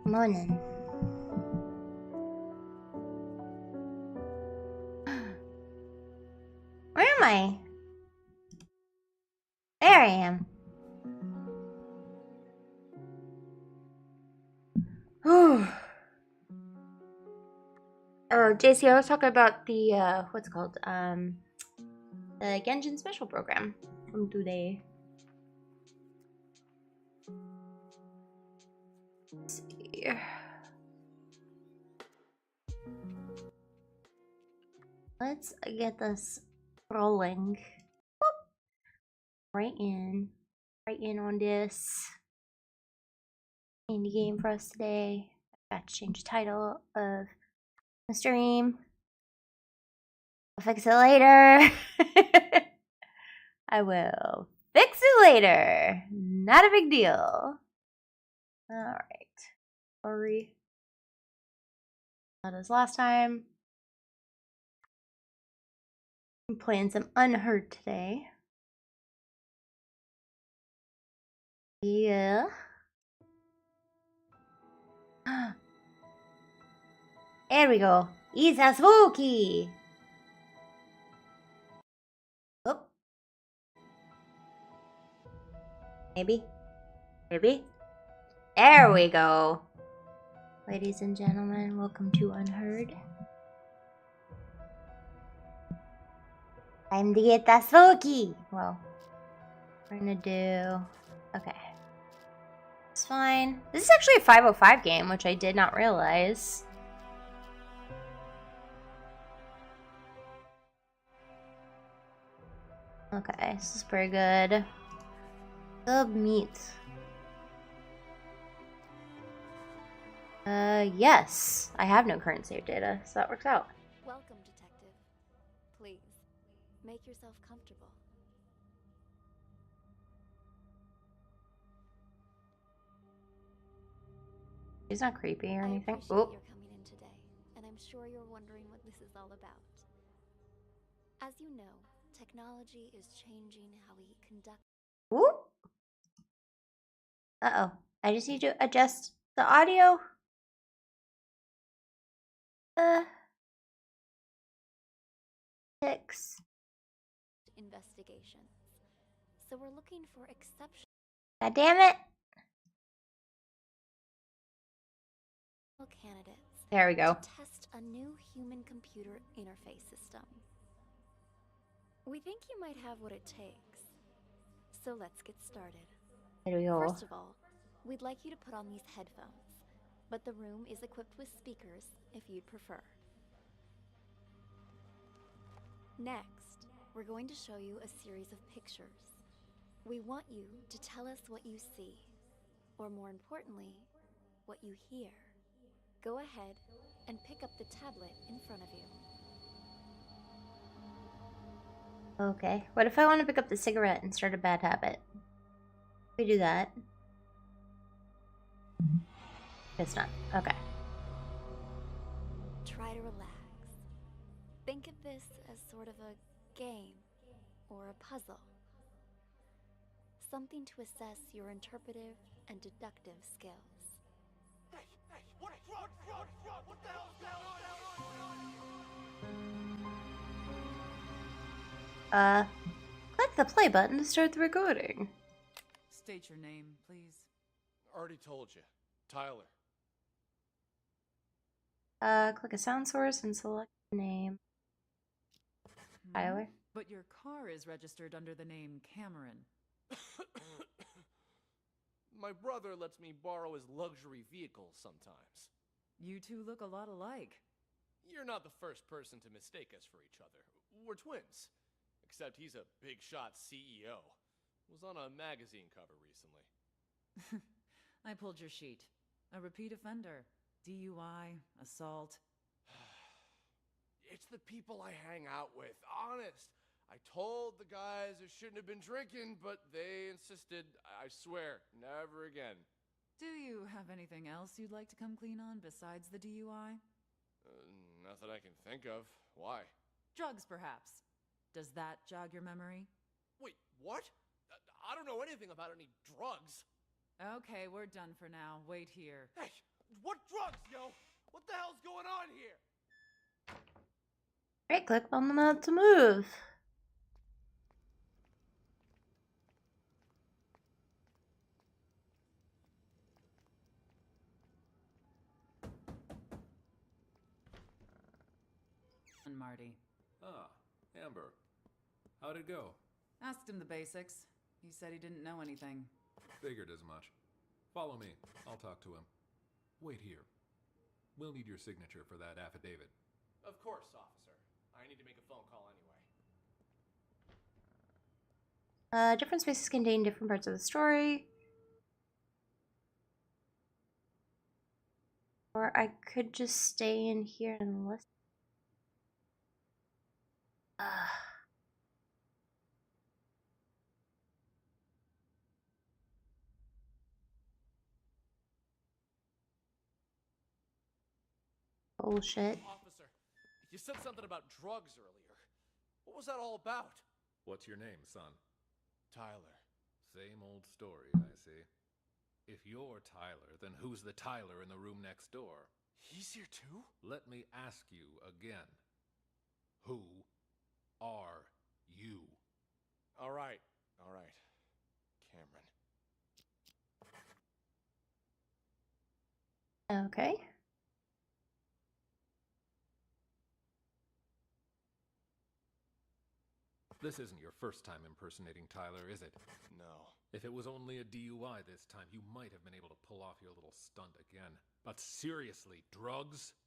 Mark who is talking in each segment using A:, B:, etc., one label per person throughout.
A: Morning. Where am I? There I am. Oh, JC, I was talking about the what's it called? The Genshin special program from today. Let's see. Let's get this rolling. Boop. Right in on this indie game for us today. I got to change the title of the stream. I'll fix it later. I will fix it later. Not a big deal. Alright. Sorry. Not as last time. I'm playing some Unheard today. Yeah. There we go. It's a spooky. Oh. Maybe. There we go. Ladies and gentlemen, welcome to Unheard. Time to get that spooky. Well, we're gonna do... Okay. It's fine. This is actually a 505 game, which I did not realize. Okay, this is pretty good. Submit. Yes. I have no current save data, so that works out.
B: Welcome, detective. Please, make yourself comfortable.
A: She's not creepy or anything.
B: I appreciate your coming in today, and I'm sure you're wondering what this is all about. As you know, technology is changing how we conduct...
A: Ooh. Uh-oh. I just need to adjust the audio. Six.
B: Investigations. So we're looking for exceptional
A: God damn it.
B: candidates.
A: There we go.
B: To test a new human-computer interface system. We think you might have what it takes. So let's get started.
A: There we go.
B: First of all, we'd like you to put on these headphones, but the room is equipped with speakers if you'd prefer. Next, we're going to show you a series of pictures. We want you to tell us what you see, or more importantly, what you hear. Go ahead and pick up the tablet in front of you.
A: Okay. What if I want to pick up the cigarette and start a bad habit? We do that. It's not. Okay.
B: Try to relax. Think of this as sort of a game or a puzzle. Something to assess your interpretive and deductive skills.
C: Hey, what the hell's going on?
A: Click the play button to start the recording.
D: State your name, please.
C: Already told you. Tyler.
A: Click a sound source and select the name. Tyler.
D: But your car is registered under the name Cameron.
C: My brother lets me borrow his luxury vehicles sometimes.
D: You two look a lot alike.
C: You're not the first person to mistake us for each other. We're twins. Except he's a big shot CEO. Was on a magazine cover recently.
D: I pulled your sheet. A repeat offender. DUI, assault.
C: It's the people I hang out with, honest. I told the guys I shouldn't have been drinking, but they insisted. I swear, never again.
D: Do you have anything else you'd like to come clean on besides the DUI?
C: Nothing I can think of. Why?
D: Drugs, perhaps. Does that jog your memory?
C: Wait, what? I don't know anything about any drugs.
D: Okay, we're done for now. Wait here.
C: Hey, What drugs, yo? What the hell's going on here?
A: Right click on the map to move.
D: And Marty.
E: Ah, Amber. How'd it go?
D: Asked him the basics. He said he didn't know anything.
E: Figured as much. Follow me. I'll talk to him. Wait here. We'll need your signature for that affidavit.
C: Of course, officer. I need to make a phone call anyway.
A: Different spaces contain different parts of the story. Or I could just stay in here and listen. Bullshit.
C: Officer, you said something about drugs earlier. What was that all about?
E: What's your name, son?
C: Tyler.
E: Same old story, I see. If you're Tyler, then who's the Tyler in the room next door?
C: He's here too?
E: Let me ask you again. Who are you?
C: All right. Cameron.
A: Okay.
E: This isn't your first time impersonating Tyler, is it?
C: No.
E: If it was only a DUI this time, you might have been able to pull off your little stunt again. But seriously, drugs?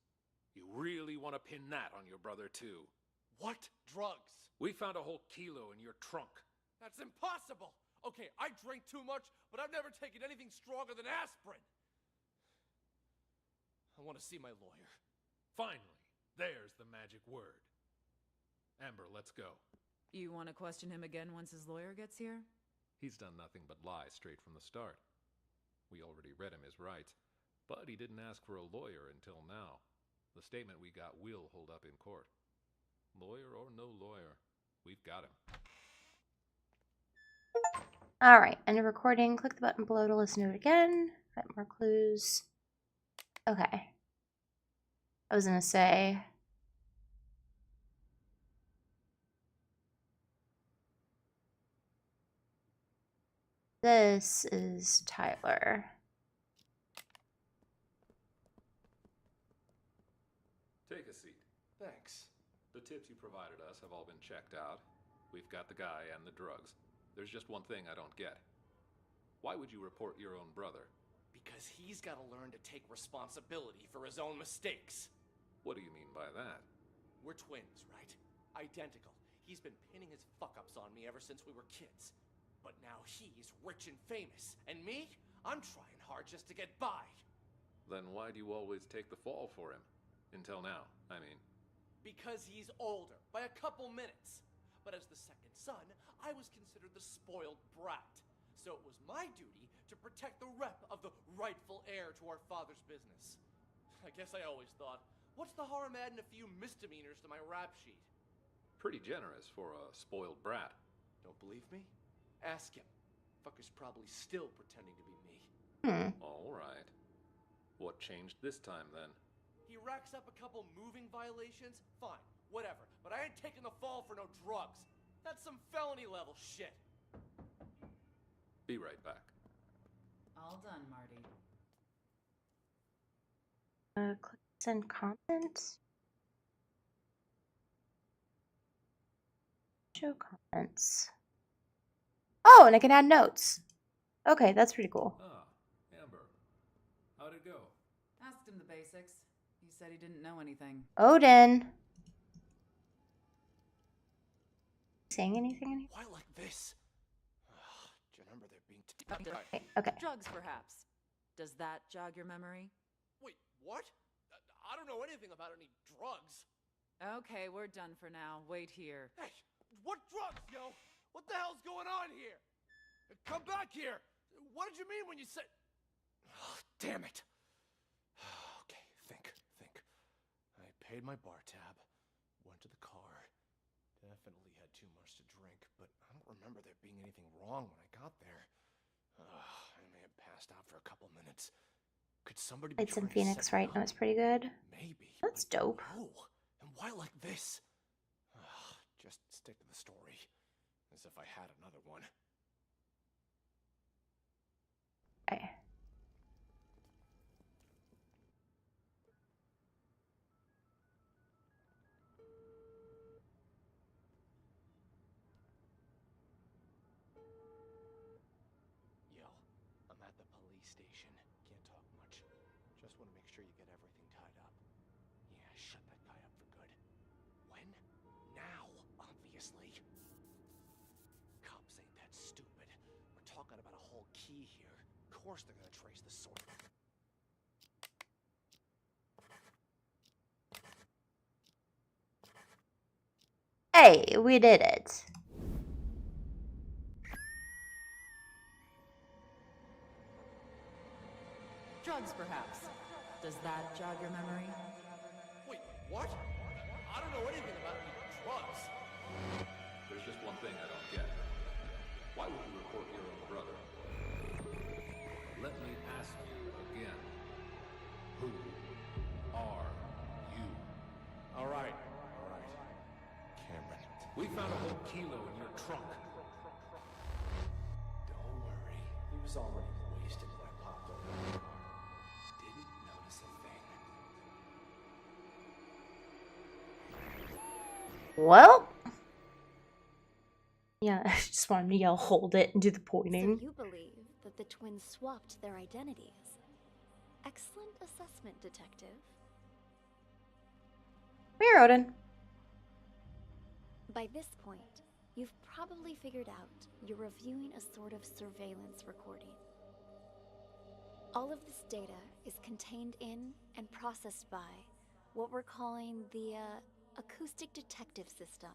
E: You really want to pin that on your brother, too?
C: What drugs?
E: We found a whole kilo in your trunk.
C: That's impossible! Okay, I drink too much, but I've never taken anything stronger than aspirin. I want to see my lawyer.
E: Finally, there's the magic word. Amber, let's go.
D: You want to question him again once his lawyer gets here?
E: He's done nothing but lie straight from the start. We already read him his rights, but he didn't ask for a lawyer until now. The statement we got will hold up in court. Lawyer or no lawyer, we've got him.
A: Alright, end of recording. Click the button below to listen to it again. Find more clues. Okay. I was gonna say. This is Tyler.
E: Take a seat.
C: Thanks.
E: The tips you provided us have all been checked out. We've got the guy and the drugs. There's just one thing I don't get. Why would you report your own brother?
C: Because he's got to learn to take responsibility for his own mistakes.
E: What do you mean by that?
C: We're twins, right? Identical. He's been pinning his fuck-ups on me ever since we were kids. But now he's rich and famous. And me? I'm trying hard just to get by.
E: Then why do you always take the fall for him? Until now, I mean.
C: Because he's older, by a couple minutes. But as the second son, I was considered the spoiled brat. So it was my duty to protect the rep of the rightful heir to our father's business. I guess I always thought, what's the harm adding a few misdemeanors to my rap sheet?
E: Pretty generous for a spoiled brat.
C: Don't believe me? Ask him. Fucker's probably still pretending to be me.
E: All right. What changed this time, then?
C: He racks up a couple moving violations? Fine, whatever. But I ain't taking the fall for no drugs. That's some felony level shit.
E: Be right back.
D: All done, Marty.
A: Click send comment. Show comments. Oh, and I can add notes. Okay, that's pretty cool.
E: Ah, Amber. How'd it go?
D: Asked him the basics. He said he didn't know anything.
A: Odin. Saying anything?
C: Why like this? Do you remember there being
A: Okay.
D: Drugs, perhaps. Does that jog your memory?
C: Wait, what? I don't know anything about any drugs.
D: Okay, we're done for now. Wait here.
C: Hey, what drugs, yo? What the hell's going on here? Come back here! What did you mean when you said... Oh, damn it. Okay, think. I paid my bar tab, went to the car, definitely had too much to drink, but I don't remember there being anything wrong when I got there. I may have passed out for a couple minutes. Could somebody be
A: It's in
C: trying to
A: Phoenix,
C: set me
A: right?
C: up?
A: No, it's pretty good.
C: Maybe.
A: That's
C: but
A: dope.
C: who? And why like this? Ugh, just stick to the story. As if I had another one.
A: Okay.
C: Yo, I'm at the police station. Can't talk much. Just want to make sure you get everything tied up. Yeah, shut that guy up for good. When? Now, obviously. Cops ain't that stupid. We're talking about a whole key here. Of course they're gonna trace the source.
A: Hey, we did it.
D: Drugs, perhaps. Does that jog your memory?
C: Wait, what? I don't know anything about any drugs.
E: There's just one thing I don't get. Why would you report your own brother? Let me ask you again. Who are you?
C: All right. Cameron.
E: We found a whole kilo in your trunk.
C: Don't worry. He was already wasted when I popped over the car. Didn't notice a thing.
A: Well. Yeah, I just wanted to yell, hold it, and do the pointing.
B: So you believe that the twins swapped their identities? Excellent assessment, detective.
A: Here, Odin.
B: By this point, you've probably figured out you're reviewing a sort of surveillance recording. All of this data is contained in and processed by what we're calling the acoustic detective system.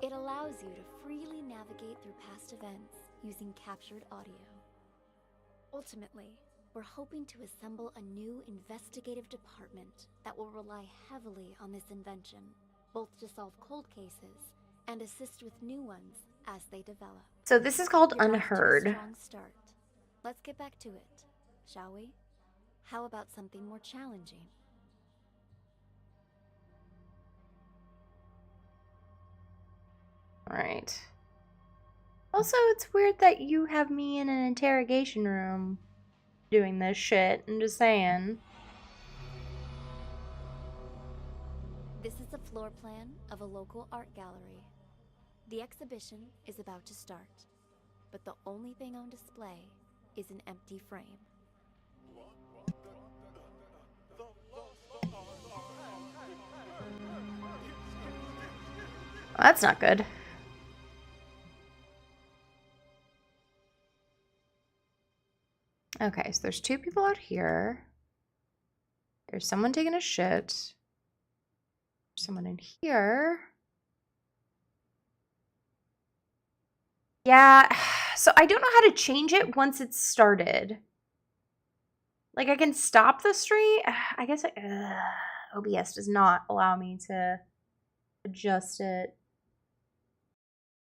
B: It allows you to freely navigate through past events using captured audio. Ultimately, we're hoping to assemble a new investigative department that will rely heavily on this invention, both to solve cold cases and assist with new ones as they develop.
A: So this is called
B: You're off to a
A: Unheard.
B: strong start. Let's get back to it, shall we? How about something more challenging?
A: Alright. Also, it's weird that you have me in an interrogation room doing this shit. I'm just saying.
B: This is a floor plan of a local art gallery. The exhibition is about to start, but the only thing on display is an empty frame.
A: Well, that's not good. Okay, so there's two people out here. There's someone taking a shit. There's someone in here. Yeah, so I don't know how to change it once it's started. Like, I can stop the stream. I guess OBS does not allow me to adjust it.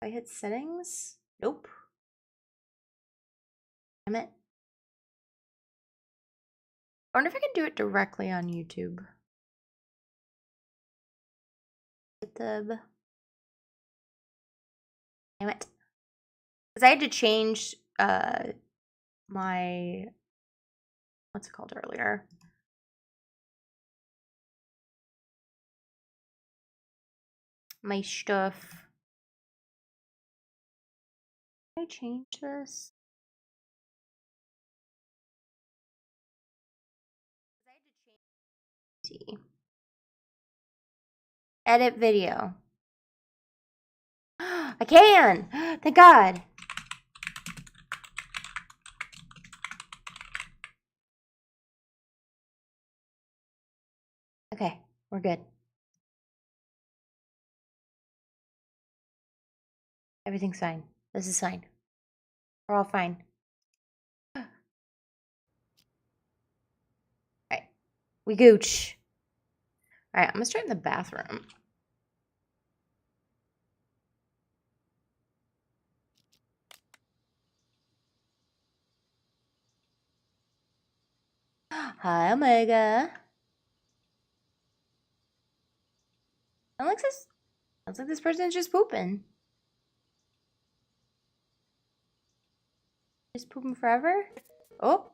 A: If I hit settings? Nope. Damn it. I wonder if I can do it directly on YouTube. YouTube. Damn it. Because I had to change my, what's it called earlier? My stuff. Can I change this? See. Edit video. I can! Thank God! Okay, we're good. Everything's fine. This is fine. We're all fine. Alright. We gooch. Alright, I'm gonna start in the bathroom. Hi, Omega. Sounds like this person is just pooping. Just pooping forever? Oh.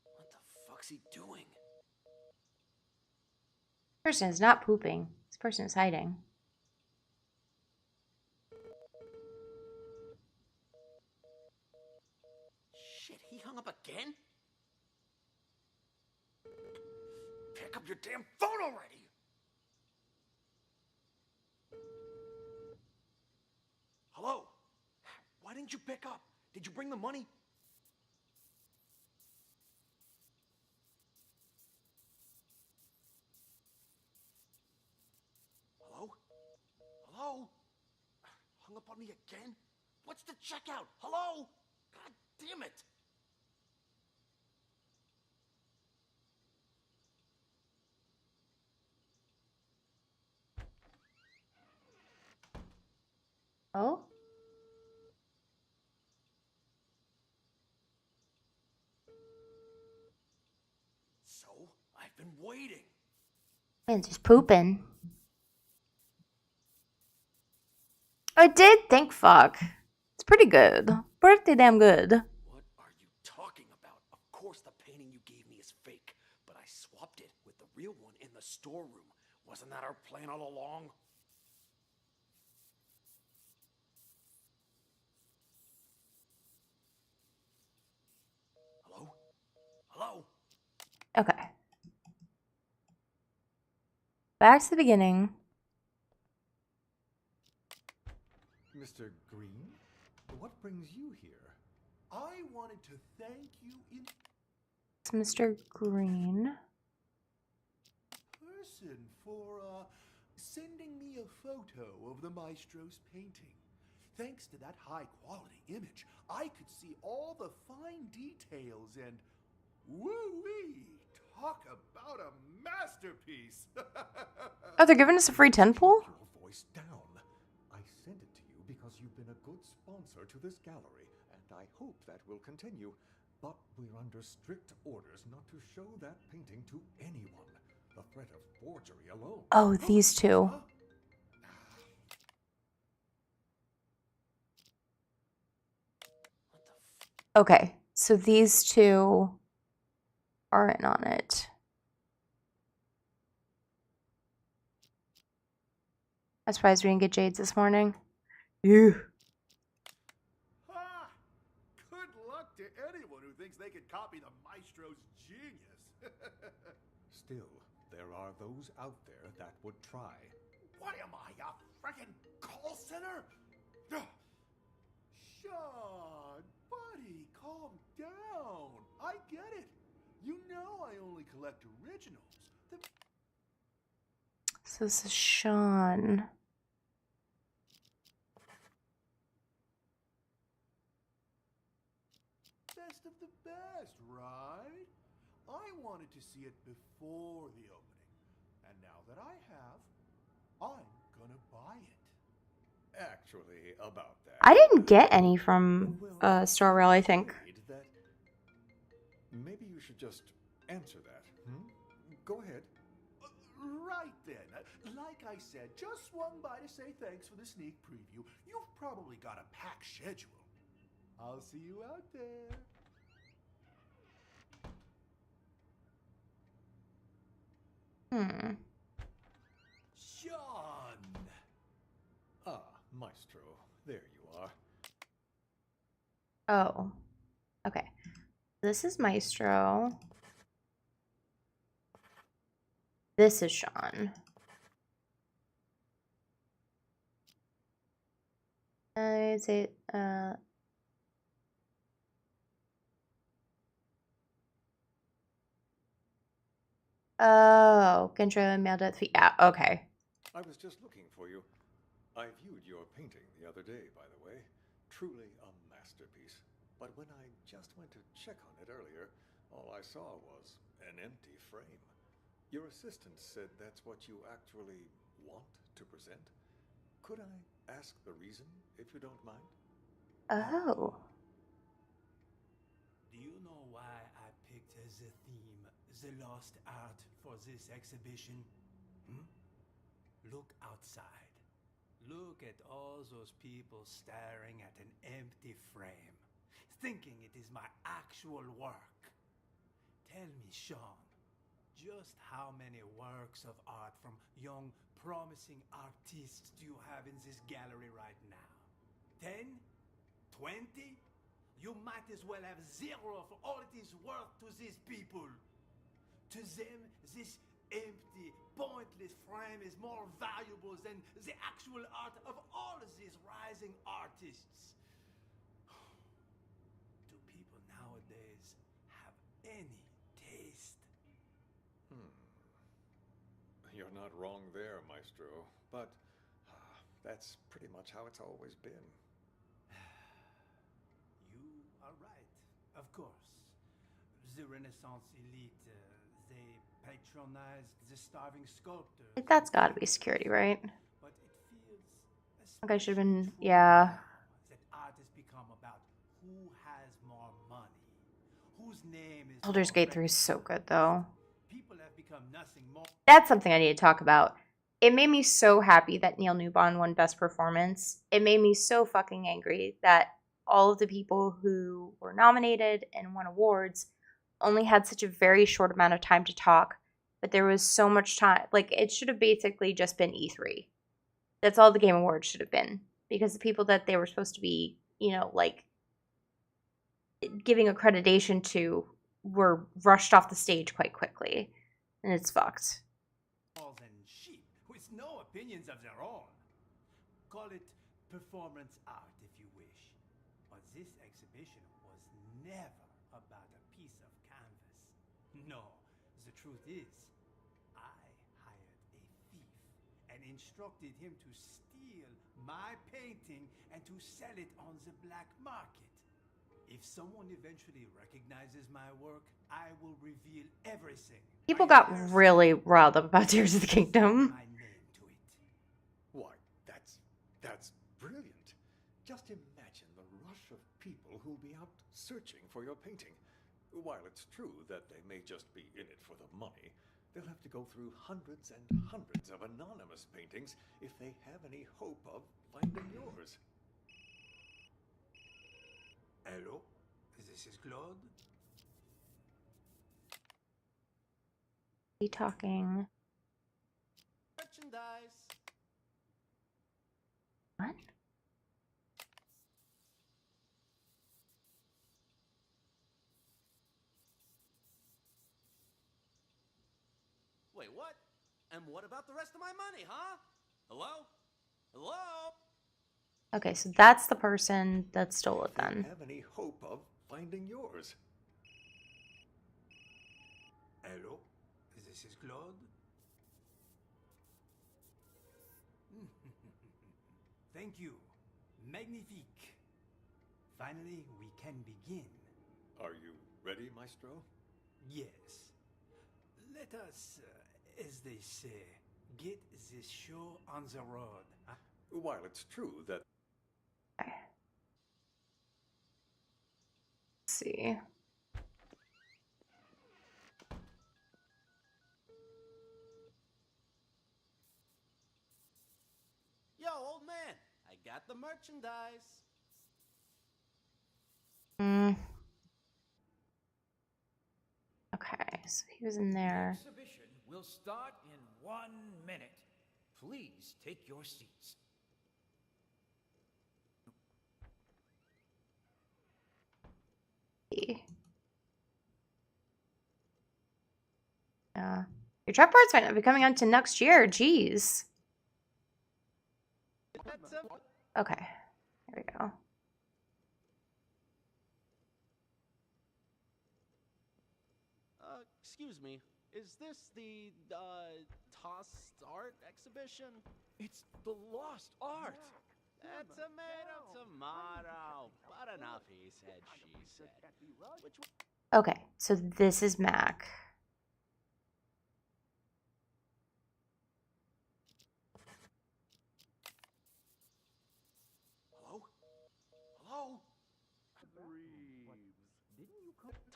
C: What the fuck's he doing?
A: This person is not pooping. This person is hiding.
C: Shit, he hung up again? Pick up your damn phone already! Hello? Why didn't you pick up? Did you bring the money? Hello? Hello? Hung up on me again? What's the checkout? Hello? God damn it!
A: Oh?
C: So, I've been waiting.
A: Man's just pooping. I did think fuck. It's pretty good. Pretty damn good.
C: What are you talking about? Of course the painting you gave me is fake, but I swapped it with the real one in the storeroom. Wasn't that our plan all along? Hello? Hello?
A: Okay. Back to the beginning.
F: Mr. Green, what brings you here?
C: I wanted to thank you in
A: It's Mr. Green.
C: person for, sending me a photo of the maestro's painting. Thanks to that high-quality image, I could see all the fine details and... woo-wee! Talk about a masterpiece!
A: Oh, they're giving us a free 10 pool?
F: Keep your voice down. I sent it to you because you've been a good sponsor to this gallery, and I hope that will continue. But we're under strict orders not to show that painting to anyone. The threat of forgery alone.
A: Oh, these two.
C: Huh? What the
A: Okay, so these two aren't on it. I'm surprised we didn't get Jades this morning. Ew.
C: Ha! Good luck to anyone who thinks they can copy the maestro's genius.
F: Still, there are those out there that would try.
C: What am I, a frickin' call center? Sean, buddy, calm down. I get it. You know I only collect originals. The
A: So this is Sean.
C: best of the best, right? I wanted to see it before the opening. And now that I have, I'm gonna buy it.
F: Actually, about that.
A: I didn't get any from Store Rail, I think.
F: Afraid that maybe you should just answer that. Go ahead.
C: Right then. Like I said, just swung by to say thanks for the sneak preview. You've probably got a packed schedule. I'll see you out there.
F: Sean! Ah, Maestro. There you are.
A: Oh. Okay. This is Maestro. This is Sean. I'd say, oh, Genshin mailed at 3. Yeah, okay.
F: I was just looking for you. I viewed your painting the other day, by the way. Truly a masterpiece. But when I just went to check on it earlier, all I saw was an empty frame. Your assistant said that's what you actually want to present. Could I ask the reason, if you don't mind?
A: Oh.
G: Do you know why I picked as a theme the lost art for this exhibition? Look outside. Look at all those people staring at an empty frame, thinking it is my actual work. Tell me, Sean, just how many works of art from young, promising artists do you have in this gallery right now? 10? 20? You might as well have 0 for all it is worth to these people. To them, this empty, pointless frame is more valuable than the actual art of all of these rising artists. Do people nowadays have any taste?
F: You're not wrong there, Maestro, but that's pretty much how it's always been.
G: You are right, of course. The Renaissance elite, they patronized the starving sculptors.
A: That's gotta be security, right?
G: But it feels
A: Okay, should have been,
G: especially true
A: yeah.
G: now that art has become about who has more money, whose name is
A: Baldur's
G: more
A: Gate 3 is so good, though.
G: People have become nothing more.
A: That's something I need to talk about. It made me so happy that Neil Newbon won Best Performance. It made me so fucking angry that all of the people who were nominated and won awards only had such a very short amount of time to talk. But there was so much time. Like, it should have basically just been E3. That's all the Game Awards should have been. Because the people that they were supposed to be, you know, like, giving accreditation to were rushed off the stage quite quickly. And it's fucked.
G: And sheep with no opinions of their own. Call it performance art if you wish. But this exhibition was never about a piece of canvas. No, the truth is, I hired a thief and instructed him to steal my painting and to sell it on the black market. If someone eventually recognizes my work, I will reveal everything.
A: People got really riled up about Tears of the Kingdom.
G: My name to it.
F: Why, that's brilliant. Just imagine the rush of people who'll be out searching for your painting. While it's true that they may just be in it for the money, they'll have to go through hundreds and hundreds of anonymous paintings if they have any hope of finding yours.
G: Hello, this is Claude.
A: Be talking.
C: Merchandise.
A: What?
C: Wait, what? And what about the rest of my money, huh? Hello? Hello?
A: Okay, so that's the person that stole it
F: If they
A: then.
F: have any hope of finding yours.
G: Hello, this is Claude. Thank you. Magnifique. Finally, we can begin.
F: Are you ready, Maestro?
G: Yes. Let us, as they say, get this show on the road. Huh?
F: While it's true that
A: Okay. Let's see.
C: Yo, old man, I got the merchandise.
A: Okay, so he was in there.
H: The exhibition will start in 1 minute. Please take your seats.
A: Your truck parts might not be coming out to next year. Jeez. Okay, there we go.
C: Excuse me, is this the, tossed art exhibition?
H: It's the lost art.
C: Tomato. But enough, he said, she said. Which one?
A: Okay, so this is Mac.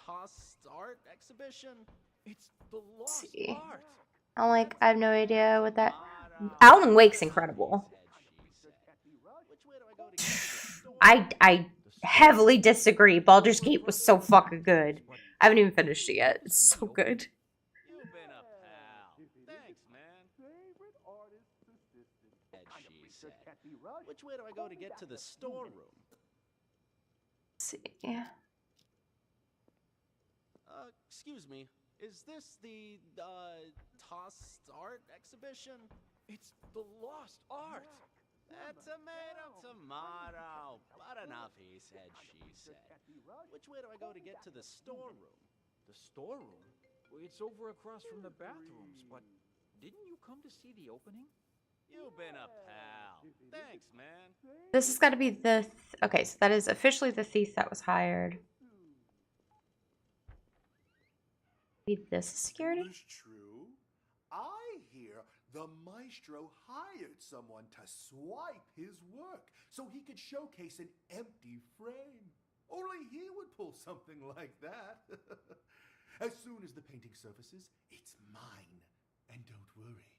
C: Tossed art exhibition? It's the lost
A: see.
C: art.
A: I have no idea what that. Alan Wake's incredible.
C: Which way do I go to get to the store?
A: I heavily disagree. Baldur's Gate was so fucking good. I haven't even finished it yet. It's so good.
C: You've been a pal. Thanks, man. Favorite artist assistant. She said. Which way do I go to get to the storeroom?
A: Let's see.
C: Excuse me. Is this the, tossed art exhibition? It's the lost art. Tomato. But enough, he said, she said. Which way do I go to get to the storeroom?
H: The storeroom? Well, it's over across from the bathrooms, but didn't you come to see the opening?
C: You've been a pal. Thanks, man.
A: This has got to be the... okay, so that is officially the thief that was hired. Maybe this is security?
I: It was true. I hear the maestro hired someone to swipe his work so he could showcase an empty frame. Only he would pull something like that. As soon as the painting surfaces, it's mine. And don't worry,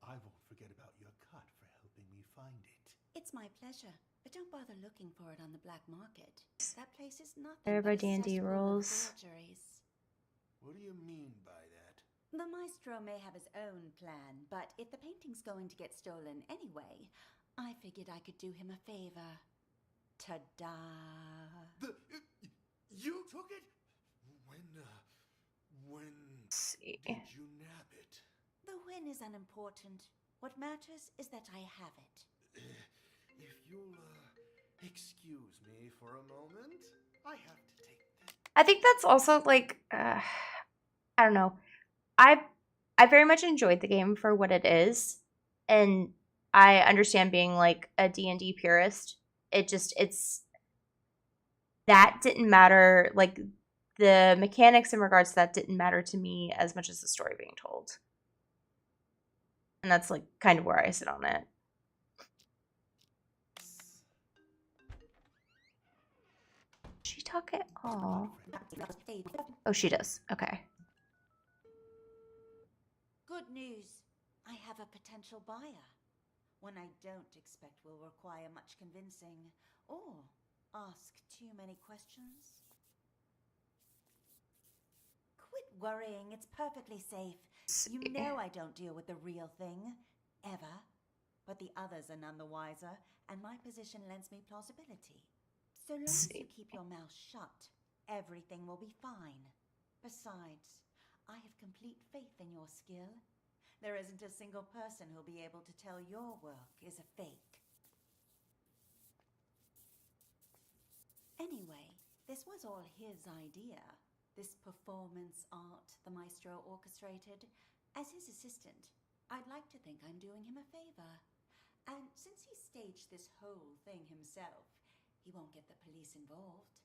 I: I won't forget about your cut for helping me find it.
J: It's my pleasure, but don't bother looking for it on the black market. That place is nothing
A: Everybody
J: but a
A: D&D
J: cesspool of
A: rules.
J: forgeries.
I: What do you mean by that?
J: The maestro may have his own plan, but if the painting's going to get stolen anyway, I figured I could do him a favor. Ta-da!
I: You took it? When
A: See.
I: did you nab it?
J: The win is unimportant. What matters is that I have it.
I: If you'll, excuse me for a moment, I have to take this.
A: I think that's also like... I don't know. I very much enjoyed the game for what it is, and I understand being like a D&D purist. It's that didn't matter. Like the mechanics in regards to that didn't matter to me as much as the story being told, and that's like kind of where I sit on it. Does she talk at all? Oh, she does. Okay.
J: Good news. I have a potential buyer. One I don't expect will require much convincing or ask too many questions. Quit worrying. It's perfectly safe. You know I don't deal with the real thing. Ever. But the others are none the wiser, and my position lends me plausibility. So long as you keep your mouth shut, everything will be fine. Besides, I have complete faith in your skill. There isn't a single person who'll be able to tell your work is a fake. Anyway, this was all his idea. This performance art the maestro orchestrated. As his assistant, I'd like to think I'm doing him a favor. And since he staged this whole thing himself, he won't get the police involved.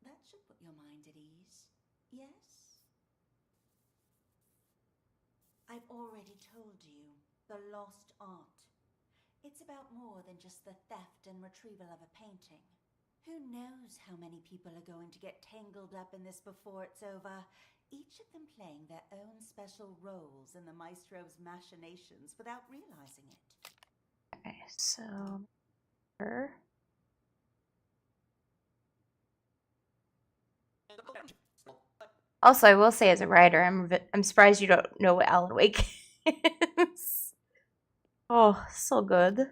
J: That should put your mind at ease. Yes? I've already told you, the lost art. It's about more than just the theft and retrieval of a painting. Who knows how many people are going to get tangled up in this before it's over, each of them playing their own special roles in the maestro's machinations without realizing it.
A: Okay, so her. Also, I will say as a writer, I'm surprised you don't know what Alan Wake is. Oh, so good.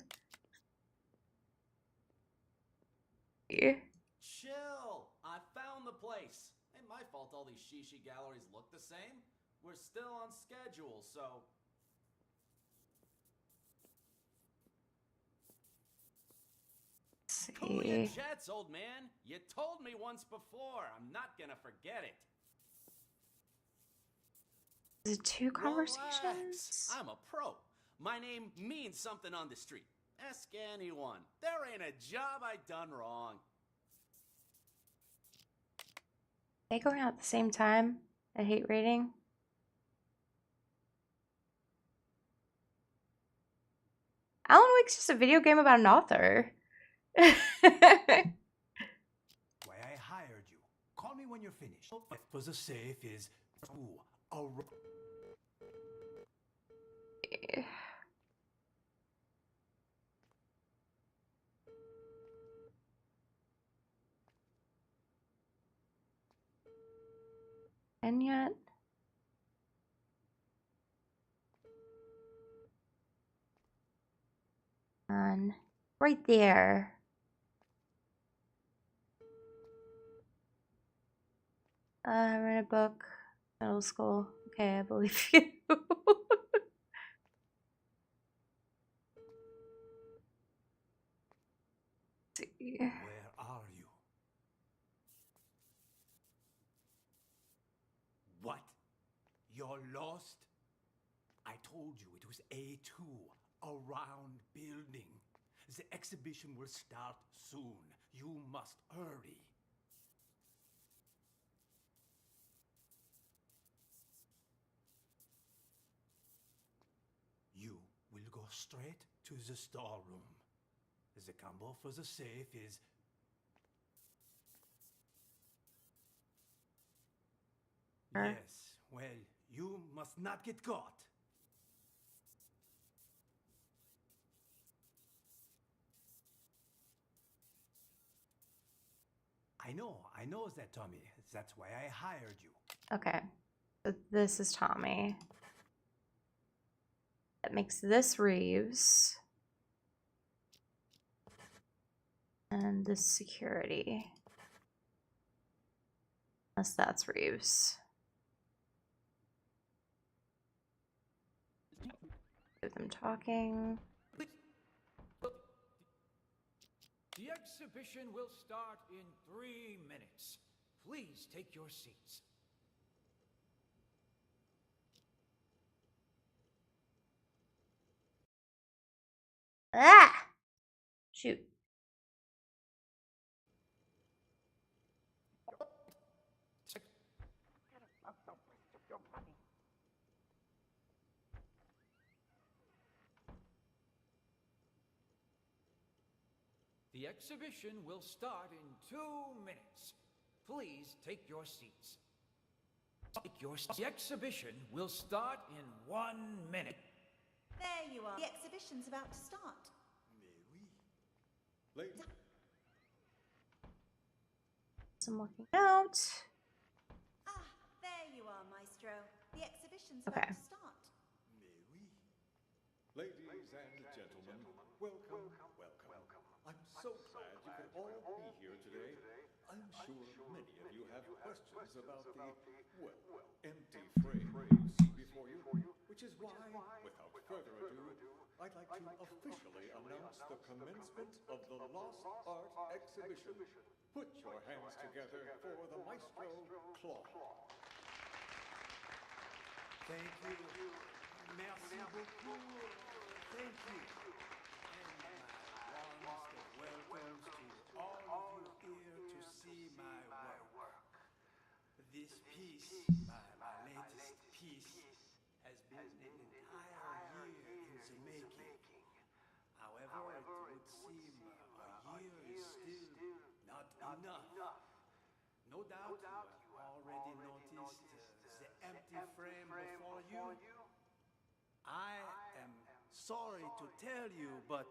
A: Yeah.
C: Chill. I found the place. Ain't my fault all these shishi galleries look the same. We're still on schedule, so... Cool your jets, old man. You told me once before. I'm not gonna forget it.
A: Is it two conversations?
C: Relax. I'm a pro. My name means something on the street. Ask anyone. There ain't a job I done wrong.
A: They going out at the same time? I hate rating. Alan Wake's just a video game about an author.
G: Why I hired you. Call me when you're finished. For the safe is
A: And yet, right there. I read a book, middle school. Okay, I believe you.
G: Where are you? What? You're lost? I told you it was A2, a round building. The exhibition will start soon. You must hurry. You will go straight to the storeroom. The combo for the safe is... Yes, well, you must not get caught. I know that, Tommy. That's why I hired you.
A: Okay, so this is Tommy. That makes this Reeves. And this security. Unless that's Reeves. With them talking.
H: The exhibition will start in 3 minutes. Please take your seats.
A: Ah! Shoot.
H: The exhibition will start in 2 minutes. Please take your seats. The exhibition will start in 1 minute.
J: There you are. The exhibition's about to start.
F: Lady.
A: I'm looking out.
J: Ah, there you are, Maestro. The exhibition's
A: Okay.
J: about to start.
F: Ladies and gentlemen, welcome. I'm so glad you could all be here today. I'm sure many of you have questions about the, well, empty frame you see before you, which is why, without further ado, I'd like to officially announce the commencement of the Lost Art Exhibition. Put your hands together for the Maestro Claw.
G: Thank you. Merci beaucoup. Thank you. And my warmest of welcomes to all of you here to see my work. This piece, my latest piece, has been an entire year in the making. However, it would seem a year is still not enough. No doubt you have already noticed the empty frame before you. I am sorry to tell you, but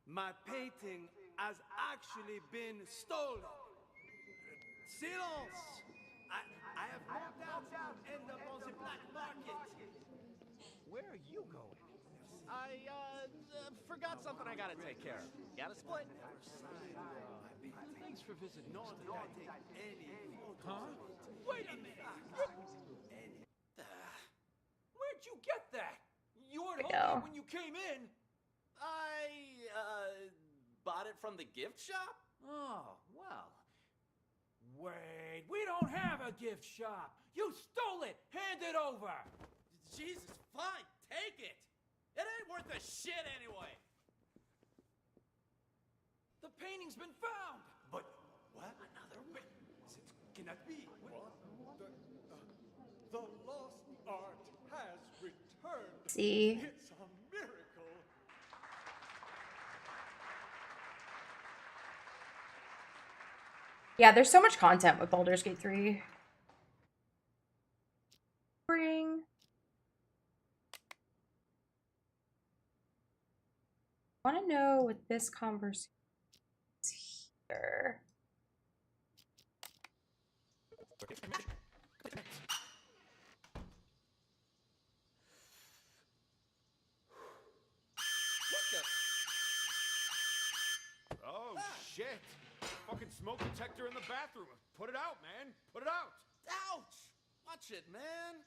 G: my painting has actually been stolen. Silence! I have no doubt it will end up on the black market.
C: Where are you going? I forgot something I gotta take care of. Got a split? Thanks for visiting.
G: Nor did I take any photos.
H: Huh?
C: Wait a minute!
H: Where'd you get that? You weren't
A: I know.
H: holding it when you came in.
C: I bought it from the gift shop?
H: Oh, well. Wait, we don't have a gift shop. You stole it. Hand it over.
C: Jesus, fine, take it. It ain't worth a shit anyway.
H: The painting's been found.
G: But what? Another way? This cannot be.
F: What? The Lost Art has returned.
A: See?
F: It's a miracle.
A: Yeah, there's so much content with Baldur's Gate 3. Bring. I want to know what this conversation is here.
C: Oh, shit. Fucking smoke detector in the bathroom. Put it out, man. Put it out. Ouch! Watch it, man.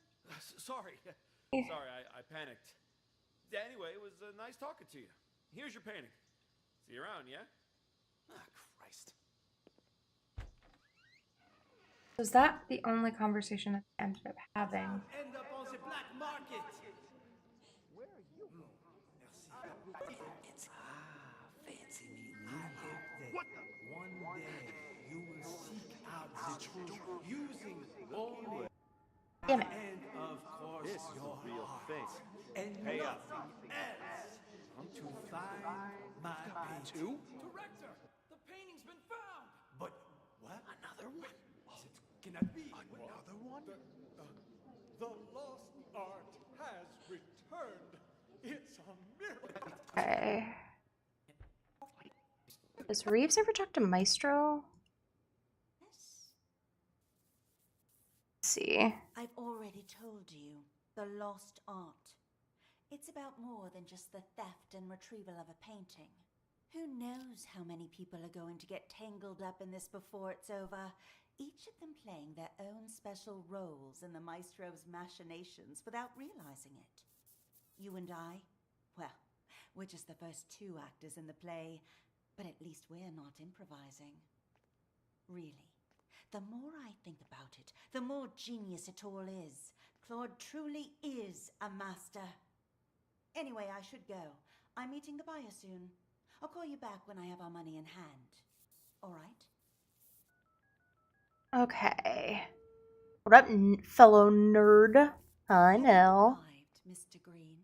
C: Sorry. Sorry, I panicked. Anyway, it was nice talking to you. Here's your painting. See you around, yeah? Ah, Christ.
A: Was that the only conversation that I ended up having?
G: End up on the black market.
C: Where are you going?
G: It's fancy meeting you. What? One day you will seek out the truth using one
A: Damn it.
G: and of course
C: This is
G: your
C: a real
G: heart.
C: thing.
G: And
C: Pay up.
G: nothing else to find my painting.
C: Two?
H: Director, the painting's been found.
G: But what?
C: Another one?
G: It cannot be.
C: Another one?
F: The lost art has returned. It's a miracle.
A: Okay. Does Reeves ever talk to Maestro? Let's see.
J: I've already told you, the lost art. It's about more than just the theft and retrieval of a painting. Who knows how many people are going to get tangled up in this before it's over, each of them playing their own special roles in the Maestro's machinations without realizing it. You and I, well, we're just the first two actors in the play, but at least we're not improvising. Really, the more I think about it, the more genius it all is. Claude truly is a master. Anyway, I should go. I'm meeting the buyer soon. I'll call you back when I have our money in hand. All right?
A: Okay. What up, fellow nerd? I know.
J: Arrived, Mr. Green.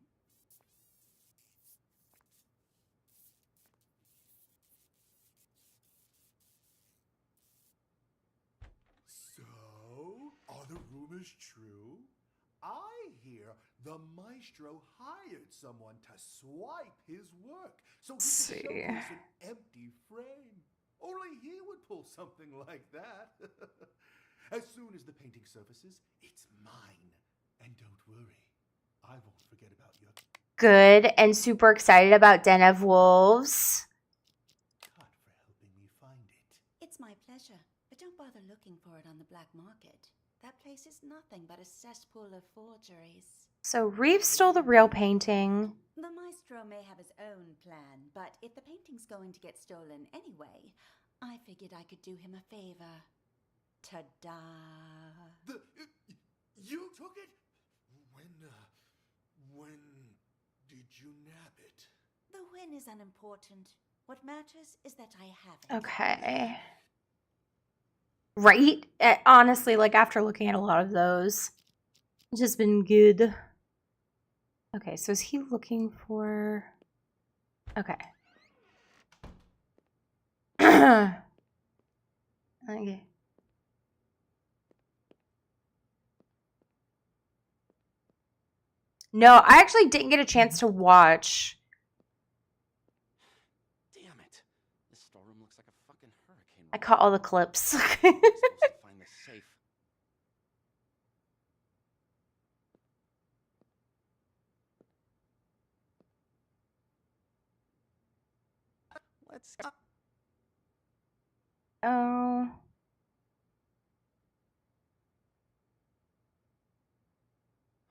I: So, are the rumors true? I hear the maestro hired someone to swipe his work so he could
A: See.
I: showcase an empty frame. Only he would pull something like that. As soon as the painting surfaces, it's mine. And don't worry, I won't forget about your
A: Good and super excited about Den of Wolves.
I: cut for helping me find it.
J: It's my pleasure, but don't bother looking for it on the black market. That place is nothing but a cesspool of forgeries.
A: So Reeves stole the real painting.
J: The maestro may have his own plan, but if the painting's going to get stolen anyway, I figured I could do him a favor. Ta-da!
I: You took it? When did you nab it?
J: The win is unimportant. What matters is that I have it.
A: Okay. Right? Honestly, like after looking at a lot of those, it's just been good. Okay, so is he looking for... Okay. Okay. No, I actually didn't get a chance to watch.
C: Damn it. This storeroom looks like a fucking hurricane.
A: I caught all the clips.
C: I'm supposed to find the safe. Let's go.
A: Oh.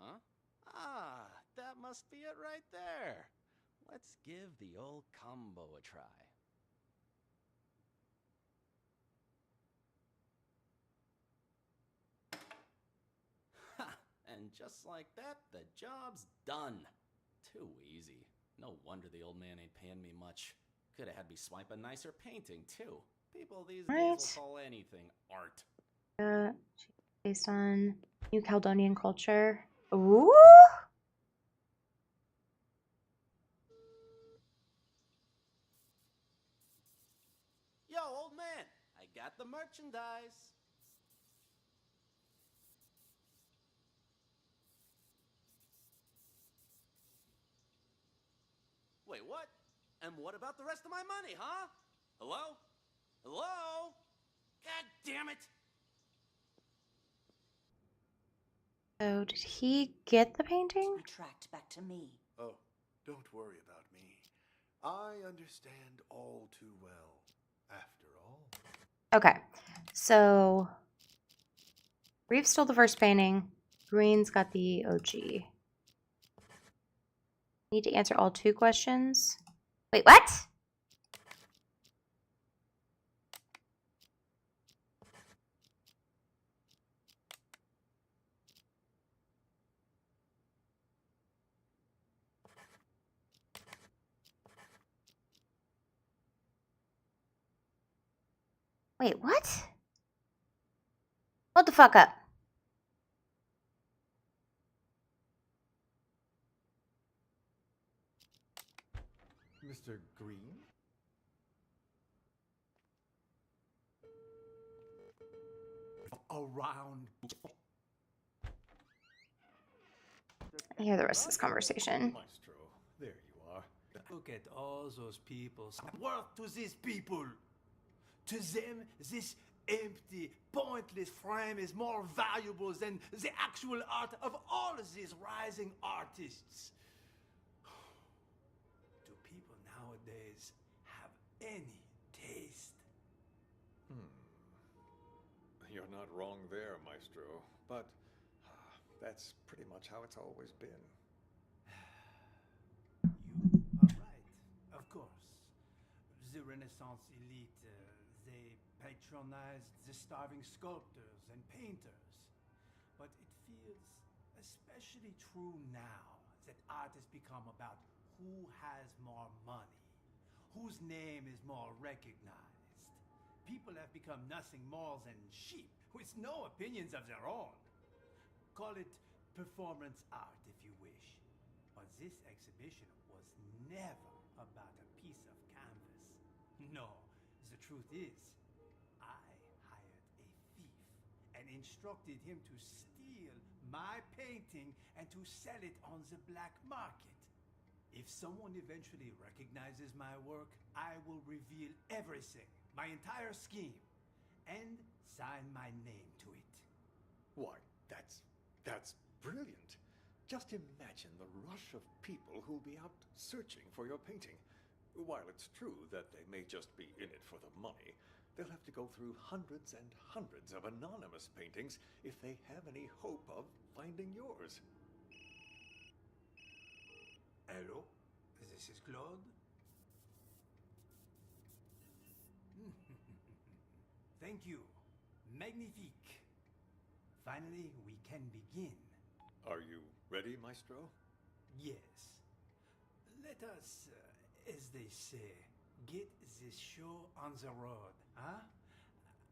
C: Huh? Ah, that must be it right there. Let's give the old combo a try. Ha! And just like that, the job's done. Too easy. No wonder the old man ain't paying me much. Could have had me swipe a nicer painting, too. People these days will call anything art.
A: Based on New Caledonian culture. Ooh.
C: Yo, old man, I got at the merchandise. Wait, what? And what about the rest of my money, huh? Hello? Hello? God damn it!
A: So, did he get the painting?
J: Be tracked back to me.
I: Oh, don't worry about me. I understand all too well, after all.
A: Okay, so Reeve stole the first painting. Green's got the OG. Need to answer all 2 questions. Wait, what? Wait, what? Hold the fuck up.
F: Mr. Green?
G: Around.
A: I hear the rest of this conversation.
F: Maestro, there you are.
G: Look at all those people. Worth to these people. To them, this empty, pointless frame is more valuable than the actual art of all of these rising artists. Do people nowadays have any taste?
F: You're not wrong there, Maestro. But that's pretty much how it's always been.
G: You are right, of course. The Renaissance elite, they patronized the starving sculptors and painters. But it feels especially true now that art has become about who has more money, whose name is more recognized. People have become nothing more than sheep with no opinions of their own. Call it performance art if you wish. But this exhibition was never about a piece of canvas. No, the truth is, I hired a thief and instructed him to steal my painting and to sell it on the black market. If someone eventually recognizes my work, I will reveal everything, my entire scheme, and sign my name to it.
F: Why, that's brilliant. Just imagine the rush of people who'll be out searching for your painting. While it's true that they may just be in it for the money, they'll have to go through hundreds and hundreds of anonymous paintings if they have any hope of finding yours.
G: Hello, this is Claude. Thank you. Magnifique. Finally, we can begin.
F: Are you ready, Maestro?
G: Yes. Let us, as they say, get this show on the road, huh?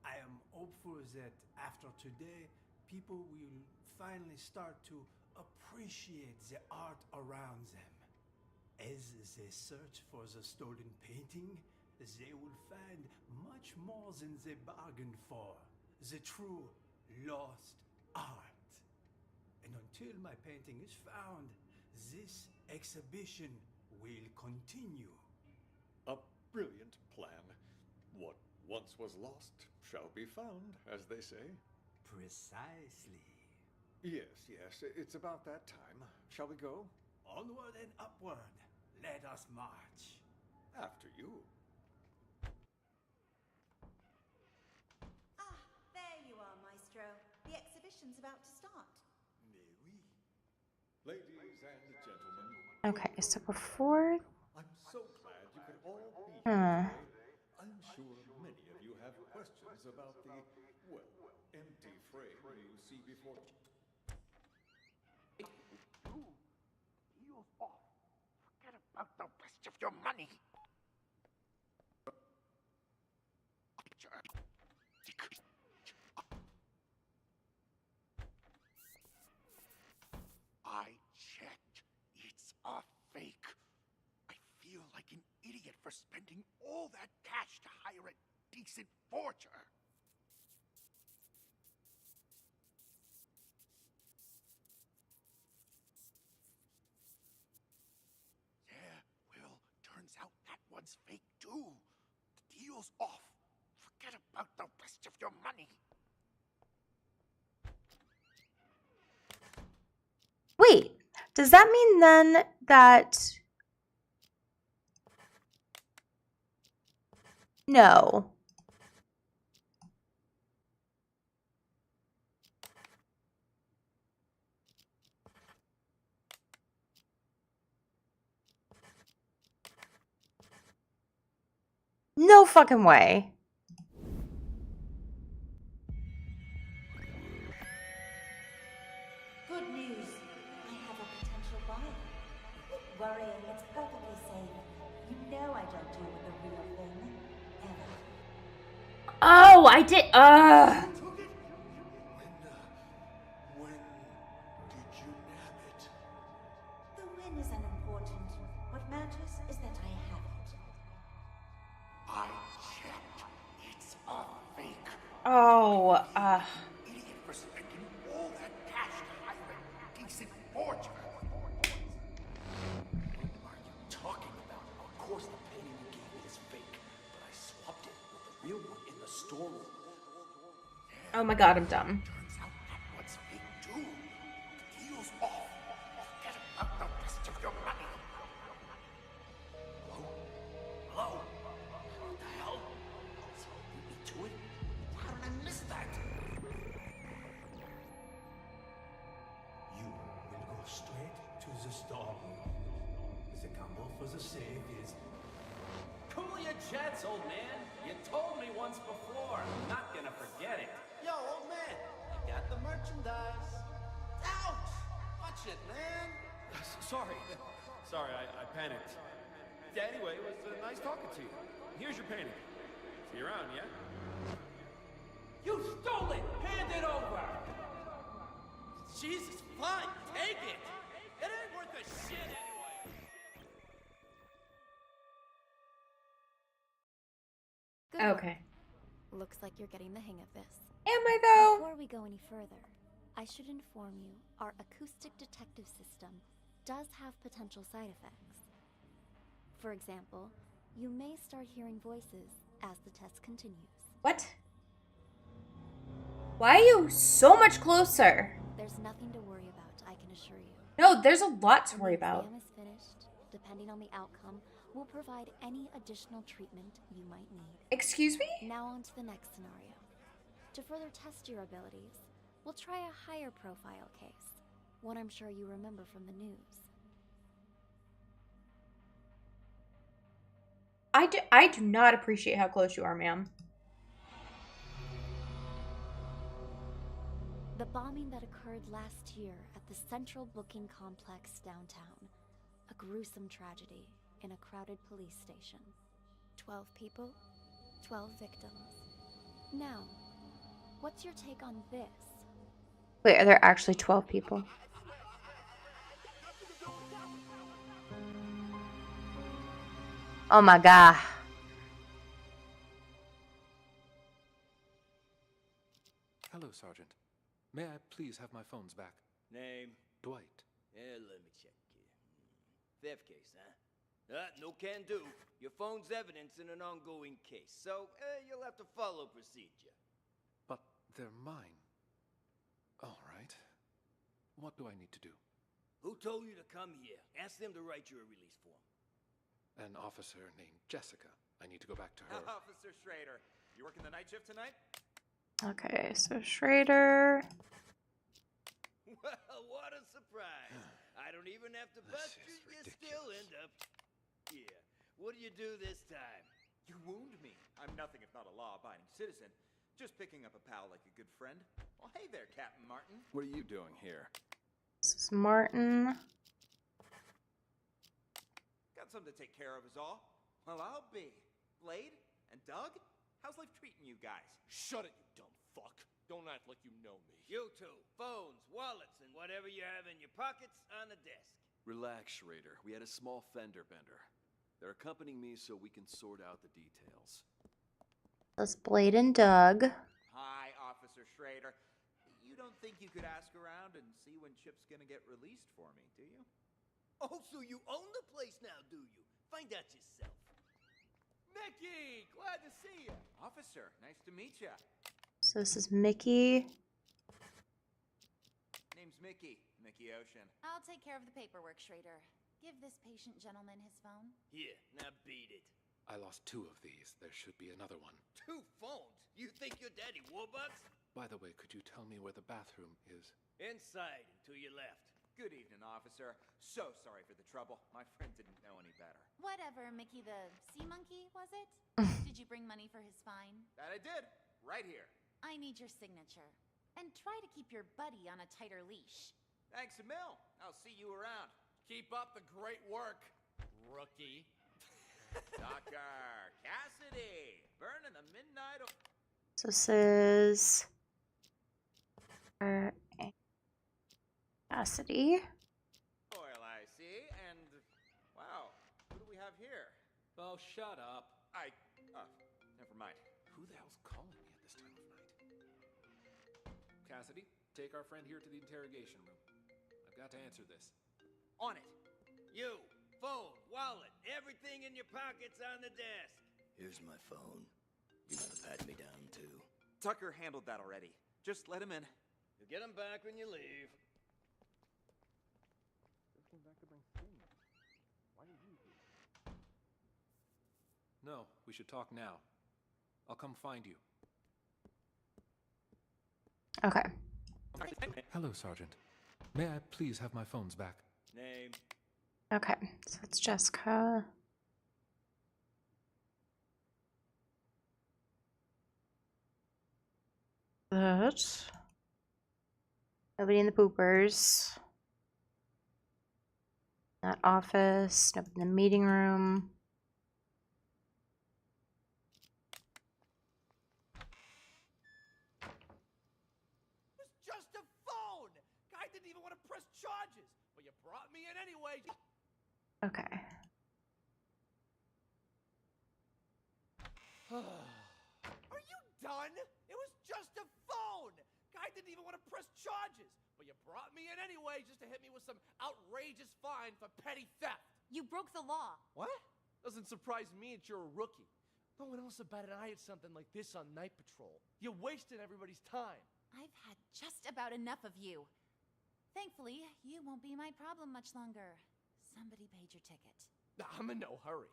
G: I am hopeful that after today, people will finally start to appreciate the art around them. As they search for the stolen painting, they will find much more than they bargained for. The true lost art. And until my painting is found, this exhibition will continue.
F: A brilliant plan. What once was lost shall be found, as they say.
G: Precisely.
F: Yes, it's about that time. Shall we go?
G: Onward and upward. Let us march.
F: After you.
J: Ah, there you are, Maestro. The exhibition's about to start.
G: Mais oui.
F: Ladies and gentlemen.
A: Okay, so before...
F: I'm so glad you could all be here today. I'm sure many of you have questions about the, well, empty frame you see before...
I: You off. Forget about the rest of your money. I checked. It's a fake. I feel like an idiot for spending all that cash to hire a decent forger. one's fake too. The deal's off. Forget about the rest of your money.
A: Wait, does that mean then that... No. No fucking way.
J: Good news. I have a potential buyer. Quit worrying. It's perfectly safe. You know I don't deal with the real thing. Ever.
A: Oh, I did.
I: When did you nab it?
J: The win is unimportant. What matters is that I have it.
I: I checked. It's a fake.
A: Oh,
I: Idiot for spending all that cash to hire a decent forger. What are you talking about? Of course the painting you gave me is fake, but I swapped it with the real one in the storeroom.
A: oh my god, I'm dumb.
I: Turns out that one's fake too. The deal's off. Forget about the rest of your money. Hello? Hello? What the hell? Someone beat me to it? How did I miss that?
G: You will go straight to the storeroom. The combo for the safe is...
H: Cool your jets, old man. You told me once before. I'm not gonna forget it.
C: Yo, old man, you got the merchandise. Ouch! Watch it, man.
H: Sorry. Sorry, I panicked. Anyway, it was nice talking to you. Here's your painting. See you around, yeah? You stole it! Hand it over!
C: Jesus, fine, take it. It ain't worth a shit anyway.
B: Good work.
A: Okay.
B: Looks like you're getting the hang of this.
A: Am I though?
B: Before we go any further, I should inform you our acoustic detective system does have potential side effects. For example, you may start hearing voices as the test continues.
A: What? Why are you so much closer?
B: There's nothing to worry about, I can assure you.
A: No, there's a lot to
B: When
A: worry
B: the
A: about.
B: exam is finished, depending on the outcome, we'll provide any additional treatment you might need.
A: Excuse me?
B: Now on to the next scenario. To further test your abilities, we'll try a higher profile case, one I'm sure you remember from the news.
A: I do not appreciate how close you are, ma'am.
B: The bombing that occurred last year at the Central Booking Complex downtown. A gruesome tragedy in a crowded police station. 12 people, 12 victims. Now, what's your take on this?
A: Wait, are there actually 12 people? Oh my god.
E: Hello, Sergeant. May I please have my phones back?
K: Name?
E: Dwight.
K: Let me check here. Theft case, huh? No can do. Your phone's evidence in an ongoing case, so you'll have to follow procedure.
E: But they're mine. All right. What do I need to do?
K: Who told you to come here? Ask them to write you a release form.
E: An officer named Jessica. I need to go back to her.
C: Officer Schrader, you working the night shift tonight?
A: Okay, so Schrader.
K: Well, what a surprise. I don't even have to bust you. You still end up here. What do you do this time?
C: You wound me. I'm nothing if not a law-abiding citizen. Just picking up a pal like a good friend. Well, hey there, Captain Martin.
L: What are you doing here?
A: This is Martin.
C: Got something to take care of is all. Well, I'll be. Blade and Doug, how's life treating you guys?
M: Shut it, you dumb fuck. Don't act like you know me.
K: You two, phones, wallets, and whatever you have in your pockets on the desk.
L: Relax, Schrader. We had a small fender bender. They're accompanying me so we can sort out the details.
A: That's Blade and Doug.
C: Hi, Officer Schrader. You don't think you could ask around and see when Chip's gonna get released for me, do you?
K: Oh, so you own the place now, do you? Find out yourself.
C: Mickey, glad to see you.
N: Officer, nice to meet you.
A: So this is Mickey.
N: Name's Mickey. Mickey Ocean.
B: I'll take care of the paperwork, Schrader. Give this patient gentleman his phone.
K: Here, now beat it.
E: I lost 2 of these. There should be another one.
K: 2 phones? You think you're Daddy Warbucks?
E: By the way, could you tell me where the bathroom is?
K: Inside and to your left.
N: Good evening, officer. So sorry for the trouble. My friend didn't know any better.
B: Whatever, Mickey the sea monkey, was it? Did you bring money for his fine?
N: That I did. Right here.
B: I need your signature. And try to keep your buddy on a tighter leash.
N: Thanks a mil. I'll see you around.
C: Keep up the great work, rookie.
N: Dr. Cassidy, burning the midnight oil.
A: So this is Cassidy.
N: Oil, I see. And wow, who do we have here?
E: Oh, shut up.
N: Never mind.
E: Who the hell's calling me at this time of night? Cassidy, take our friend here to the interrogation room. I've got to answer this.
K: On it. You, phone, wallet, everything in your pockets on the desk.
O: Here's my phone. You gotta pat me down, too.
N: Tucker handled that already. Just let him in.
K: You'll get them back when you leave.
F: Just came back to bring things. Why are you here?
E: No, we should talk now. I'll come find you.
A: Okay.
E: Hello, Sergeant. May I please have my phones back?
K: Name.
A: Okay, so it's Jessica. That. Nobody in the poopers. That office. Nobody in the meeting room.
C: It was just a phone. Guy didn't even want to press charges, but you brought me in anyway.
A: Okay.
C: Are you done? It was just a phone. Guy didn't even want to press charges, but you brought me in anyway just to hit me with some outrageous fine for petty theft.
B: You broke the law.
C: What? Doesn't surprise me that you're a rookie. No one else about it. I had something like this on night patrol. You're wasting everybody's time.
B: I've had just about enough of you. Thankfully, you won't be my problem much longer. Somebody paid your ticket.
C: I'm in no hurry.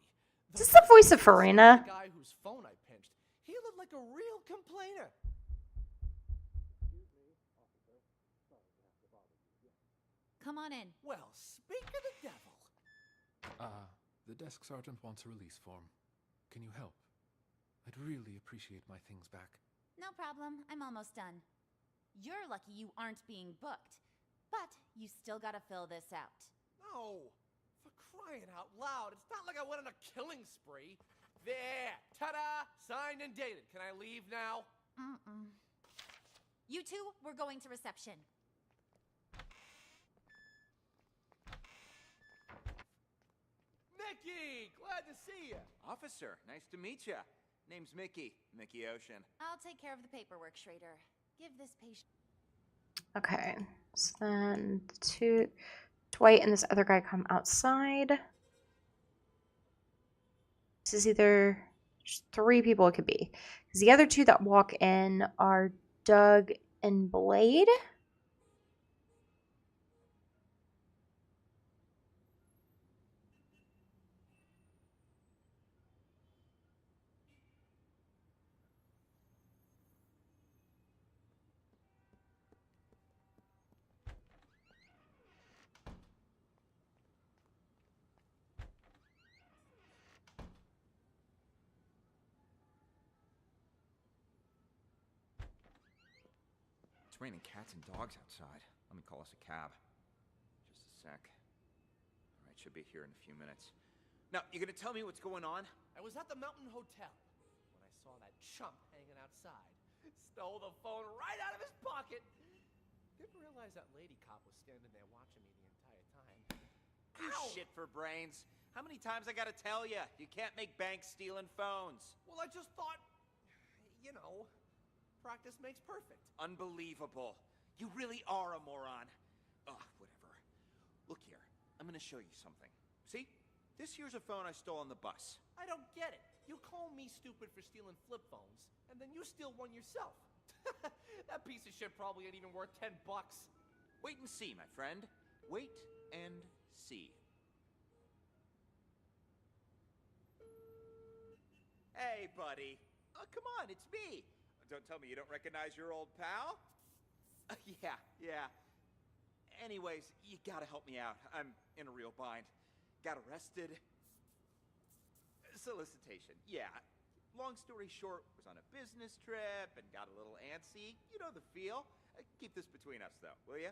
A: Is this the voice of Farina?
C: The guy whose phone I pinched, he looked like a real complainer.
B: Come on in.
C: Well, speak of the devil.
E: The desk sergeant wants a release form. Can you help? I'd really appreciate my things back.
B: No problem. I'm almost done. You're lucky you aren't being booked. But you still gotta fill this out.
C: No. For crying out loud. It's not like I went on a killing spree. There. Ta-da! Signed and dated. Can I leave now?
B: You two, we're going to reception.
C: Mickey! Glad to see you.
N: Officer, nice to meet you. Name's Mickey. Mickey Ocean.
B: I'll take care of the paperwork, Schrader. Give this patient...
A: Okay, so then Dwight and this other guy come outside. This is either 3 people it could be. Because the other 2 that walk in are Doug and Blade.
N: It's raining cats and dogs outside. Let me call us a cab. Just a sec. Alright, should be here in a few minutes. Now, you gonna tell me what's going on?
C: I was at the Mountain Hotel when I saw that chump hanging outside. Stole the phone right out of his pocket. Didn't realize that lady cop was standing there watching me the entire time.
N: You shit for brains. How many times I gotta tell you? You can't make banks stealing phones.
C: Well, I just thought, you know, practice makes perfect.
N: Unbelievable. You really are a moron. Ugh, whatever. Look here. I'm gonna show you something. See? This here's a phone I stole on the bus.
C: I don't get it. You call me stupid for stealing flip phones, and then you steal one yourself. That piece of shit probably ain't even worth $10.
N: Wait and see, my friend. Wait and see. Hey, buddy. Oh, come on, it's me. Don't tell me you don't recognize your old pal? Yeah. Anyways, you gotta help me out. I'm in a real bind. Got arrested. Solicitation, yeah. Long story short, was on a business trip and got a little antsy. You know the feel. Keep this between us, though, will ya?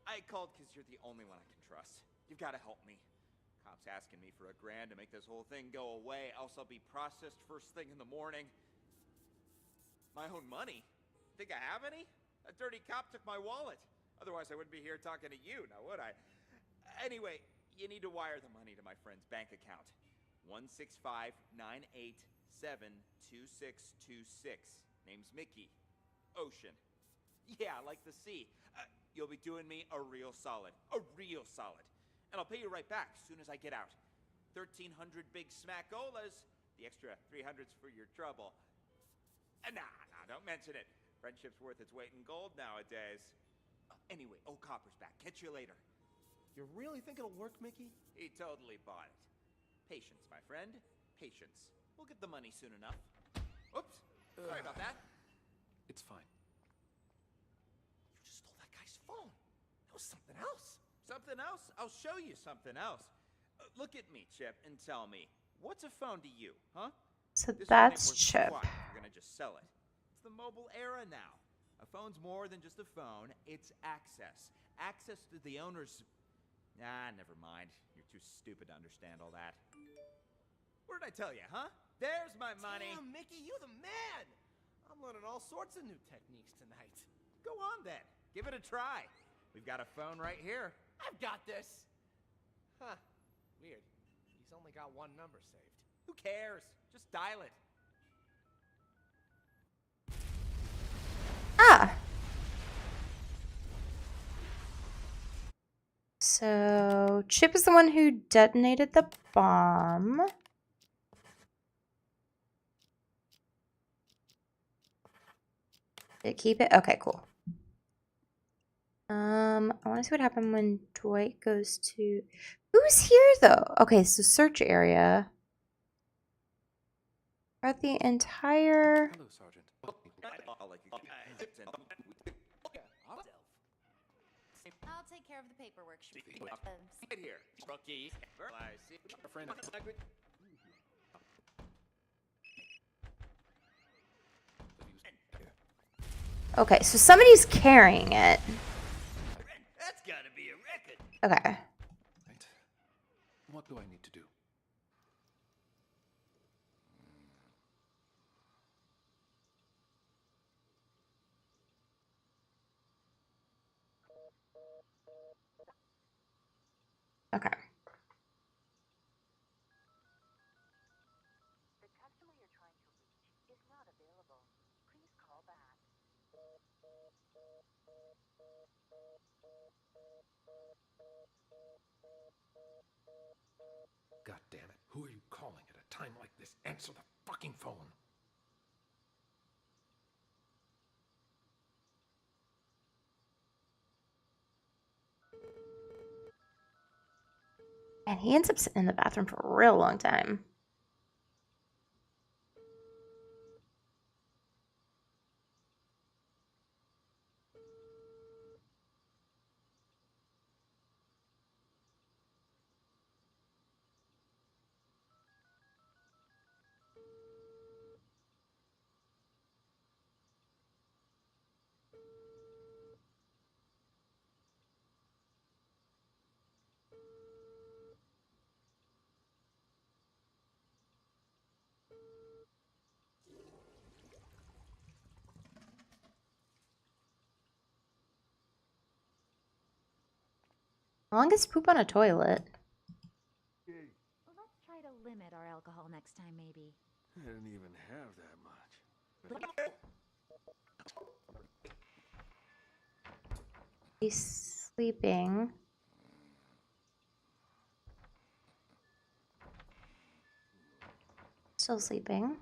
N: I called because you're the only one I can trust. You've got to help me. Cops asking me for $1,000 to make this whole thing go away, else I'll be processed first thing in the morning. My own money? Think I have any? A dirty cop took my wallet. Otherwise, I wouldn't be here talking to you, now would I? Anyway, you need to wire the money to my friend's bank account. 165-987-2626. Name's Mickey. Ocean. Yeah, like the sea. You'll be doing me a real solid. A real solid. And I'll pay you right back as soon as I get out. 1,300 big smackolas. The extra 300's for your trouble. Nah, don't mention it. Friendship's worth its weight in gold nowadays. Anyway, old Copper's back. Catch you later.
C: You really think it'll work, Mickey?
N: He totally bought it. Patience, my friend. Patience. We'll get the money soon enough. Oops. Sorry about that.
E: It's fine.
C: You just stole that guy's phone. That was something else.
N: Something else? I'll show you something else. Look at me, Chip, and tell me, what's a phone to you, huh?
A: So
N: This
A: that's
N: one ain't worth
A: Chip.
N: squat if you're gonna just sell it. It's the mobile era now. A phone's more than just a phone. It's access. Access to the owner's... never mind. You're too stupid to understand all that. What did I tell you, huh? There's my money.
C: Damn, Mickey, you the man. I'm learning all sorts of new techniques tonight.
N: Go on, then. Give it a try. We've got a phone right here.
C: I've got this. Huh. Weird. He's only got one number saved.
N: Who cares? Just dial it.
A: Ah. So Chip is the one who detonated the bomb. Did it keep it? Okay, cool. I want to see what happened when Dwight goes to... Who's here, though? Okay, so search area. Throughout the entire...
E: Hello, Sergeant.
B: I'll take care of the paperwork.
N: Right here.
C: Rookie.
N: I see.
E: A friend.
A: Okay, so somebody's carrying it.
K: That's gotta be a record.
A: Okay.
E: Right. What do I need to do?
A: Okay.
P: The customer you're trying to reach is not available. Please call back.
E: God damn it. Who are you calling at a time like this? Answer the fucking phone.
A: And he ends up sitting in the bathroom for a real long time. Longest poop on a toilet.
P: Let's try to limit our alcohol next time, maybe.
L: I didn't even have that much.
A: He's sleeping. Still sleeping.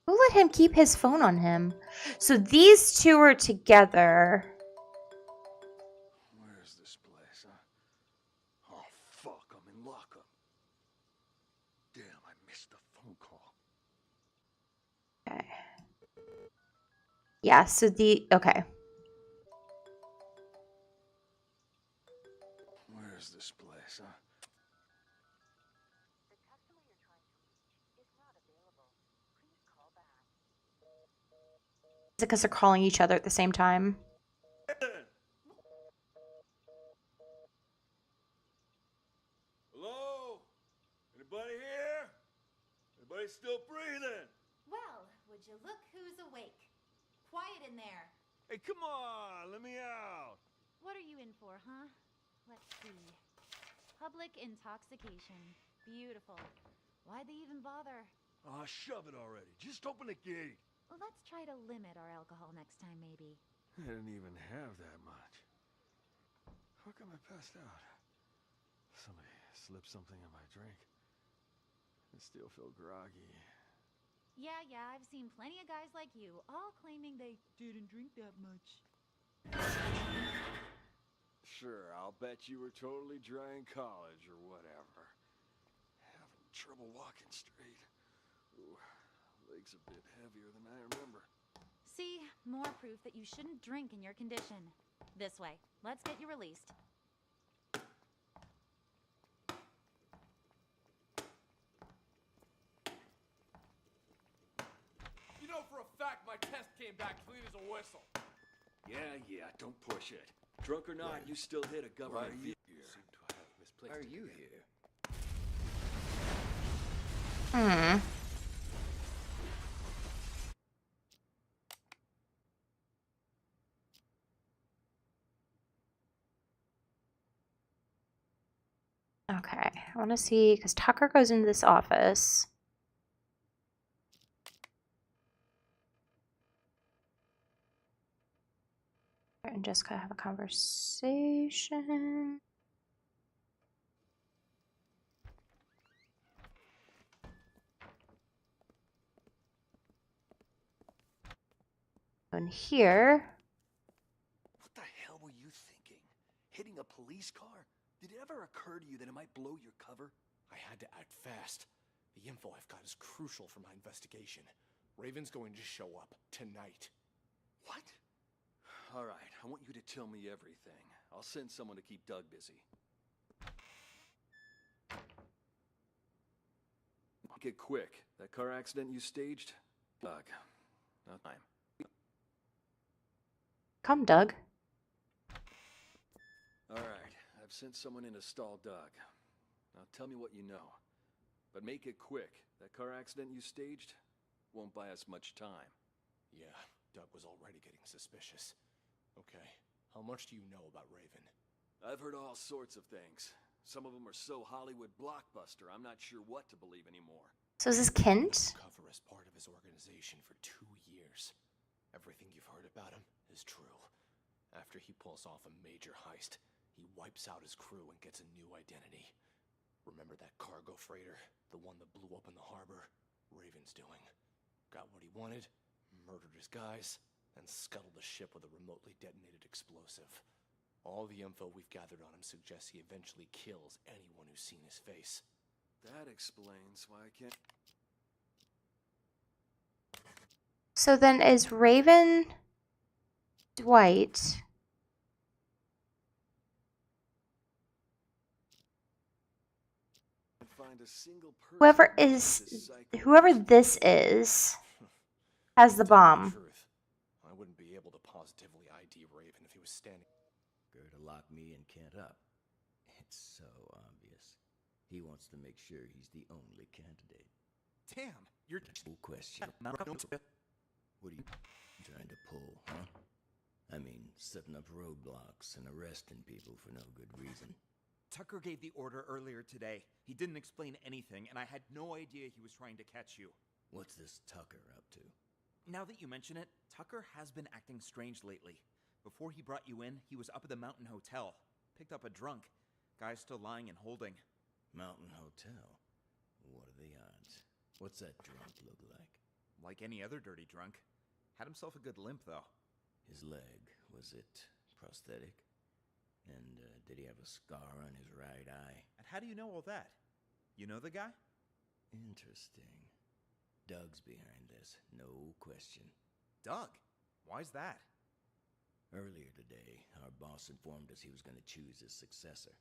A: Who let him keep his phone on him? So these two are together.
L: Where's this place, huh? Oh, fuck, I'm in lockup. Damn, I missed the phone call.
A: Okay. Yeah, so okay.
L: Where's this place, huh?
P: The customer you're trying to reach is not available. Please call back.
A: Is it because they're calling each other at the same time?
C: Hello? Anybody here? Anybody still breathing?
Q: Well, would you look who's awake? Quiet in there.
C: Hey, come on, let me out.
Q: What are you in for, huh? Let's see. Public intoxication. Beautiful. Why'd they even bother?
C: Aw, shove it already. Just open the gate.
Q: Let's try to limit our alcohol next time, maybe.
L: I didn't even have that much. How come I passed out? Somebody slipped something in my drink. I still feel groggy.
Q: Yeah, I've seen plenty of guys like you, all claiming they didn't drink that much.
L: Sure, I'll bet you were totally dry in college or whatever. Having trouble walking straight. Ooh, legs a bit heavier than I remember.
Q: See, more proof that you shouldn't drink in your condition. This way. Let's get you released.
C: You know for a fact my test came back clean as a whistle.
L: Yeah, don't push it. Drunk or not, you still hit a government
E: Why
L: figure.
E: seem to have misplaced
O: Are
E: it
O: you
E: again.
O: here?
A: Okay, I want to see, because Tucker goes into this office. And Jessica have a conversation. And here.
L: What the hell were you thinking? Hitting a police car? Did it ever occur to you that it might blow your cover?
C: I had to act fast. The info I've got is crucial for my investigation. Raven's going to show up tonight.
L: What? All right, I want you to tell me everything. I'll send someone to keep Doug busy. Get quick. That car accident you staged? Doug. No time.
A: Come, Doug.
L: All right, I've sent someone in to stall Doug. Now tell me what you know. But make it quick. That car accident you staged won't buy us much time.
C: Yeah, Doug was already getting suspicious. Okay, how much do you know about Raven?
L: I've heard all sorts of things. Some of them are so Hollywood blockbuster, I'm not sure what to believe anymore.
A: So is this Kent?
C: Cover as part of his organization for 2 years. Everything you've heard about him is true. After he pulls off a major heist, he wipes out his crew and gets a new identity. Remember that cargo freighter? The one that blew up in the harbor? Raven's doing. Got what he wanted, murdered his guys, and scuttled the ship with a remotely detonated explosive. All the info we've gathered on him suggests he eventually kills anyone who's seen his face.
L: That explains why I can't...
A: So then is Raven Dwight?
L: find a single person
A: Whoever this is, has the bomb.
C: Truth, I wouldn't be able to positively ID Raven if he was standing.
O: To lock me and Kent up. It's so obvious. He wants to make sure he's the only candidate.
N: Damn, you're...
O: Cool question. What are you trying to pull, huh? I mean, setting up roadblocks and arresting people for no good reason.
N: Tucker gave the order earlier today. He didn't explain anything, and I had no idea he was trying to catch you.
O: What's this Tucker up to?
N: Now that you mention it, Tucker has been acting strange lately. Before he brought you in, he was up at the Mountain Hotel. Picked up a drunk. Guy's still lying and holding.
O: Mountain Hotel. What are the odds? What's that drunk look like?
N: Like any other dirty drunk. Had himself a good limp, though.
O: His leg, was it prosthetic? And did he have a scar on his right eye?
N: And how do you know all that? You know the guy?
O: Interesting. Doug's behind this, no question.
N: Doug? Why's that?
O: Earlier today, our boss informed us he was going to choose his successor.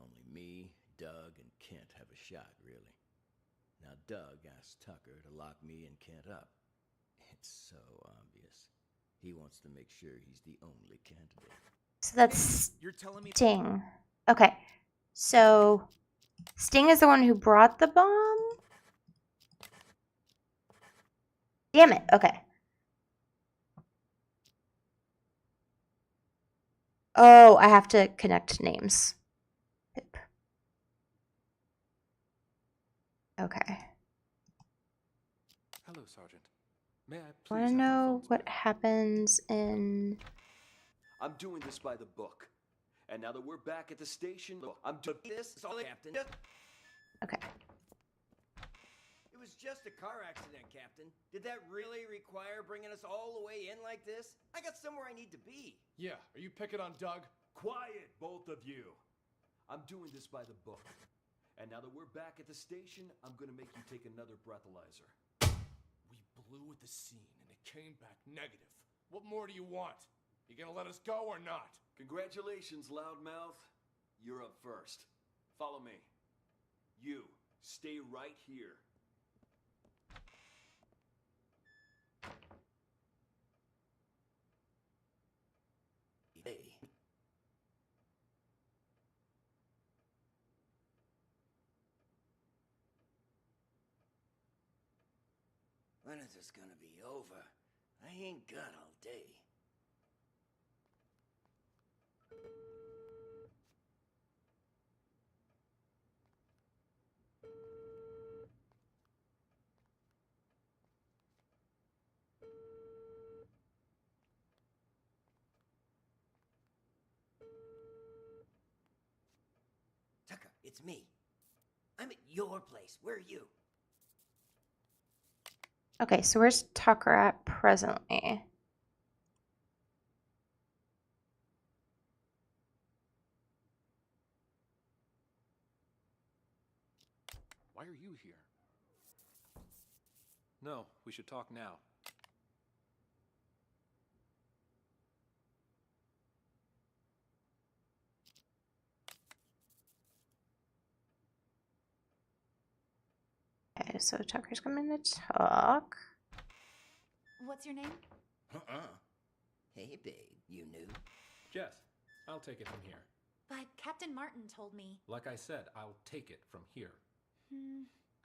O: Only me, Doug, and Kent have a shot, really. Now Doug asked Tucker to lock me and Kent up. It's so obvious. He wants to make sure he's the only candidate.
A: So that's
N: You're telling me
A: Sting. Okay. So Sting is the one who brought the bomb? Damn it. Okay. Oh, I have to connect names. Pip. Okay.
E: Hello, Sergeant. May I please
A: Want to
E: have my
A: know
E: phones
A: what
E: back?
A: happens in...
L: I'm doing this by the book. And now that we're back at the station, I'm doing
K: This is all, Captain.
A: Okay.
K: It was just a car accident, Captain. Did that really require bringing us all the way in like this? I got somewhere I need to be.
C: Yeah, are you picking on Doug?
L: Quiet, both of you. I'm doing this by the book. And now that we're back at the station, I'm gonna make you take another breathalyzer.
C: We blew at the scene and it came back negative. What more do you want? You gonna let us go or not?
L: Congratulations, loudmouth. You're up first. Follow me. You, stay right here.
O: Hey.
K: When is this gonna be over? I ain't got all day. Tucker, it's me. I'm at your place. Where are you?
A: Okay, so where's Tucker at presently?
E: Why are you here? No, we should talk now.
A: Okay, so Tucker's coming to talk.
Q: What's your name?
K: Hey, babe, you knew?
E: Jess, I'll take it from here.
Q: But Captain Martin told me.
E: Like I said, I'll take it from here.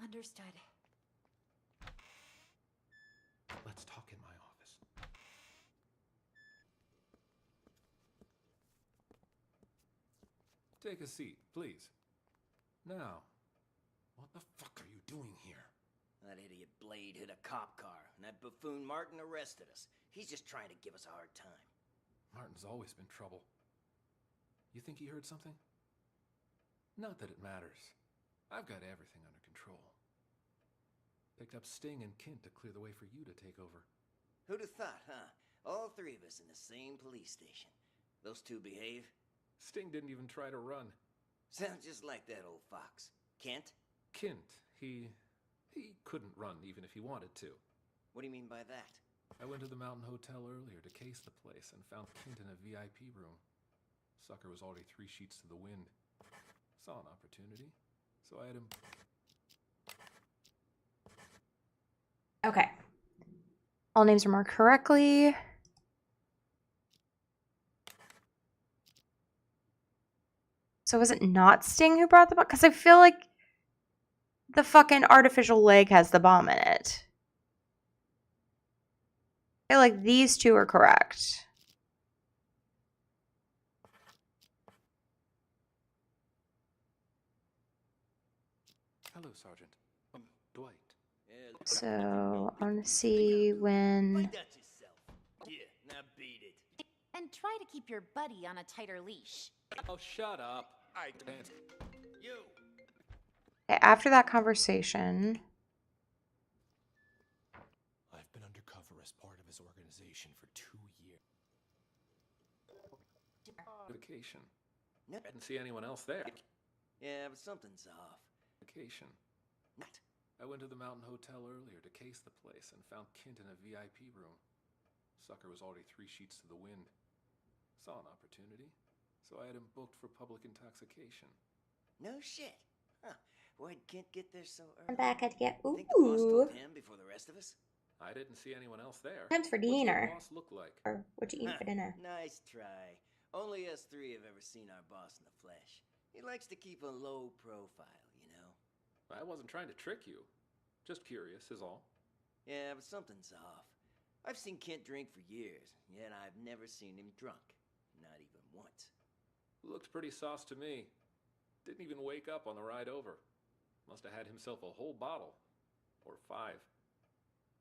Q: Understood.
E: Let's talk in my office. Take a seat, please. Now, what the fuck are you doing here?
K: That idiot Blade hit a cop car, and that buffoon Martin arrested us. He's just trying to give us a hard time.
E: Martin's always been trouble. You think he heard something? Not that it matters. I've got everything under control. Picked up Sting and Kent to clear the way for you to take over.
K: Who'd have thought, huh? All three of us in the same police station. Those two behave?
E: Sting didn't even try to run.
K: Sounds just like that old fox. Kent?
E: Kent, he couldn't run even if he wanted to.
K: What do you mean by that?
E: I went to the Mountain Hotel earlier to case the place and found Kent in a VIP room. Sucker was already 3 sheets to the wind. Saw an opportunity, so I had him.
A: Okay. All names are marked correctly. So was it not Sting who brought the bomb? Because I feel like the fucking artificial leg has the bomb in it. I feel like these two are correct.
E: Hello, Sergeant. Dwight.
A: So I want to see when.
K: Find out yourself. Yeah, now beat it.
Q: And try to keep your buddy on a tighter leash.
E: Oh, shut up.
K: You.
A: Okay, after that conversation.
C: I've been undercover as part of his organization for 2 years.
E: Vacation. I didn't see anyone else there.
K: Yeah, but something's off.
E: Vacation.
K: What?
E: I went to the Mountain Hotel earlier to case the place and found Kint in a VIP room. Sucker was already 3 sheets to the wind. Saw an opportunity, so I had him booked for public intoxication.
K: No shit. Huh. Why'd Kent get there so early?
A: I'm back at get.
K: Think the boss
A: Ooh.
K: told him before the rest of us?
E: I didn't see anyone else there.
A: Times for
E: What's
A: dinner.
E: your boss look like?
A: Or what you eat for dinner?
K: Nice try. Only us 3 have ever seen our boss in the flesh. He likes to keep a low profile, you know?
E: I wasn't trying to trick you. Just curious is all.
K: Yeah, but something's off. I've seen Kent drink for years, yet I've never seen him drunk. Not even once.
E: Looked pretty sauce to me. Didn't even wake up on the ride over. Must have had himself a whole bottle. Or 5.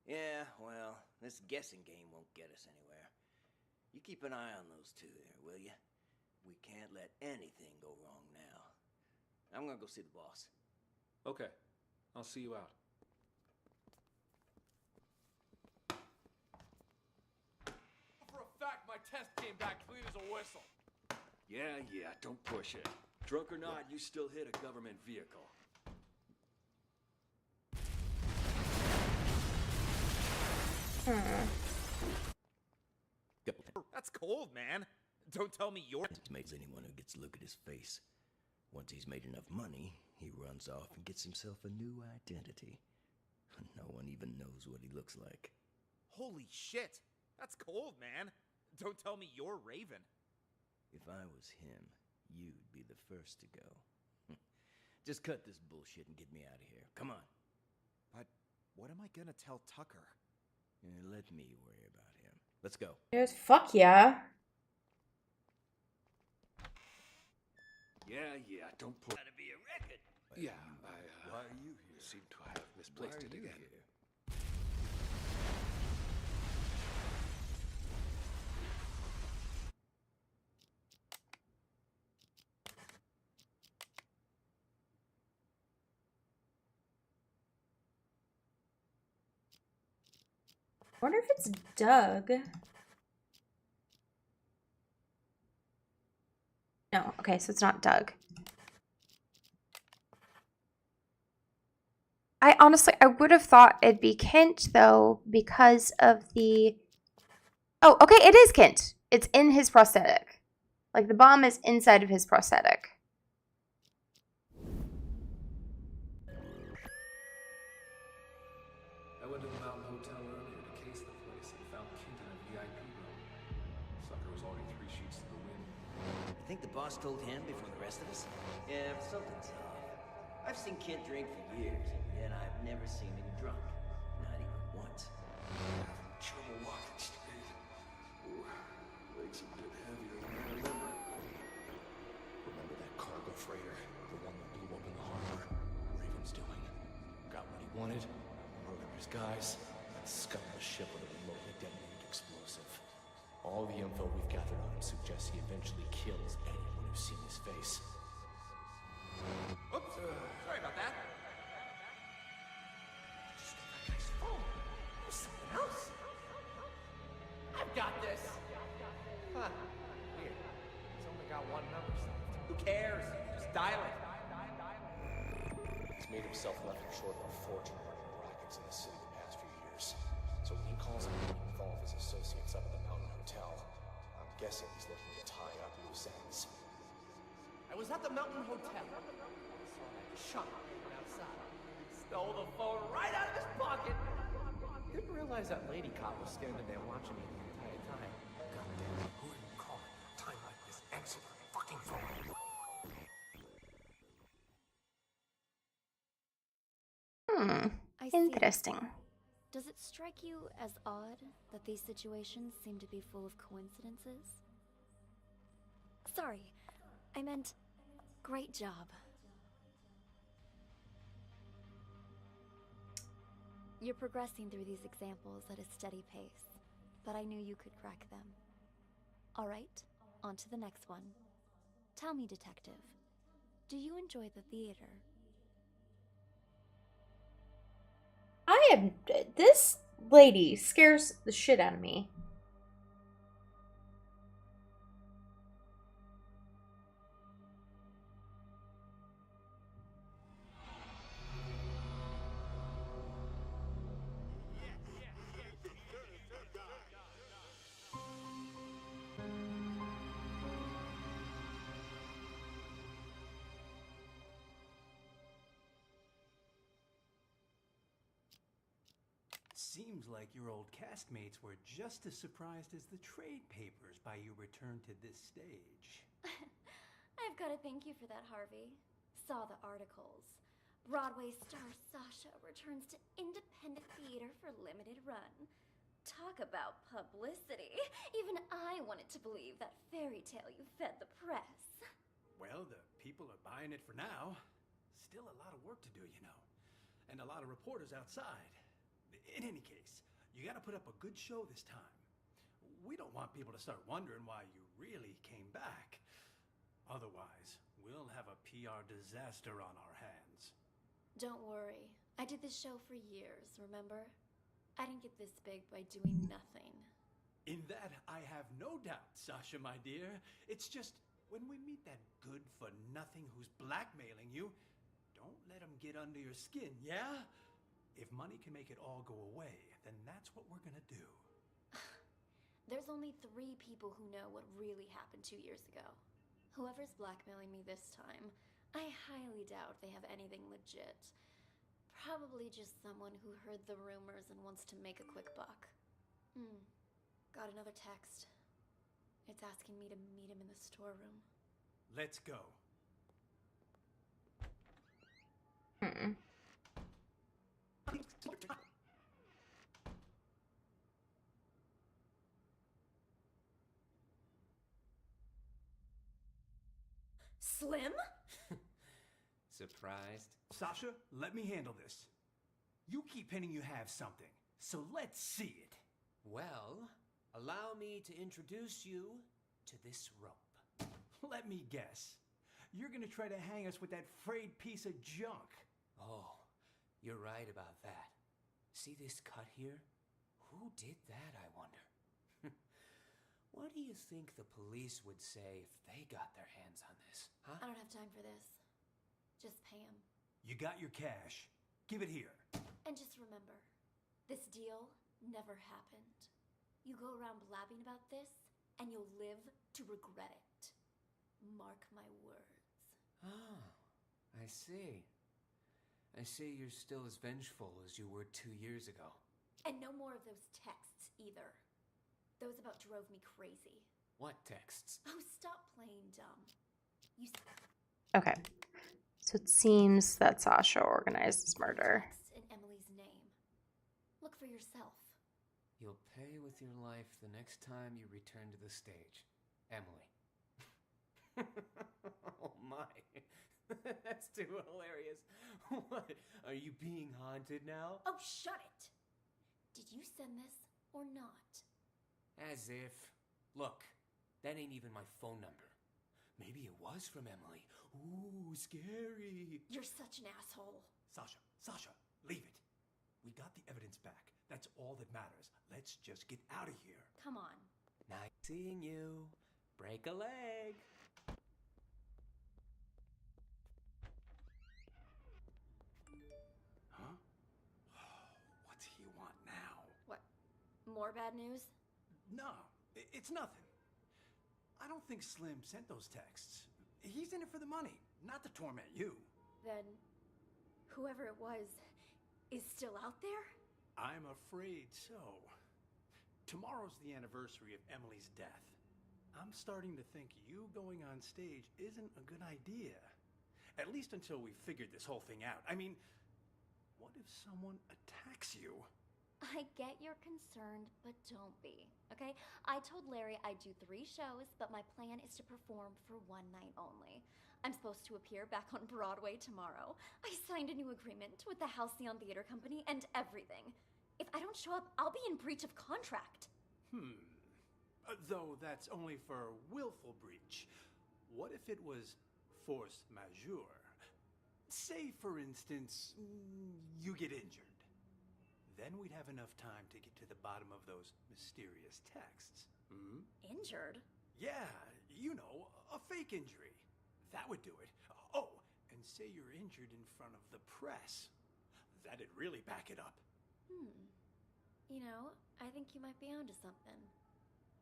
K: Yeah, well, this guessing game won't get us anywhere. You keep an eye on those 2 there, will you? We can't let anything go wrong now. I'm gonna go see the boss.
E: Okay. I'll see you out.
C: For a fact, my test came back clean as a whistle.
L: Yeah, don't push it. Drunk or not, you still hit a government vehicle.
N: That's cold, man. Don't tell me you're...
O: Makes anyone who gets a look at his face. Once he's made enough money, he runs off and gets himself a new identity. No one even knows what he looks like.
N: Holy shit. That's cold, man. Don't tell me you're Raven.
O: If I was him, you'd be the first to go. Just cut this bullshit and get me out of here. Come on.
N: But what am I gonna tell Tucker?
O: Let me worry about him. Let's go.
A: Yes, fuck yeah.
L: Yeah, don't push.
K: Gotta be a record.
E: Yeah,
L: Why are you here?
E: Seem to have misplaced it again.
A: I wonder if it's Doug. No, okay, so it's not Doug. I honestly, I would have thought it'd be Kent, though, because of the... Oh, okay, it is Kent. It's in his prosthetic. Like, the bomb is inside of his prosthetic.
E: I went to the Mountain Hotel earlier to case the place and found Kint in a VIP room. Sucker was already 3 sheets to the wind.
K: I think the boss told him before the rest of us? Yeah, but something's off. I've seen Kent drink for years, yet I've never seen him drunk. Not even once.
L: I'm having trouble walking straight. Ooh, legs a bit heavier than I remember.
C: Remember that cargo freighter? The one that blew up in the harbor? Raven's doing. Got what he wanted, murdered his guys, and scuttled the ship with a remotely detonated explosive. All the info we've gathered on him suggests he eventually kills anyone who's seen his face.
N: Oops, sorry about that.
C: Just get that guy's phone. There's something else. I've got this. Huh. Here. He's only got 1 number saved.
N: Who cares? Just dial it.
C: He's made himself nothing short of a fortune running rackets in the city the past few years. So when he calls a meeting with all of his associates up at the Mountain Hotel, I'm guessing he's looking to tie up loose ends. I was at the Mountain Hotel. I saw that chump outside. Stole the phone right out of his pocket. Didn't realize that lady cop was standing there watching me the entire time. Goddamn, who are you calling at a time like this? Answer the fucking phone.
B: I see.
A: Interesting.
B: Does it strike you as odd that these situations seem to be full of coincidences? Sorry, I meant great job. You're progressing through these examples at a steady pace, but I knew you could crack them. All right, on to the next one. Tell me, Detective, Do you enjoy the theater?
A: This lady scares the shit out of me.
G: Seems like your old castmates were just as surprised as the trade papers by your return to this stage.
B: I've got to thank you for that, Harvey. Saw the articles. Broadway star Sasha returns to independent theater for limited run. Talk about publicity. Even I wanted to believe that fairy tale you fed the press.
G: Well, the people are buying it for now. Still a lot of work to do, you know. And a lot of reporters outside. In any case, you gotta put up a good show this time. We don't want people to start wondering why you really came back. Otherwise, we'll have a PR disaster on our hands.
B: Don't worry. I did this show for years, remember? I didn't get this big by doing nothing.
G: In that, I have no doubt, Sasha, my dear. It's just, when we meet that good-for-nothing who's blackmailing you, don't let him get under your skin, yeah? If money can make it all go away, then that's what we're gonna do.
B: There's only 3 people who know what really happened 2 years ago. Whoever's blackmailing me this time, I highly doubt they have anything legit. Probably just someone who heard the rumors and wants to make a quick buck. Got another text. It's asking me to meet him in the storeroom.
G: Let's go.
B: Slim?
R: Surprised?
G: Sasha, let me handle this. You keep hinting you have something, so let's see it.
R: Well, allow me to introduce you to this rope.
G: Let me guess. You're gonna try to hang us with that frayed piece of junk.
R: Oh, you're right about that. See this cut here? Who did that, I wonder? What do you think the police would say if they got their hands on this, huh?
B: I don't have time for this. Just pay him.
G: You got your cash. Give it here.
B: And just remember, this deal never happened. You go around blabbing about this, and you'll live to regret it. Mark my words.
R: Oh, I see. I see you're still as vengeful as you were 2 years ago.
B: And no more of those texts, either. Those about drove me crazy.
R: What texts?
B: Oh, stop playing dumb. You...
A: Okay. So it seems that Sasha organized this murder.
B: In Emily's name. Look for yourself.
R: You'll pay with your life the next time you return to the stage. Emily. Oh my. That's too hilarious. What? Are you being haunted now?
B: Oh, shut it! Did you send this or not?
R: As if. Look, that ain't even my phone number. Maybe it was from Emily. Ooh, scary.
B: You're such an asshole.
G: Sasha, leave it. We got the evidence back. That's all that matters. Let's just get out of here.
B: Come on.
R: Nice seeing you. Break a leg.
G: Huh? What's he want now?
B: What? More bad news?
G: No, it's nothing. I don't think Slim sent those texts. He's in it for the money, not to torment you.
B: Then, whoever it was is still out there?
G: I'm afraid so. Tomorrow's the anniversary of Emily's death. I'm starting to think you going on stage isn't a good idea. At least until we figured this whole thing out. I mean, what if someone attacks you?
B: I get you're concerned, but don't be, okay? I told Larry I'd do 3 shows, but my plan is to perform for 1 night only. I'm supposed to appear back on Broadway tomorrow. I signed a new agreement with the Halcyon Theater Company and everything. If I don't show up, I'll be in breach of contract.
G: Though that's only for willful breach. What if it was force majeure. Say, for instance, you get injured. Then we'd have enough time to get to the bottom of those mysterious texts. Hmm?
B: Injured?
G: Yeah, you know, a fake injury. That would do it. Oh, and say you're injured in front of the press. That'd really back it up.
B: You know, I think you might be onto something.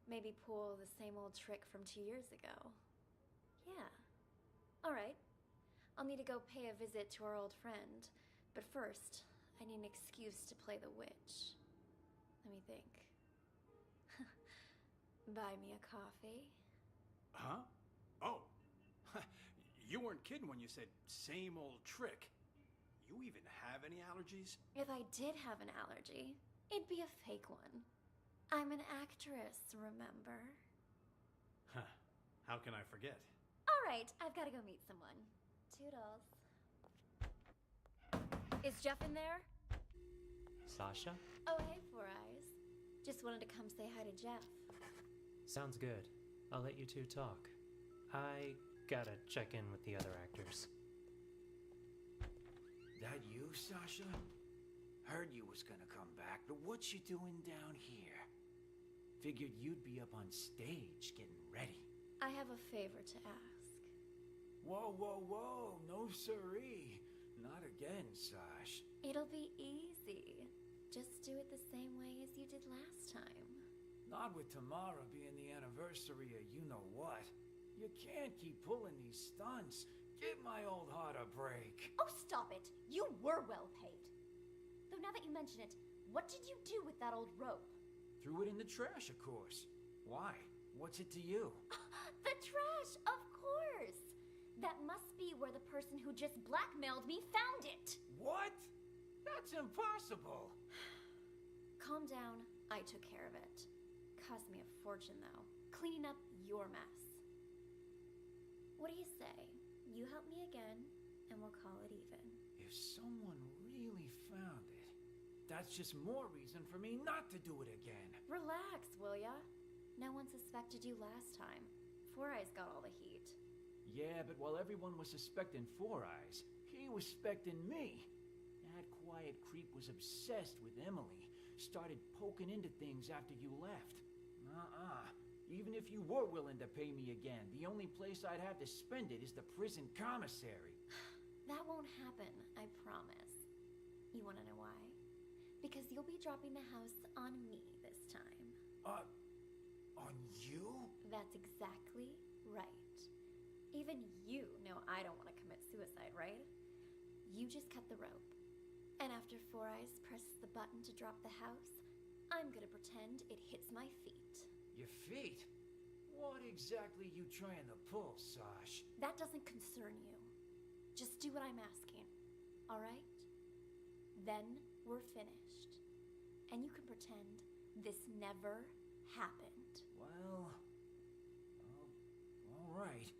B: Maybe pull the same old trick from 2 years ago. Yeah. Alright. I'll need to go pay a visit to our old friend. But first, I need an excuse to play the witch. Let me think. Buy me a coffee?
G: Huh? Oh. You weren't kidding when you said same old trick. You even have any allergies?
B: If I did have an allergy, it'd be a fake one. I'm an actress, remember?
G: Huh. How can I forget?
B: Alright, I've gotta go meet someone. Toodles. Is Jeff in there?
S: Sasha?
B: Oh, hey, Four Eyes. Just wanted to come say hi to Jeff.
S: Sounds good. I'll let you two talk. I gotta check in with the other actors.
H: That you, Sasha? Heard you was gonna come back, but what you doing down here? Figured you'd be up on stage getting ready.
B: I have a favor to ask.
H: Whoa, whoa, whoa, no siree. Not again, Sash.
B: It'll be easy. Just do it the same way as you did last time.
H: Not with tomorrow being the anniversary of you-know-what. You can't keep pulling these stunts. Give my old heart a break.
T: Oh, stop it! You were well paid. Though now that you mention it, what did you do with that old rope?
H: Threw it in the trash, of course. Why? What's it to you?
T: The trash, of course! That must be where the person who just blackmailed me found it!
H: What? That's impossible!
B: Calm down, I took care of it. Cost me a fortune, though. Cleaning up your mess. What do you say? You help me again, and we'll call it even.
H: If someone really found it, that's just more reason for me not to do it again.
B: Relax, will ya? No one suspected you last time. Four Eyes got all the heat.
H: Yeah, but while everyone was suspecting Four Eyes, he was suspecting me. That quiet creep was obsessed with Emily. Started poking into things after you left. Even if you were willing to pay me again, the only place I'd have to spend it is the prison commissary.
B: That won't happen, I promise. You wanna know why? Because you'll be dropping the house on me this time.
H: On you?
B: That's exactly right. Even you know I don't want to commit suicide, right? You just cut the rope. And after Four Eyes presses the button to drop the house, I'm gonna pretend it hits my feet.
H: Your feet? What exactly you trying to pull, Sash?
B: That doesn't concern you. Just do what I'm asking, alright? Then we're finished. And you can pretend this never happened.
H: Well, alright.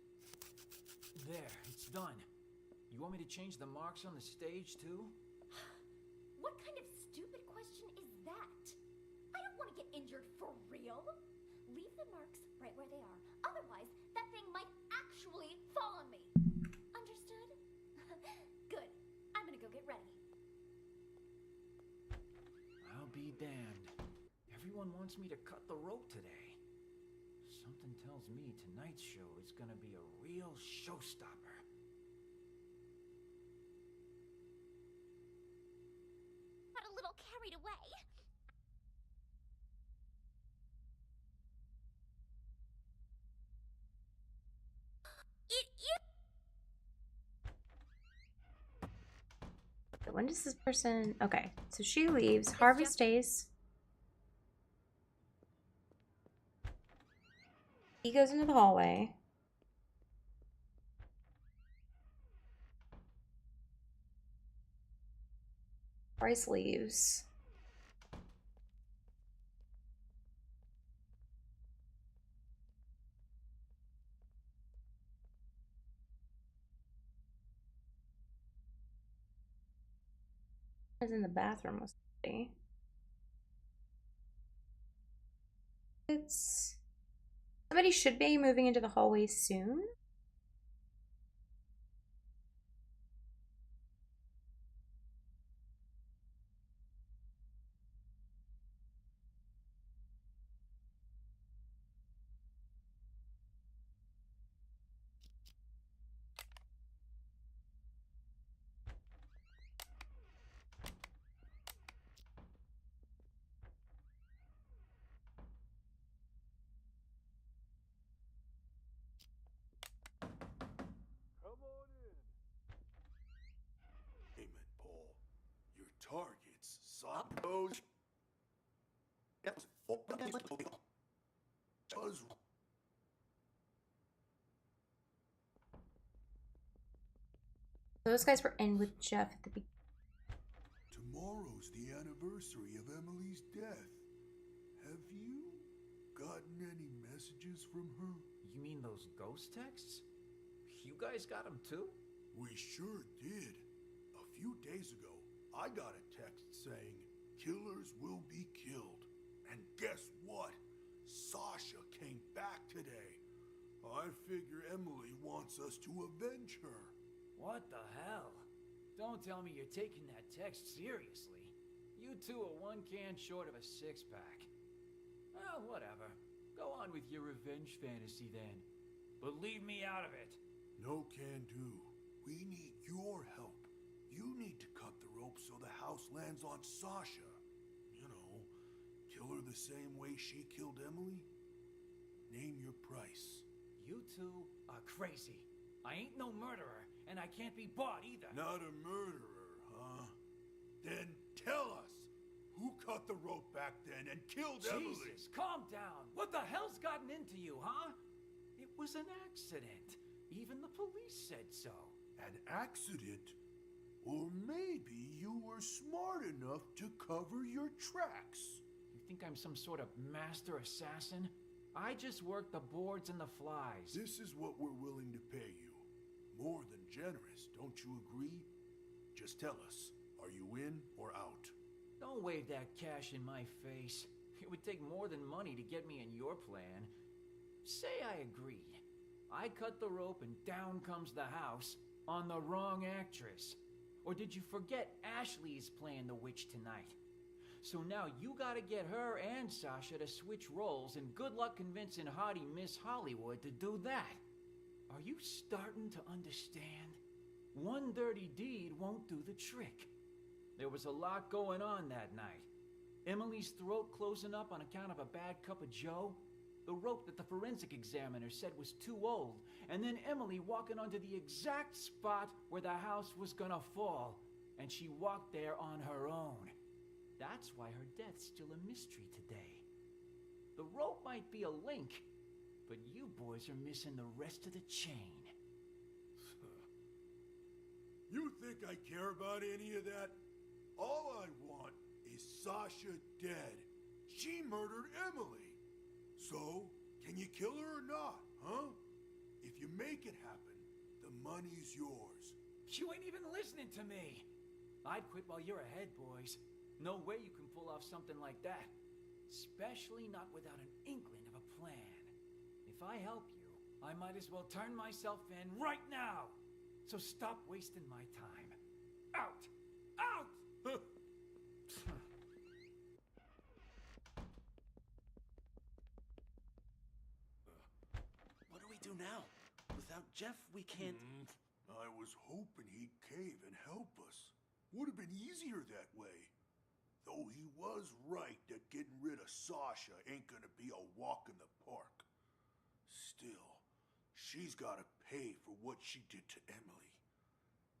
H: There, it's done. You want me to change the marks on the stage, too?
T: What kind of stupid question is that? I don't want to get injured for real. Leave the marks right where they are. Otherwise, that thing might actually fall on me. Understood? Good. I'm gonna go get ready.
H: I'll be damned. Everyone wants me to cut the rope today. Something tells me tonight's show is gonna be a real showstopper.
T: Got a little carried away.
A: When does this person... Okay, so she leaves. Harvey stays. He goes into the hallway. Bryce leaves. Is in the bathroom with somebody. Somebody should be moving into the hallway soon.
I: Santos.
A: Those guys were in with Jeff at the beginning.
I: Tomorrow's the anniversary of Emily's death. Have you gotten any messages from her?
H: You mean those ghost texts? You guys got them too?
I: We sure did. A few days ago, I got a text saying, "Killers will be killed." And guess what? Sasha came back today. I figure Emily wants us to avenge her.
H: What the hell? Don't tell me you're taking that text seriously. You two are one can short of a six-pack. Well, whatever. Go on with your revenge fantasy then. But leave me out of it.
I: No can do. We need your help. You need to cut the rope so the house lands on Sasha. You know, kill her the same way she killed Emily. Name your price.
H: You two are crazy. I ain't no murderer, and I can't be bought either.
I: Not a murderer, huh? Then tell us, who cut the rope back then and killed Emily?
H: Jesus, calm down. What the hell's gotten into you, huh? It was an accident. Even the police said so.
I: An accident? Or maybe you were smart enough to cover your tracks.
H: You think I'm some sort of master assassin? I just work the boards and the flies.
I: This is what we're willing to pay you. More than generous, don't you agree? Just tell us, are you in or out?
H: Don't wave that cash in my face. It would take more than money to get me in your plan. Say I agree. I cut the rope and down comes the house on the wrong actress. Or did you forget Ashley is playing the witch tonight? So now you gotta get her and Sasha to switch roles, and good luck convincing haughty Miss Hollywood to do that. Are you starting to understand? One dirty deed won't do the trick. There was a lot going on that night. Emily's throat closing up on account of a bad cup of joe, the rope that the forensic examiner said was too old, and then Emily walking onto the exact spot where the house was gonna fall, and she walked there on her own. That's why her death's still a mystery today. The rope might be a link, but you boys are missing the rest of the chain.
I: You think I care about any of that? All I want is Sasha dead. She murdered Emily. So, can you kill her or not, huh? If you make it happen, the money's yours.
H: You ain't even listening to me. I'd quit while you're ahead, boys. No way you can pull off something like that. Especially not without an inkling of a plan. If I help you, I might as well turn myself in right now. So stop wasting my time. Out! Out!
K: What do we do now? Without Jeff, we can't...
I: I was hoping he'd cave and help us. Would have been easier that way. Though he was right that getting rid of Sasha ain't gonna be a walk in the park. Still, she's gotta pay for what she did to Emily.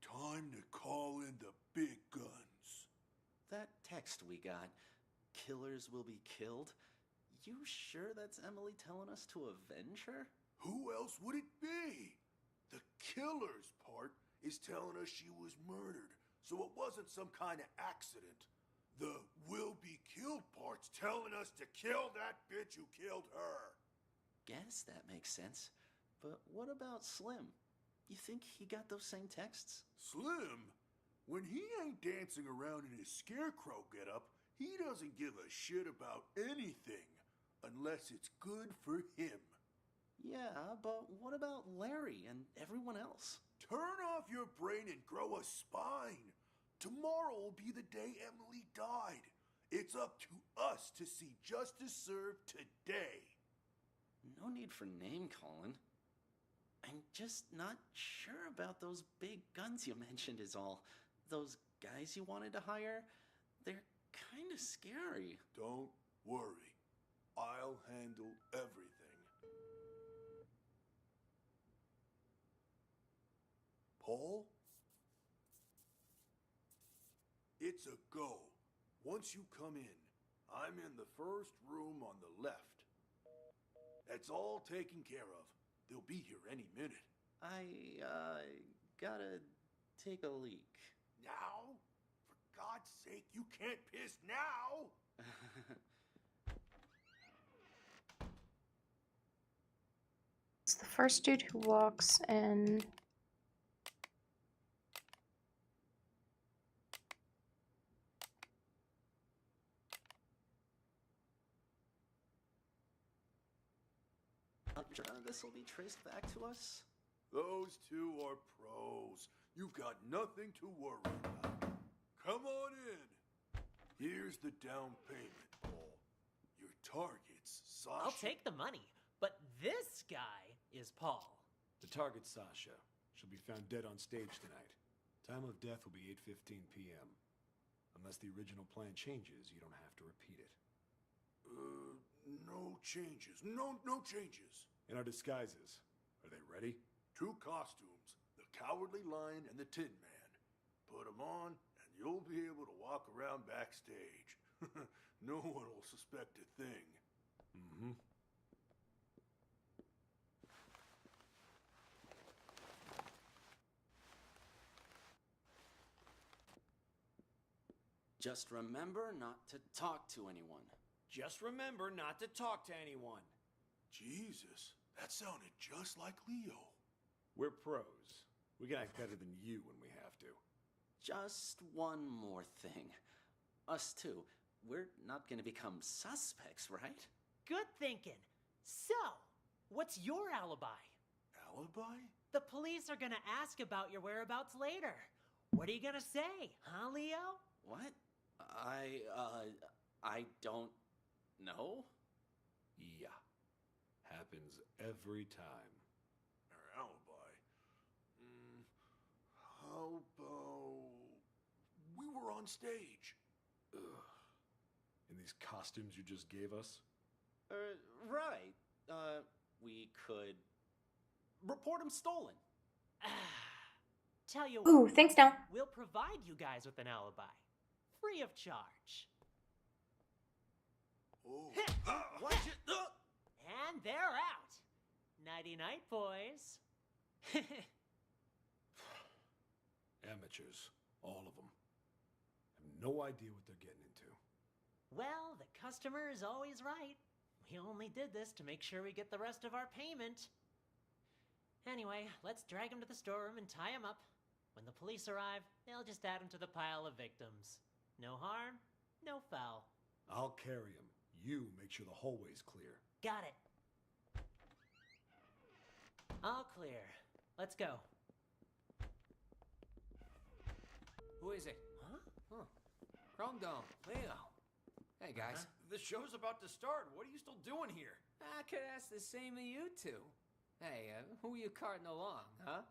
I: Time to call in the big guns.
K: That text we got, killers will be killed. You sure that's Emily telling us to avenge her?
I: Who else would it be? The killers part is telling us she was murdered, so it wasn't some kind of accident. The will be killed part's telling us to kill that bitch who killed her.
K: Guess that makes sense. But what about Slim? You think he got those same texts?
I: Slim? When he ain't dancing around in his scarecrow getup, he doesn't give a shit about anything. Unless it's good for him.
K: Yeah, but what about Larry and everyone else?
I: Turn off your brain and grow a spine. Tomorrow will be the day Emily died. It's up to us to see justice served today.
K: No need for name-calling. I'm just not sure about those big guns you mentioned is all. Those guys you wanted to hire, they're kind of scary.
I: Don't worry. I'll handle everything. Paul? It's a go. Once you come in, I'm in the first room on the left. That's all taken care of. They'll be here any minute.
U: I gotta take a leak.
I: Now? For God's sake, you can't piss now!
A: It's the first dude who walks in.
U: This will be traced back to us?
I: Those two are pros. You've got nothing to worry about. Come on in. Here's the down payment, Paul. Your target's Sasha.
V: I'll take the money, but this guy is Paul.
W: The target's Sasha. She'll be found dead on stage tonight. Time of death will be 8:15 p.m. Unless the original plan changes, you don't have to repeat it.
I: No changes. No changes.
W: In our disguises, are they ready?
I: 2 costumes, the Cowardly Lion and the Tin Man. Put them on, and you'll be able to walk around backstage. No one will suspect a thing.
W: Mm-hmm.
X: Just remember not to talk to anyone.
R: Just remember not to talk to anyone.
I: Jesus, that sounded just like Leo.
W: We're pros. We can act better than you when we have to.
X: Just one more thing. Us two, we're not gonna become suspects, right?
V: Good thinking. So, what's your alibi?
I: Alibi?
V: The police are gonna ask about your whereabouts later. What are you gonna say, huh, Leo?
X: What? I don't know.
W: Yeah. Happens every time.
I: Our alibi? How about... we were on stage.
W: Ugh. In these costumes you just gave us?
X: Right. We could report them stolen.
V: Tell you
A: Ooh,
V: what,
A: thanks, now.
V: we'll provide you guys with an alibi. Free of charge.
I: Oh.
X: Watch it!
V: And they're out. Nighty-night, boys.
W: Amateurs. All of them. Have no idea what they're getting into.
V: Well, the customer is always right. We only did this to make sure we get the rest of our payment. Anyway, let's drag him to the storeroom and tie him up. When the police arrive, they'll just add him to the pile of victims. No harm, no foul.
W: I'll carry him. You make sure the hallway's clear.
V: Got it. All clear. Let's go.
R: Who is it? Huh? Chrome Dome, Leo. Hey, guys.
H: The show's about to start. What are you still doing here?
R: I could ask the same of you two. Hey, who are you carting along, huh?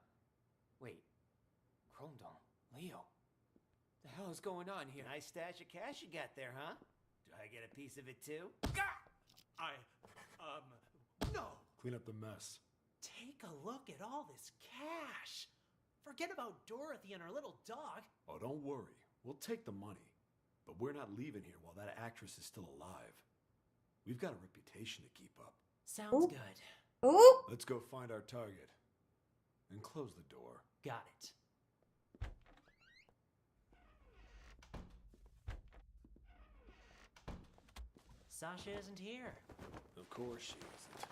R: Wait. Chrome Dome, Leo. The hell is going on here?
G: Nice stash of cash you got there, huh? Do I get a piece of it too?
I: No.
W: Clean up the mess.
V: Take a look at all this cash. Forget about Dorothy and her little dog.
W: Oh, don't worry. We'll take the money. But we're not leaving here while that actress is still alive. We've got a reputation to keep up.
V: Sounds good.
A: Ooh.
W: Let's go find our target. And close the door.
V: Got it. Sasha isn't here.
W: Of course she isn't.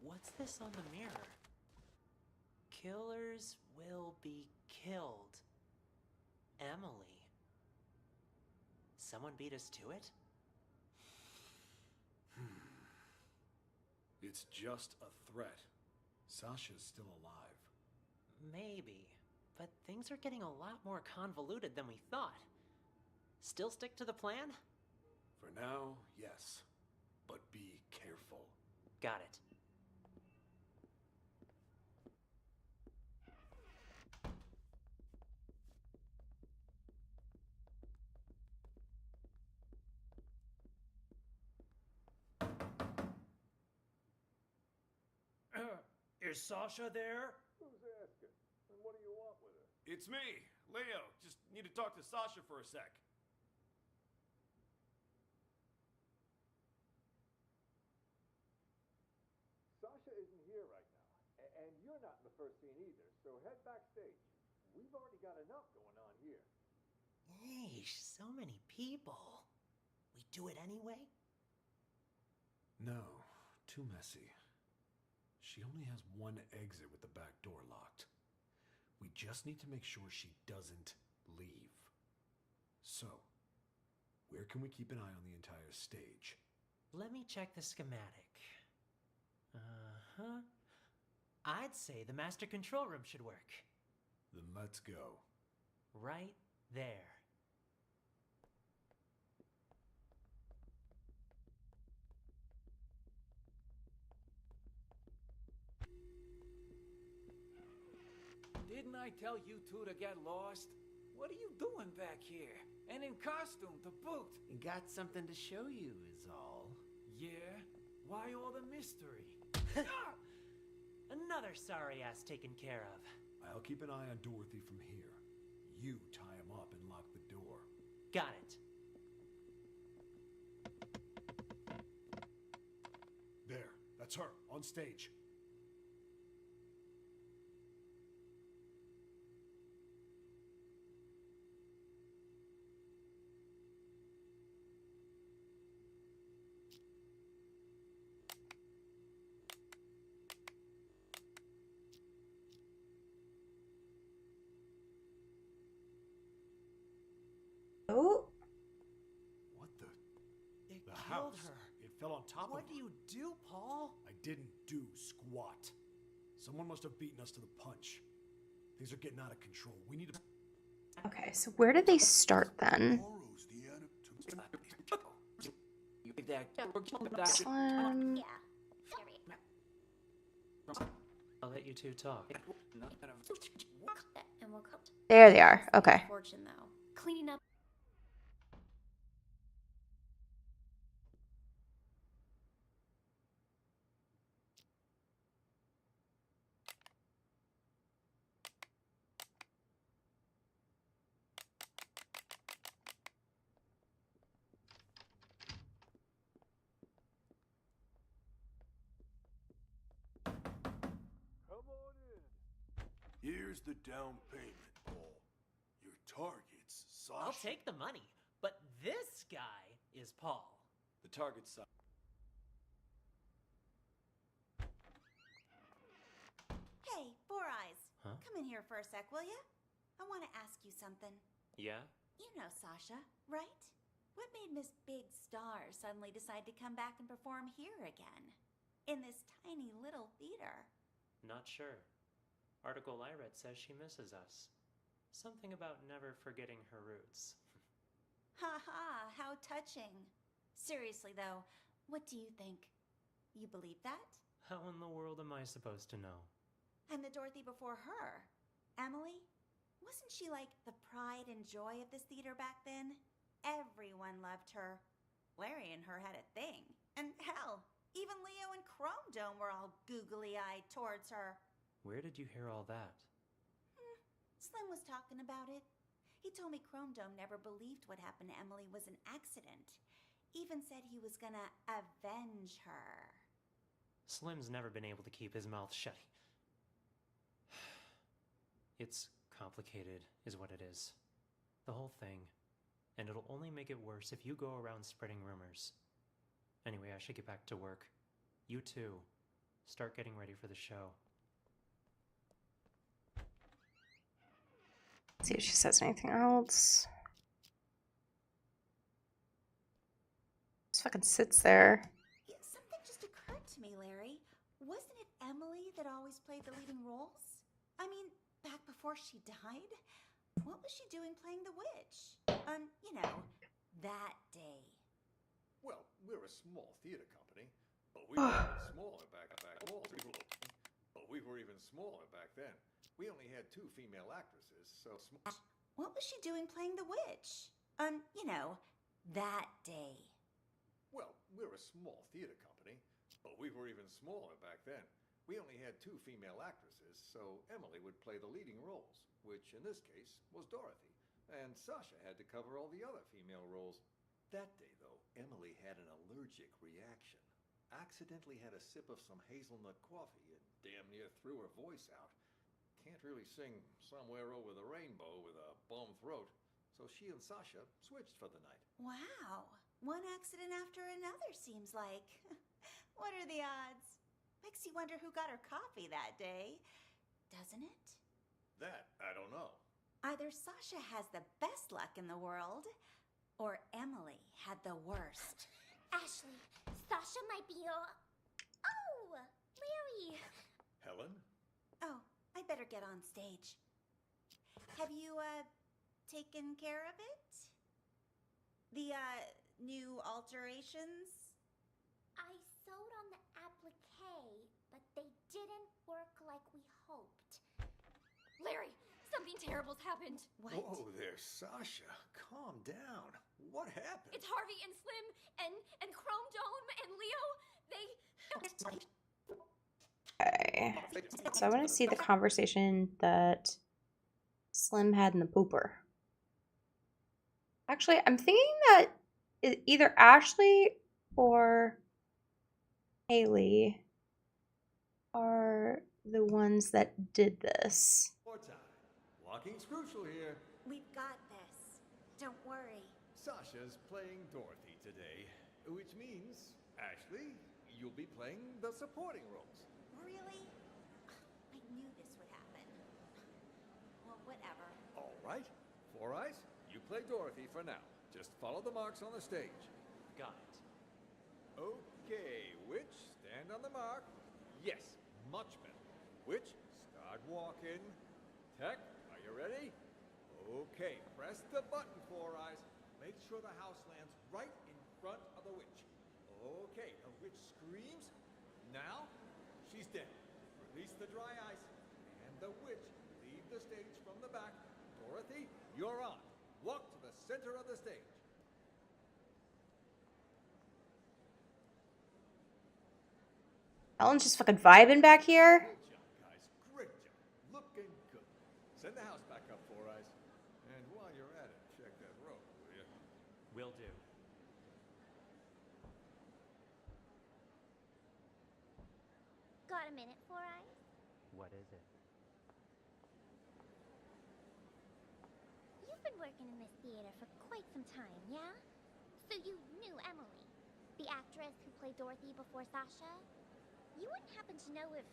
V: What's this on the mirror? Killers will be killed. Emily. Someone beat us to it?
W: It's just a threat. Sasha's still alive.
V: Maybe. But things are getting a lot more convoluted than we thought. Still stick to the plan?
W: For now, yes. But be careful.
V: Got it.
H: Is Sasha there?
C: Who's asking? And what do you want with her?
W: It's me, Leo. Just need to talk to Sasha for a sec.
C: Sasha isn't here right now. And you're not in the first scene either, so head backstage. We've already got enough going on here.
V: Yeesh, so many people. We do it anyway?
W: No, too messy. She only has one exit with the back door locked. We just need to make sure she doesn't leave. So, where can we keep an eye on the entire stage?
V: Let me check the schematic. Uh-huh. I'd say the master control room should work.
W: Then let's go.
V: Right there.
H: Didn't I tell you two to get lost? What are you doing back here? And in costume, to boot.
R: Got something to show you, is all.
H: Yeah? Why all the mystery?
V: Another sorry ass taken care of.
W: I'll keep an eye on Dorothy from here. You tie him up and lock the door.
V: Got it.
W: There, that's her, on stage.
A: Oh.
W: What the?
V: It
W: The
V: killed
W: house.
V: her.
W: It fell on top
V: What
W: of
V: do
W: her.
V: you do, Paul?
W: I didn't do squat. Someone must have beaten us to the punch. Things are getting out of control. We need to...
A: Okay, so where did they start then?
H: You give that
A: Slim.
T: Yeah.
S: I'll let you two talk.
T: And we'll come.
A: There they are. Okay.
T: Fortune though. Cleaning up.
C: Come on in.
I: Here's the down payment, Paul. Your target's Sasha.
V: I'll take the money, but this guy is Paul.
W: The target side.
Q: Hey, Four Eyes.
S: Huh?
Q: Come in here for a sec, will ya? I want to ask you something.
S: Yeah?
Q: You know Sasha, right? What made Miss Big Star suddenly decide to come back and perform here again? In this tiny little theater?
S: Not sure. Article I read says she misses us. Something about never forgetting her roots.
Q: Ha ha, how touching. Seriously though, what do you think? You believe that?
S: How in the world am I supposed to know?
Q: And the Dorothy before her, Emily? Wasn't she like the pride and joy of this theater back then? Everyone loved her. Larry and her had a thing. And hell, even Leo and Chrome Dome were all googly-eyed towards her.
S: Where did you hear all that?
Q: Slim was talking about it. He told me Chrome Dome never believed what happened to Emily was an accident. Even said he was gonna avenge her.
S: Slim's never been able to keep his mouth shut. It's complicated, is what it is. The whole thing. And it'll only make it worse if you go around spreading rumors. Anyway, I should get back to work. You too. Start getting ready for the show.
A: See if she says anything else. Just fucking sits there.
Q: Yeah, something just occurred to me, Larry. Wasn't it Emily that always played the leading roles? I mean, back before she died? What was she doing playing the witch? You know, that day.
C: Well, we're a small theater company, but we were even smaller back. But we were even smaller back then. We only had 2 female actresses, so small.
Q: What was she doing playing the witch? You know, that day.
C: Well, we're a small theater company, but we were even smaller back then.
E: We only had 2 female actresses, so Emily would play the leading roles, which in this case was Dorothy, and Sasha had to cover all the other female roles. That day, though, Emily had an allergic reaction. Accidentally had a sip of some hazelnut coffee and damn near threw her voice out. Can't really sing Somewhere Over the Rainbow with a bum throat, so she and Sasha switched for the night.
Q: Wow. One accident after another seems like. What are the odds? Makes you wonder who got her coffee that day, doesn't it?
E: That, I don't know.
Q: Either Sasha has the best luck in the world, or Emily had the worst.
T: Ashley, Sasha might be your... Oh! Larry!
E: Helen?
Q: Oh, I better get on stage. Have you, taken care of it? The, new alterations?
T: I sewed on the applique, but they didn't work like we hoped. Larry, something terrible's happened.
Q: What?
E: Whoa there, Sasha. Calm down. What happened?
T: It's Harvey and Slim and Chrome Dome and Leo. They...
A: Okay. So I want to see the conversation that Slim had in the pooper. Actually, I'm thinking that either Ashley or Haley are the ones that did this.
E: More time. Blocking's crucial here.
Q: We've got this. Don't worry.
E: Sasha's playing Dorothy today, which means, Ashley, you'll be playing the supporting roles.
Q: Really? I knew this would happen. Well, whatever.
E: All right. 4 Eyes, you play Dorothy for now. Just follow the marks on the stage.
S: Got it.
E: Okay, Witch, stand on the mark. Yes, much better. Witch, start walking. Tech, are you ready? Okay, press the button, 4 Eyes. Make sure the house lands right in front of the witch. Okay, the witch screams. Now, she's dead. Release the dry ice. And the witch, leave the stage from the back. Dorothy, you're on. Walk to the center of the stage.
A: Ellen's just fucking vibing back here.
E: Good job, guys. Great job. Looking good. Send the house back up, 4 Eyes. And while you're at it, check that rope, will you?
S: Will do.
T: Got a minute, 4 Eyes?
S: What is it?
T: You've been working in this theater for quite some time, yeah? So you knew Emily, the actress who played Dorothy before Sasha? You wouldn't happen to know if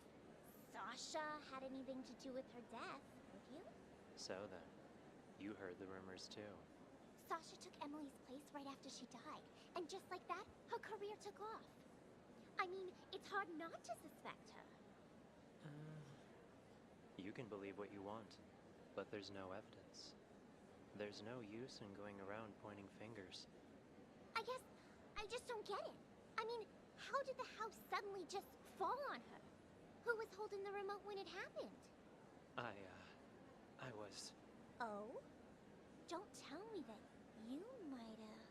T: Sasha had anything to do with her death, would you?
S: So then, you heard the rumors too.
T: Sasha took Emily's place right after she died, and just like that, her career took off. I mean, it's hard not to suspect her.
S: You can believe what you want, but there's no evidence. There's no use in going around pointing fingers.
T: I guess I just don't get it. I mean, how did the house suddenly just fall on her? Who was holding the remote when it happened?
S: I was...
T: Oh? Don't tell me that you might've...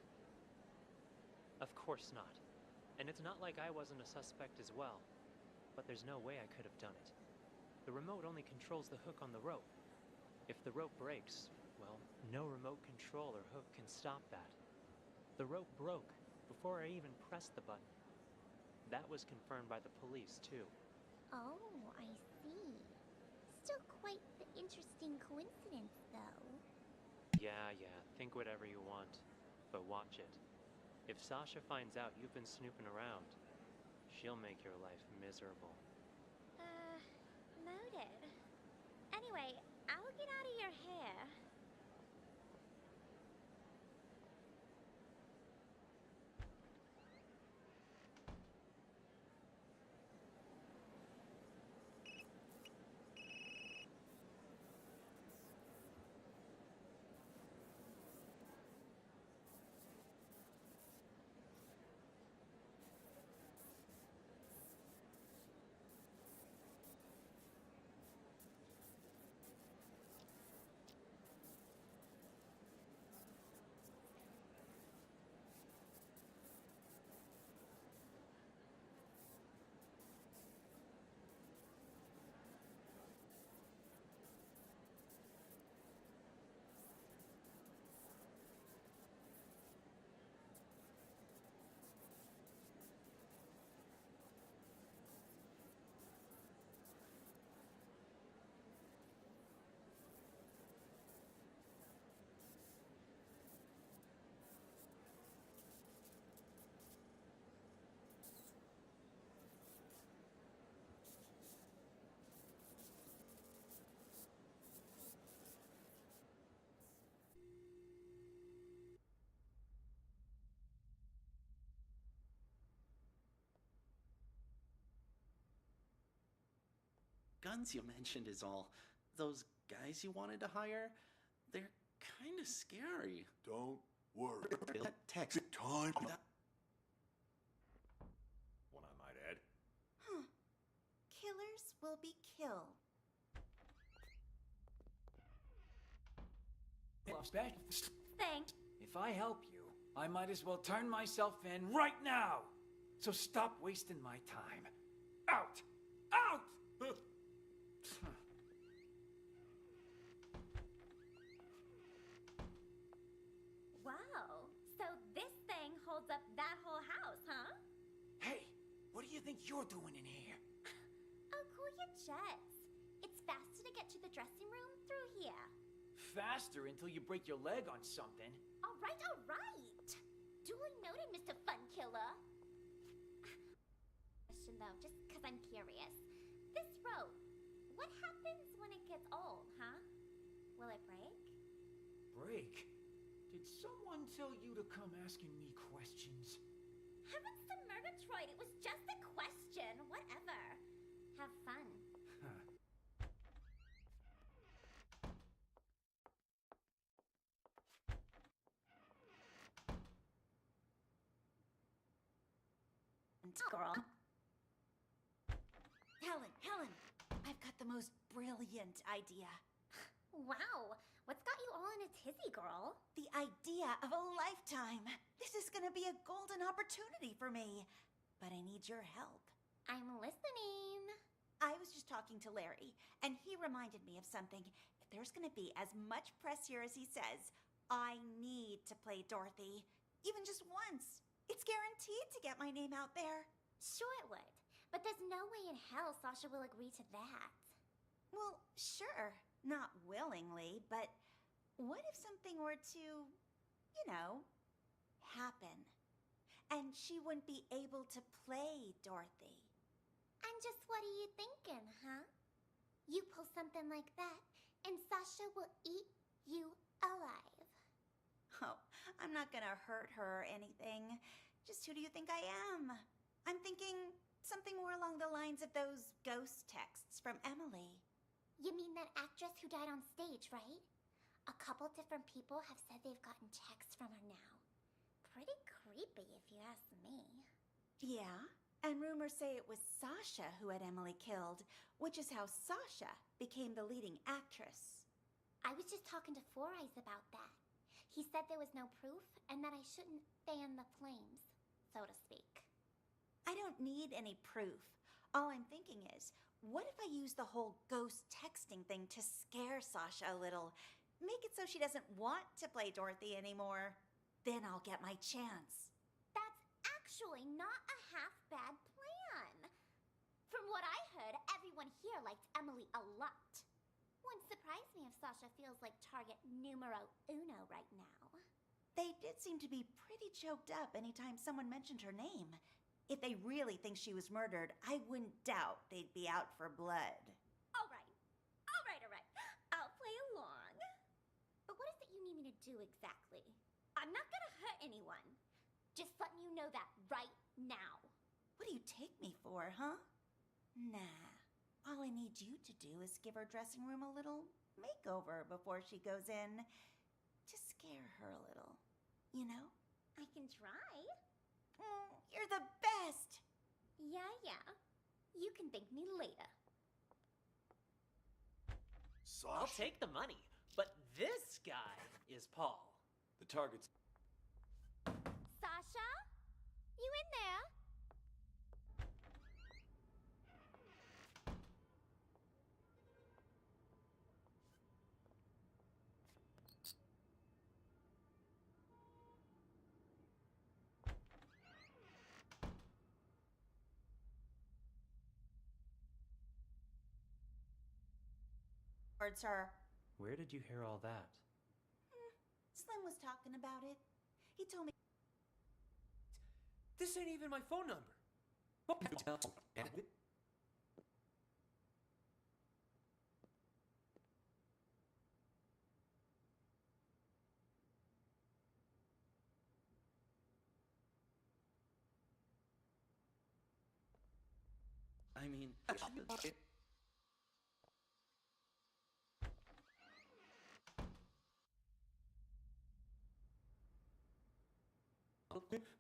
S: Of course not. And it's not like I wasn't a suspect as well. But there's no way I could have done it. The remote only controls the hook on the rope. If the rope breaks, well, no remote control or hook can stop that. The rope broke before I even pressed the button. That was confirmed by the police, too.
T: Oh, I see. Still quite the interesting coincidence, though.
S: Yeah, think whatever you want. But watch it. If Sasha finds out you've been snooping around, she'll make your life miserable.
T: Noted. Anyway, I'll get out of your hair.
X: guns you mentioned is all. Those guys you wanted to hire, they're kind of scary.
I: Don't worry.
X: That text
I: Time.
C: One I might add.
Q: Huh. Killers will be killed.
T: Thanks.
H: If I help you, I might as well turn myself in right now. So stop wasting my time. Out! Out!
T: Wow. So this thing holds up that whole house, huh?
H: Hey, what do you think you're doing in here?
T: Oh, cool your jets. It's faster to get to the dressing room through here.
H: Faster until you break your leg on something.
T: All right, all right. Duly noted, Mr. Fun Killer. Question though, just because I'm curious. This rope, what happens when it gets old, huh? Will it break?
H: Break? Did someone tell you to come asking me questions?
T: Heavens to Murgatroyd, it was just a question. Whatever. Have fun.
Q: Girl. Helen, I've got the most brilliant idea.
T: Wow, what's got you all in a tizzy, girl?
Q: The idea of a lifetime. This is gonna be a golden opportunity for me. But I need your help.
T: I'm listening.
Q: I was just talking to Larry, and he reminded me of something. If there's gonna be as much press here as he says, I need to play Dorothy. Even just once. It's guaranteed to get my name out there.
T: Sure it would, but there's no way in hell Sasha will agree to that.
Q: Well, sure. Not willingly, but what if something were to, happen? And she wouldn't be able to play Dorothy.
T: And just what are you thinking, huh? You pull something like that, and Sasha will eat you alive.
Q: Oh, I'm not gonna hurt her or anything. Just who do you think I am? I'm thinking something more along the lines of those ghost texts from Emily.
T: You mean that actress who died on stage, right? A couple different people have said they've gotten texts from her now. Pretty creepy, if you ask me.
Q: Yeah, and rumors say it was Sasha who had Emily killed, which is how Sasha became the leading actress.
T: I was just talking to Four Eyes about that. He said there was no proof, and that I shouldn't fan the flames, so to speak.
Q: I don't need any proof. All I'm thinking is, what if I use the whole ghost texting thing to scare Sasha a little? Make it so she doesn't want to play Dorothy anymore. Then I'll get my chance.
T: That's actually not a half-bad plan. From what I heard, everyone here liked Emily a lot. Wouldn't surprise me if Sasha feels like target numero uno right now.
Q: They did seem to be pretty choked up anytime someone mentioned her name. If they really think she was murdered, I wouldn't doubt they'd be out for blood.
T: All right. I'll play along. But what is it you need me to do exactly? I'm not gonna hurt anyone. Just letting you know that right now.
Q: What do you take me for, huh? Nah. All I need you to do is give her dressing room a little makeover before she goes in. To scare her a little, you know?
T: I can try.
Q: You're the best!
T: Yeah. You can thank me later.
I: Sasha.
V: I'll take the money, but this guy is Paul.
L: The target's...
T: Sasha? You in there?
Q: Words her.
S: Where did you hear all that?
Q: Slim was talking about it. He told me.
R: This ain't even my phone number.
X: I mean,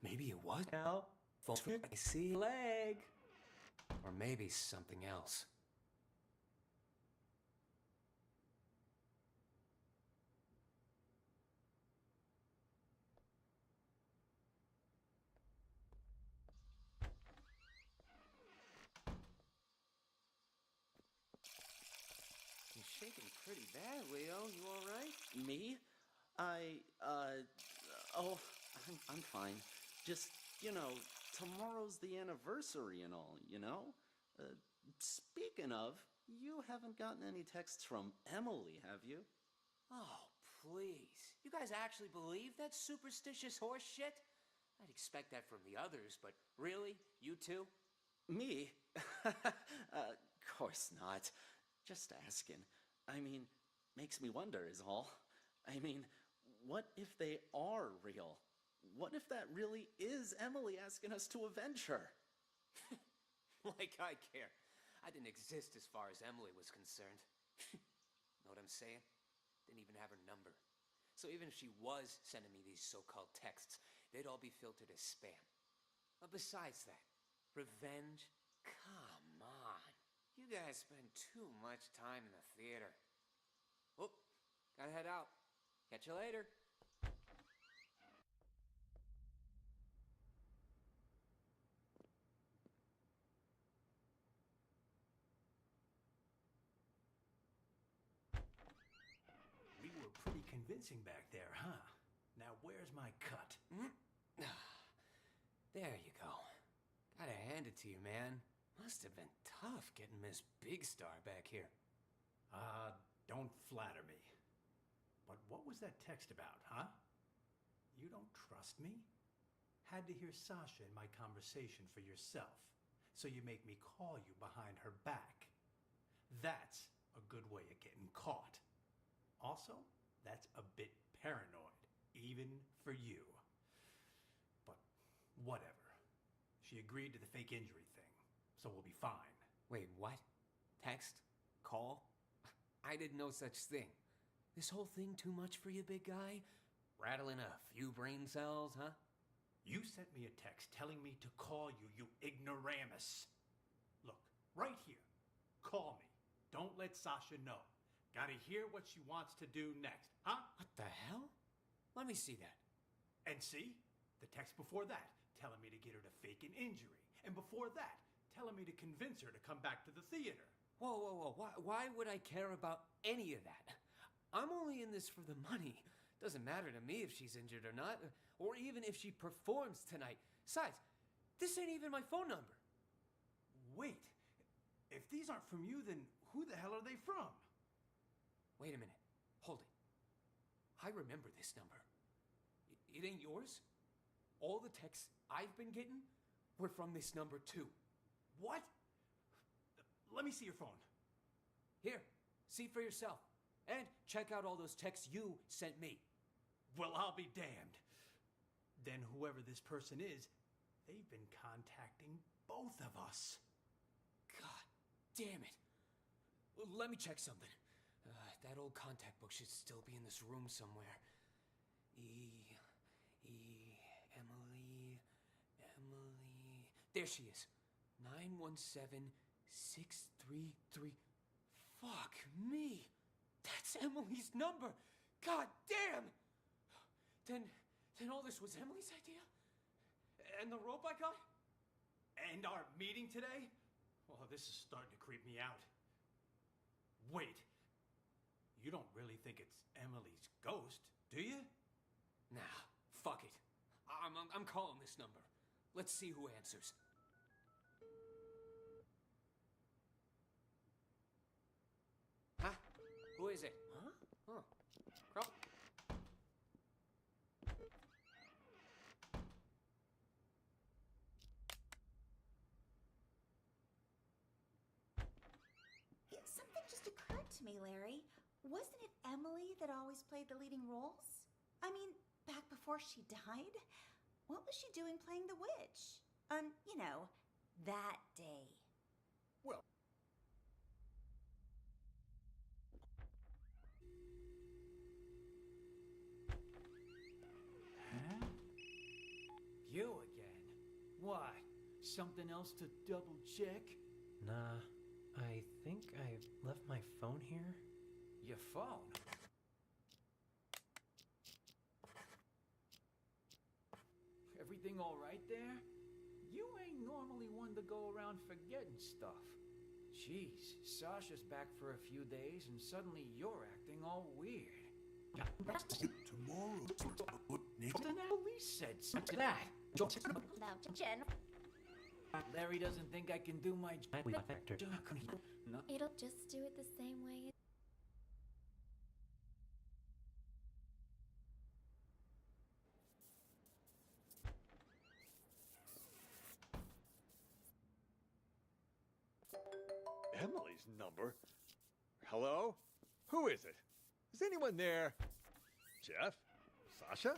R: Maybe it was now. I see a leg. Or maybe something else.
K: You're shaking pretty bad, Leo. You all right?
X: Me? I'm fine. Just, tomorrow's the anniversary and all, Speaking of, you haven't gotten any texts from Emily, have you?
R: Oh, please. You guys actually believe that superstitious horse shit? I'd expect that from the others, but really? You too?
X: Me? Course not. Just asking. Makes me wonder is all. What if they are real? What if that really is Emily asking us to avenge her?
R: Like I care. I didn't exist as far as Emily was concerned. Know what I'm saying? Didn't even have her number. So even if she was sending me these so-called texts, they'd all be filtered as spam. But besides that, revenge? Come on. You guys spend too much time in the theater. Whoop, gotta head out. Catch you later.
G: We were pretty convincing back there, huh? Now where's my cut?
R: There you go. Gotta hand it to you, man. Must have been tough getting Miss Big Star back here.
G: Don't flatter me. But what was that text about, huh? You don't trust me? Had to hear Sasha in my conversation for yourself, so you make me call you behind her back. That's a good way of getting caught. Also, that's a bit paranoid, even for you. But whatever. She agreed to the fake injury thing, so we'll be fine.
R: Wait, what? Text? Call? I did no such thing. This whole thing too much for you, big guy? Rattling a few brain cells, huh?
G: You sent me a text telling me to call you, you ignoramus. Look, right here. Call me. Don't let Sasha know. Gotta hear what she wants to do next, huh?
R: What the hell? Let me see that.
G: And see? The text before that, telling me to get her to fake an injury. And before that, telling me to convince her to come back to the theater.
R: Whoa. Why would I care about any of that? I'm only in this for the money. Doesn't matter to me if she's injured or not, or even if she performs tonight. Besides, this ain't even my phone number.
G: Wait. If these aren't from you, then who the hell are they from?
R: Wait a minute. Hold it. I remember this number. It ain't yours? All the texts I've been getting were from this number too.
G: What? Let me see your phone.
R: Here, see for yourself. And check out all those texts you sent me.
G: Well, I'll be damned. Then whoever this person is, they've been contacting both of us.
R: God damn it. Let me check something. That old contact book should still be in this room somewhere. Emily. There she is. 917633. Fuck me. That's Emily's number. God damn. Then all this was Emily's idea? And the rope I got?
G: And our meeting today? Well, this is starting to creep me out. Wait. You don't really think it's Emily's ghost, do you?
R: Nah, fuck it. I'm calling this number. Let's see who answers. Huh? Who is it?
G: Huh?
R: Oh. Crow.
Q: Something just occurred to me, Larry. Wasn't it Emily that always played the leading roles? I mean, back before she died? What was she doing playing the witch? That day.
G: Well. Huh?
H: Why? Something else to double check?
S: Nah, I think I left my phone here.
H: Your phone? Everything all right there? You ain't normally one to go around forgetting stuff. Jeez, Sasha's back for a few days and suddenly you're acting all weird.
I: Tomorrow.
H: The police said something like that.
T: About Jen.
H: Larry doesn't think I can do my job. No.
B: It'll just do it the same way.
C: Emily's number? Hello? Who is it? Is anyone there? Jeff? Sasha?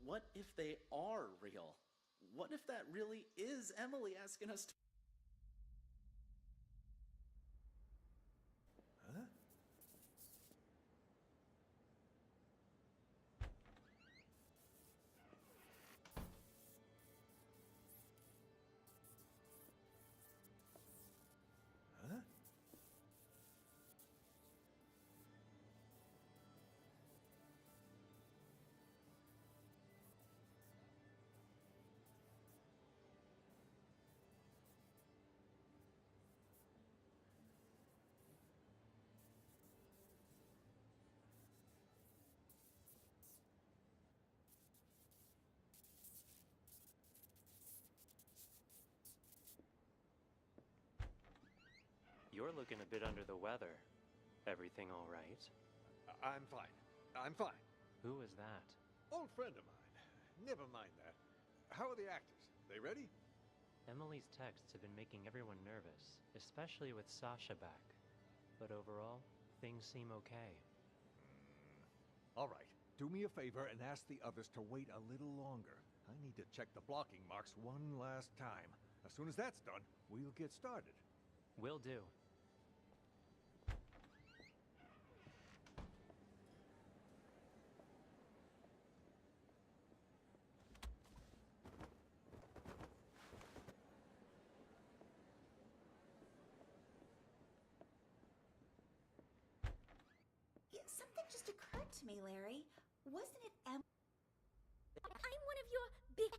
X: What if they are real? What if that really is Emily asking us to...
C: Huh? Huh?
S: You're looking a bit under the weather. Everything all right?
C: I'm fine. I'm fine.
S: Who is that?
C: Old friend of mine. Never mind that. How are the actors? They ready?
S: Emily's texts have been making everyone nervous, especially with Sasha back. But overall, things seem okay.
C: All right. Do me a favor and ask the others to wait a little longer. I need to check the blocking marks one last time. As soon as that's done, we'll get started.
S: Will do.
Q: Something just occurred to me, Larry. Wasn't it
T: I'm one of your big...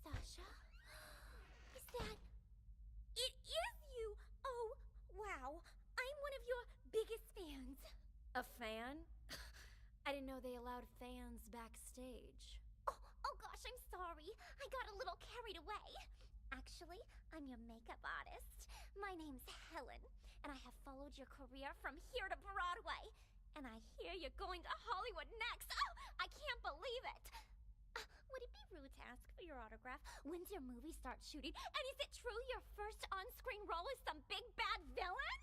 T: Sasha? Is that... It is you! Oh, wow. I'm one of your biggest fans.
B: A fan? I didn't know they allowed fans backstage.
T: Oh gosh, I'm sorry. I got a little carried away. Actually, I'm your makeup artist. My name's Helen, and I have followed your career from here to Broadway. And I hear you're going to Hollywood next. Oh, I can't believe it. Would it be rude to ask for your autograph? When's your movie start shooting? And is it true your first on-screen role is some big bad villain?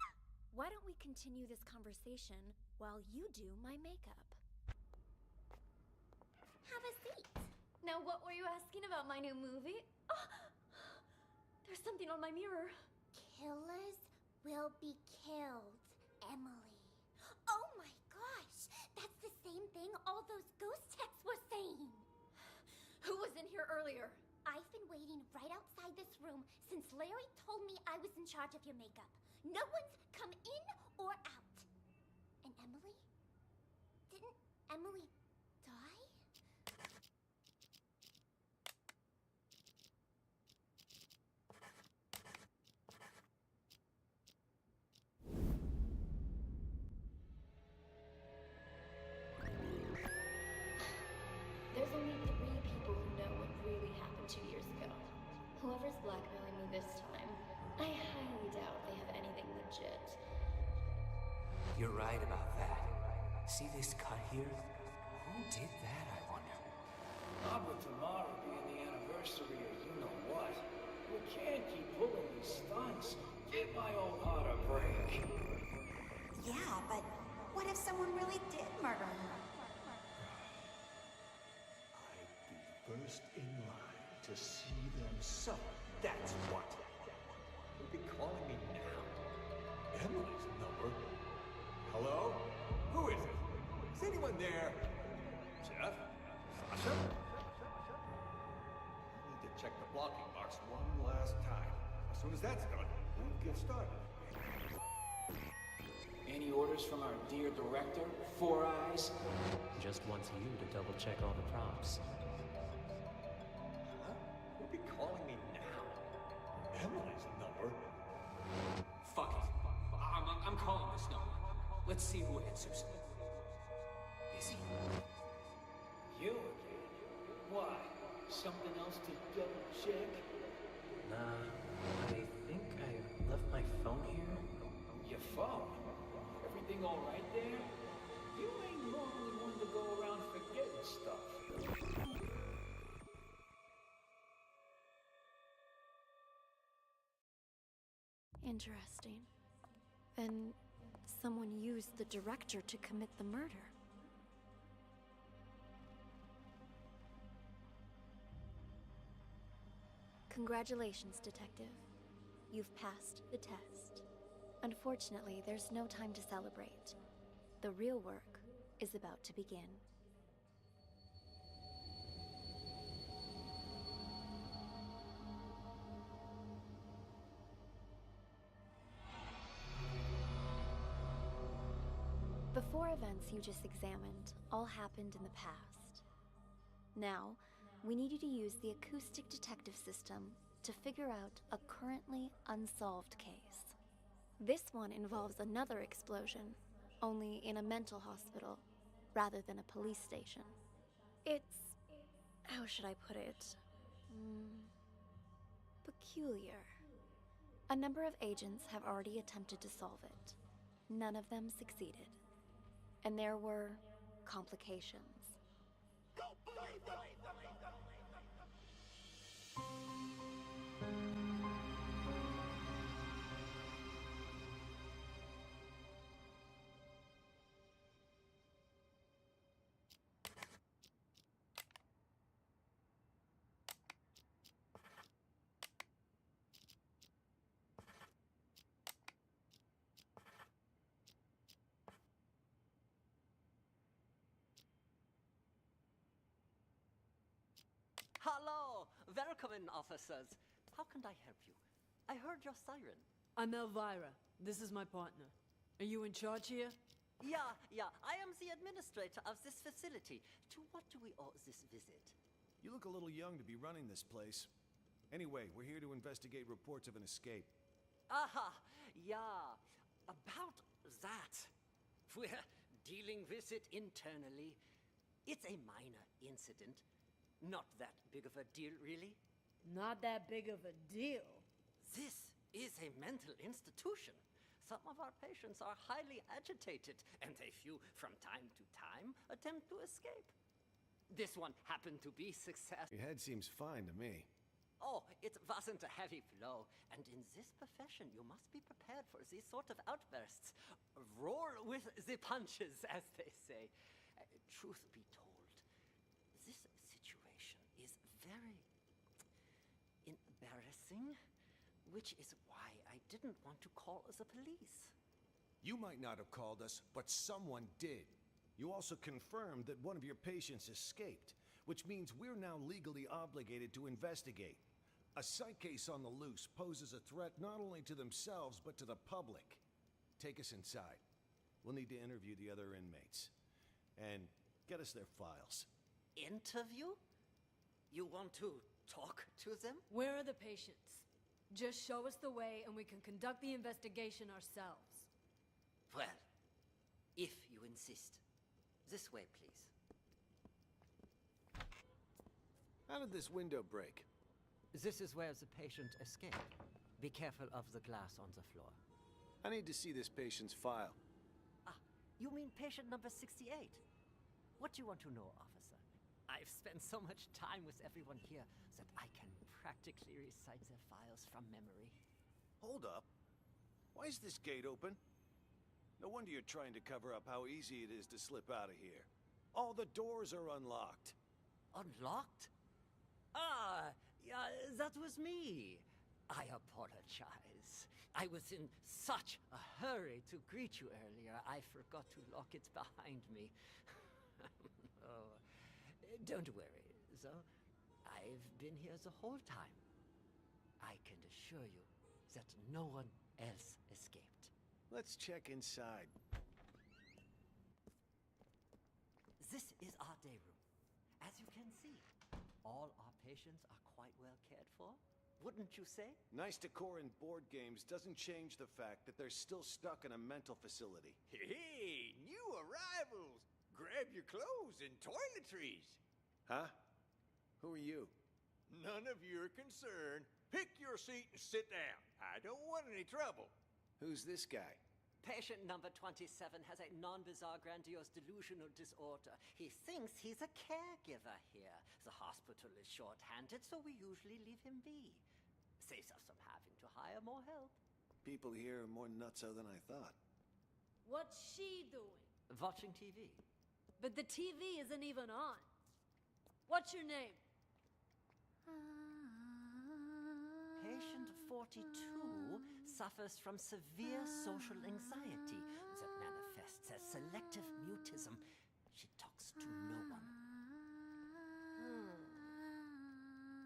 B: Why don't we continue this conversation while you do my makeup?
T: Have a seat.
B: Now, what were you asking about my new movie? Oh, there's something on my mirror.
T: Killers will be killed, Emily. Oh my gosh, that's the same thing all those ghost texts were saying.
B: Who was in here earlier?
T: I've been waiting right outside this room since Larry told me I was in charge of your makeup. No one's come in or out. And Emily? Didn't Emily die?
B: There's only 3 people who know what really happened 2 years ago. Whoever's blackmailing me this time, I highly doubt they have anything legit.
R: You're right about that. See this cut here? Who did that, I wonder?
H: Abba Tamar
Q: if someone really did murder her?
I: I'd be first in line to see them suffer. That's what. You'll be calling me now. Emily's number? Hello? Who is it? Is anyone there? Jeff? Sasha? I need to check the blocking box one last time. As soon as that's done, we'll get started.
R: Any orders from our dear director, Four Eyes?
S: Just wants you to double check all the props.
I: Huh? You'll be calling me now. Emily's number?
R: Fuck it. I'm calling this number. Let's see who answers. Is he? You again? Why? Something else to double check?
S: Nah, I think I left my phone here.
R: Your phone? Everything all right there? You ain't normally one to go around forgetting stuff.
B: Interesting. Then someone used the director to commit the murder. Congratulations, Detective. You've passed the test. Unfortunately, there's no time to celebrate. The real work is about to begin. The four events you just examined all happened in the past. Now, we need you to use the acoustic detective system to figure out a currently unsolved case. This one involves another explosion, only in a mental hospital, rather than a police station. It's... how should I put it? Peculiar. A number of agents have already attempted to solve it. None of them succeeded. And there were complications.
D: Hello! Welcome, officers. How can I help you? I heard your siren.
F: I'm Elvira. This is my partner. Are you in charge here?
D: Yeah. I am the administrator of this facility. To what do we owe this visit?
C: You look a little young to be running this place. Anyway, we're here to investigate reports of an escape.
D: Aha! Yeah. About that. We're dealing with it internally. It's a minor incident. Not that big of a deal, really.
F: Not that big of a deal.
D: This is a mental institution. Some of our patients are highly agitated, and a few, from time to time, attempt to escape. This one happened to be successful.
C: Your head seems fine to me.
D: Oh, it wasn't a heavy blow, and in this profession you must be prepared for these sort of outbursts. Roll with the punches, as they say. Truth be told, this situation is very embarrassing, which is why I didn't want to call the police.
C: You might not have called us, but someone did. You also confirmed that one of your patients escaped, which means we're now legally obligated to investigate. A psych case on the loose poses a threat not only to themselves, but to the public. Take us inside. We'll need to interview the other inmates. And get us their files.
D: Interview? You want to talk to them?
F: Where are the patients? Just show us the way and we can conduct the investigation ourselves.
D: Well, if you insist. This way, please.
C: How did this window break?
D: This is where the patient escaped. Be careful of the glass on the floor.
C: I need to see this patient's file.
D: Ah, you mean patient number 68? What do you want to know, officer? I've spent so much time with everyone here that I can practically recite their files from memory.
C: Hold up. Why is this gate open?
J: No wonder you're trying to cover up how easy it is to slip out of here. All the doors are unlocked.
D: Unlocked? Ah, yeah, that was me. I apologize. I was in such a hurry to greet you earlier, I forgot to lock it behind me. Oh, don't worry, though. I've been here the whole time. I can assure you that no one else escaped.
J: Let's check inside.
D: This is our day room. As you can see, all our patients are quite well cared for. Wouldn't you say?
J: Nice decor in board games doesn't change the fact that they're still stuck in a mental facility.
N: Hey, new arrivals! Grab your clothes and toiletries!
J: Huh? Who are you?
N: None of your concern. Pick your seat and sit down. I don't want any trouble.
J: Who's this guy?
D: Patient number 27 has a non-bizarre grandiose delusional disorder. He thinks he's a caregiver here. The hospital is short-handed, so we usually leave him be. Saves us from having to hire more help.
J: People here are more nutso than I thought.
F: What's she doing?
D: Watching TV.
F: But the TV isn't even on. What's your name?
D: Patient 42 suffers from severe social anxiety that manifests as selective mutism. She talks to no one.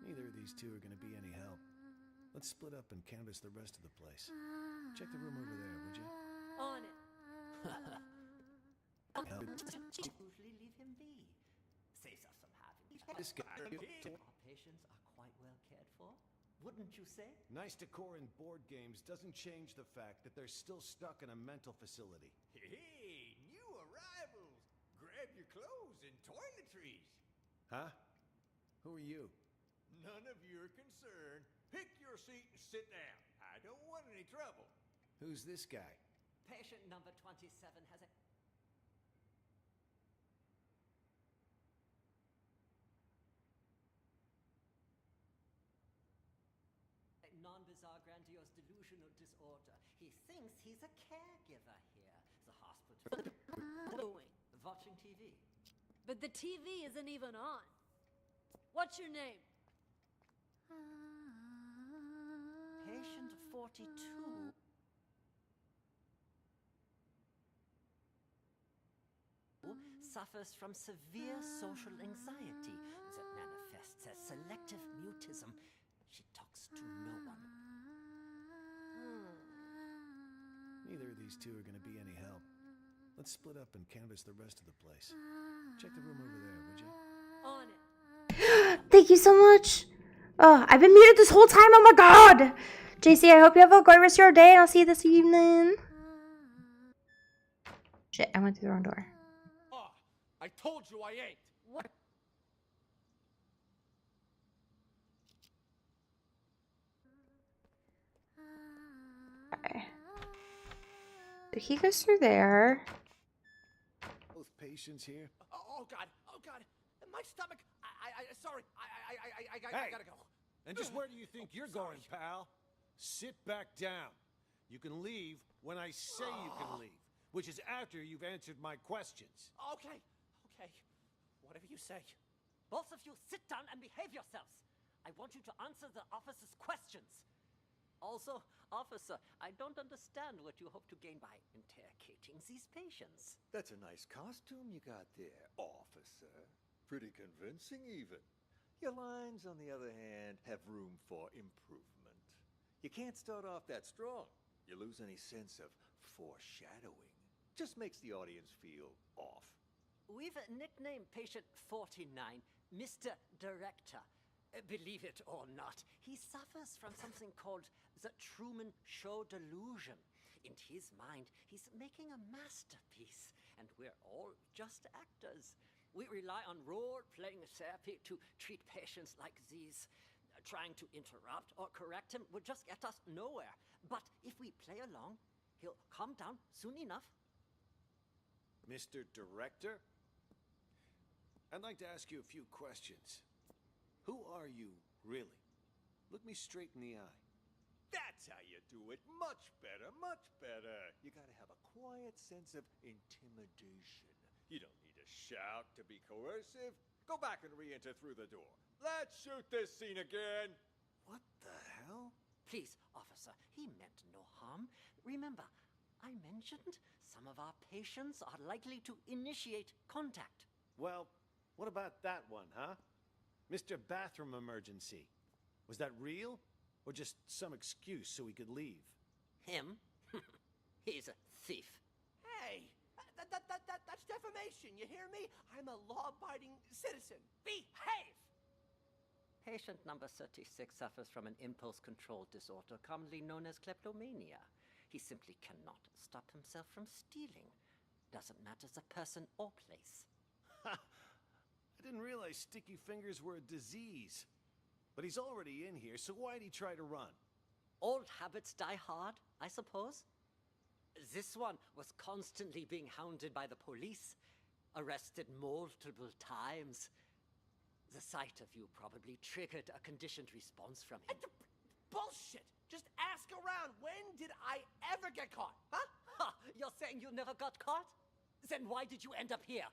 J: Neither of these two are going to be any help. Let's split up and canvass the rest of the place. Check the room over there, would you?
F: On it.
D: Usually leave him be. Saves us from having
J: This guy.
D: Our patients are quite well cared for. Wouldn't you say?
J: Nice decor in board games doesn't change the fact that they're still stuck in a mental facility.
N: Hey, new arrivals! Grab your clothes and toiletries!
J: Huh? Who are you?
N: None of your concern. Pick your seat and sit down. I don't want any trouble.
J: Who's this guy?
D: Patient number 27 has a... non-bizarre grandiose delusional disorder. He thinks he's a caregiver here. The hospital... Watching TV.
F: But the TV isn't even on. What's your name?
D: Patient 42 suffers from severe social anxiety that manifests as selective mutism. She talks to no one.
J: Neither of these two are going to be any help. Let's split up and canvass the rest of the place. Check the room over there, would you?
F: On it.
A: Thank you so much. Oh, I've been muted this whole time. Oh my god. JC, I hope you have a great rest of your day, and I'll see you this evening. Shit, I went through the wrong door.
C: Oh, I told you I ain't.
F: What?
A: Okay. So he goes through there.
J: Both patients here.
C: Oh God! Oh God! My stomach! Sorry. I
J: Hey.
C: gotta go.
J: And just where do you think you're going, pal? Sit back down. You can leave when I say you can leave, which is after you've answered my questions.
C: Okay. Whatever you say.
D: Both of you sit down and behave yourselves. I want you to answer the officer's questions. Also, officer, I don't understand what you hope to gain by interrogating these patients.
M: That's a nice costume you got there, officer. Pretty convincing, even. Your lines, on the other hand, have room for improvement. You can't start off that strong. You lose any sense of foreshadowing. Just makes the audience feel off.
D: We've nicknamed patient 49 Mr. Director. Believe it or not, he suffers from something called the Truman Show delusion. In his mind, he's making a masterpiece, and we're all just actors. We rely on role-playing therapy to treat patients like these. Trying to interrupt or correct him would just get us nowhere. But if we play along, he'll calm down soon enough.
J: Mr. Director? I'd like to ask you a few questions. Who are you, really? Look me straight in the eye.
N: That's
M: That's how you do it. Much better, much better. You gotta have a quiet sense of intimidation. You don't need to shout to be coercive. Go back and re-enter through the door. Let's shoot this scene again. What the hell?
D: Please, officer, he meant no harm. Remember, I mentioned some of our patients are likely to initiate contact.
J: Well, what about that one, huh? Mr. Bathroom Emergency. Was that real? Or just some excuse so he could leave?
D: Him? He's a thief.
C: Hey, that's defamation, you hear me? I'm a law-abiding citizen. Behave!
D: Patient number 36 suffers from an impulse control disorder commonly known as kleptomania. He simply cannot stop himself from stealing. Doesn't matter the person or place.
J: Ha! I didn't realize sticky fingers were a disease. But he's already in here, so why'd he try to run?
D: Old habits die hard, I suppose. This one was constantly being hounded by the police, arrested multiple times. The sight of you probably triggered a conditioned response from him.
C: Bullshit! Just ask around. When did I ever get caught, huh?
D: Ha! You're saying you never got caught? Then why did you end up here?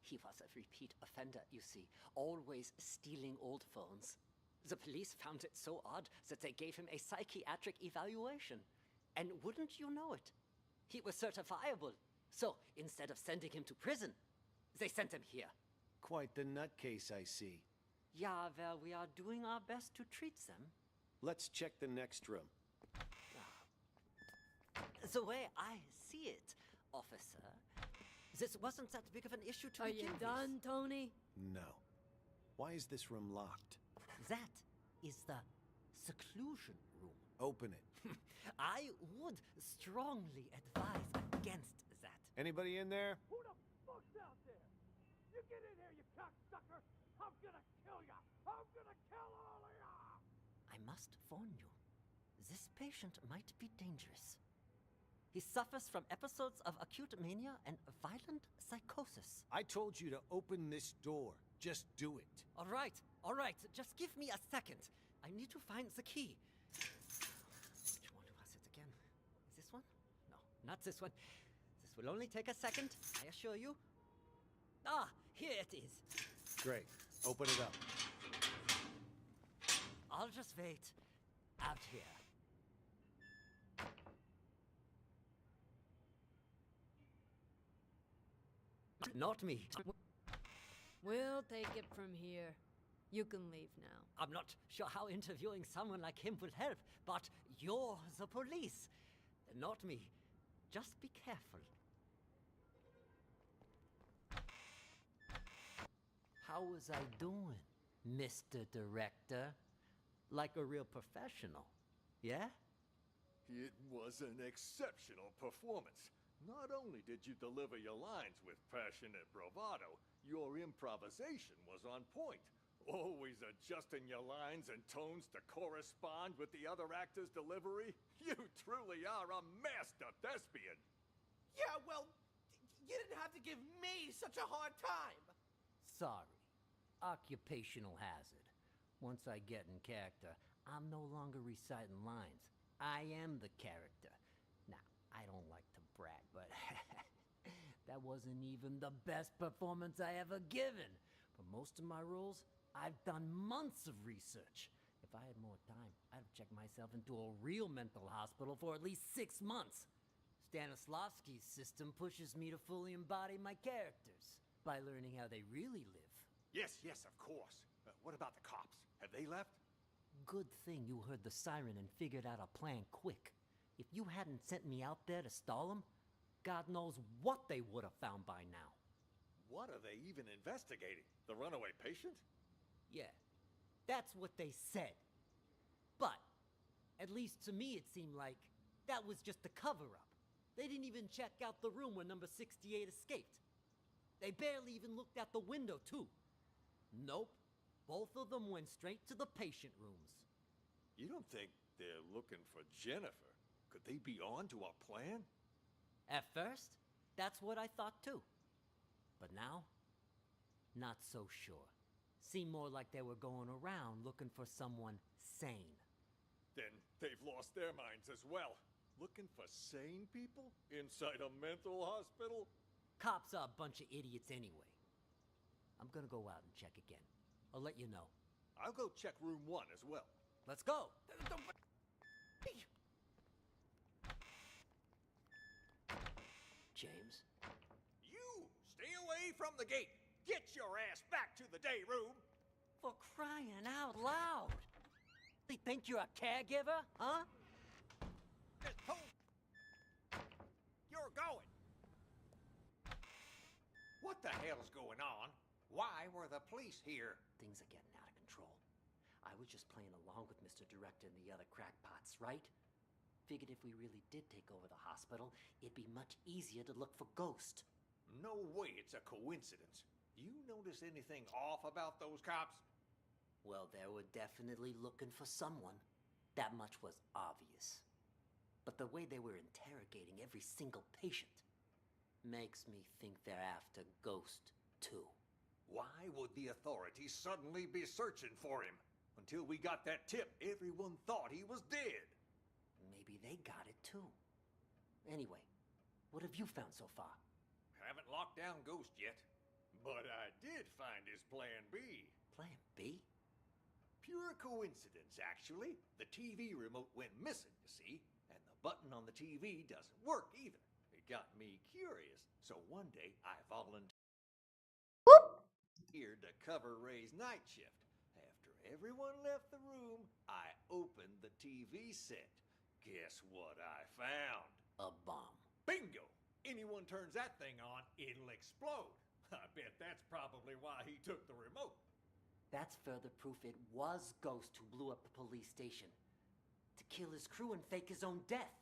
D: He was a repeat offender, you see, always stealing old phones. The police found it so odd that they gave him a psychiatric evaluation. And wouldn't you know it, he was certifiable. So instead of sending him to prison, they sent him here.
J: Quite the nutcase, I see.
D: Yeah, well, we are doing our best to treat them.
J: Let's check the next room.
D: The way I see it, officer, this wasn't that big of an issue to begin with.
F: Are you done, Tony?
J: No. Why is this room locked?
D: That is the seclusion room.
J: Open it.
D: I would strongly advise against that.
J: Anybody in there?
C: Who the fuck's out there? You get in here, you cocksucker! I'm gonna kill ya! I'm gonna kill all of ya!
D: I must warn you, this patient might be dangerous. He suffers from episodes of acute mania and violent psychosis.
J: I told you to open this door. Just do it.
D: All right. Just give me a second. I need to find the key. Which one was it again? Is this one? No, not this one. This will only take a second, I assure you. Ah, here it is.
J: Great. Open it up.
D: I'll just wait out here. Not me.
F: We'll take it from here. You can leave now.
D: I'm not sure how interviewing someone like him will help, but you're the police. Not me. Just be careful. How was I doing, Mr. Director? Like a real professional, yeah?
M: It was an exceptional performance. Not only did you deliver your lines with passionate bravado, your improvisation was on point. Always adjusting your lines and tones to correspond with the other actor's delivery. You truly are a master thespian.
C: Yeah, well, you didn't have to give me such a hard time.
D: Sorry. Occupational hazard. Once I get in character, I'm no longer reciting lines. I am the character. Now, I don't like to brag, but that wasn't even the best performance I ever given. For most of my roles, I've done months of research. If I had more time, I'd have checked myself into a real mental hospital for at least 6 months. Stanislavski's system pushes me to fully embody my characters by learning how they really live.
M: Yes, of course. What about the cops? Have they left?
D: Good thing you heard the siren and figured out a plan quick. If you hadn't sent me out there to stall them, God knows what they would have found by now.
M: What are they even investigating? The runaway patient?
D: Yeah, that's what they said. But, at least to me it seemed like that was just a cover-up. They didn't even check out the room where number 68 escaped. They barely even looked out the window, too. Nope. Both of them went straight to the patient rooms.
M: You don't think they're looking for Jennifer? Could they be on to our plan?
D: At first, that's what I thought too. But now, not so sure. Seemed more like they were going around looking for someone sane.
M: Then They've lost their minds as well. Looking for sane people inside a mental hospital?
D: Cops are a bunch of idiots anyway. I'm gonna go out and check again. I'll let you know.
M: I'll go check room 1 as well.
D: Let's go! James?
G: You! Stay away from the gate! Get your ass back to the day room!
D: For crying out loud! They think you're a caregiver, huh?
G: You're going! What the hell's going on? Why were the police here?
D: Things are getting out of control. I was just playing along with Mr. Director and the other crackpots, right? Figured if we really did take over the hospital, it'd be much easier to look for Ghost.
G: No way it's a coincidence. You notice anything off about those cops?
D: Well, they were definitely looking for someone. That much was obvious. But the way they were interrogating every single patient makes me think they're after Ghost, too.
G: Why would the authorities suddenly be searching for him? Until we got that tip, everyone thought he was dead.
D: Maybe they got it, too. Anyway, what have you found so far?
G: Haven't locked down Ghost yet. But I did find his Plan B.
D: Plan B?
G: Pure coincidence, actually. The TV remote went missing, you see, and the button on the TV doesn't work either. It got me curious, so one day I volunteered to cover Ray's night shift. After everyone left the room, I opened the TV set. Guess what I found?
D: A bomb.
G: Bingo! Anyone turns that thing on, it'll explode. I bet that's probably why he took the remote.
D: That's further proof it was Ghost who blew up the police station. To kill his crew and fake his own death.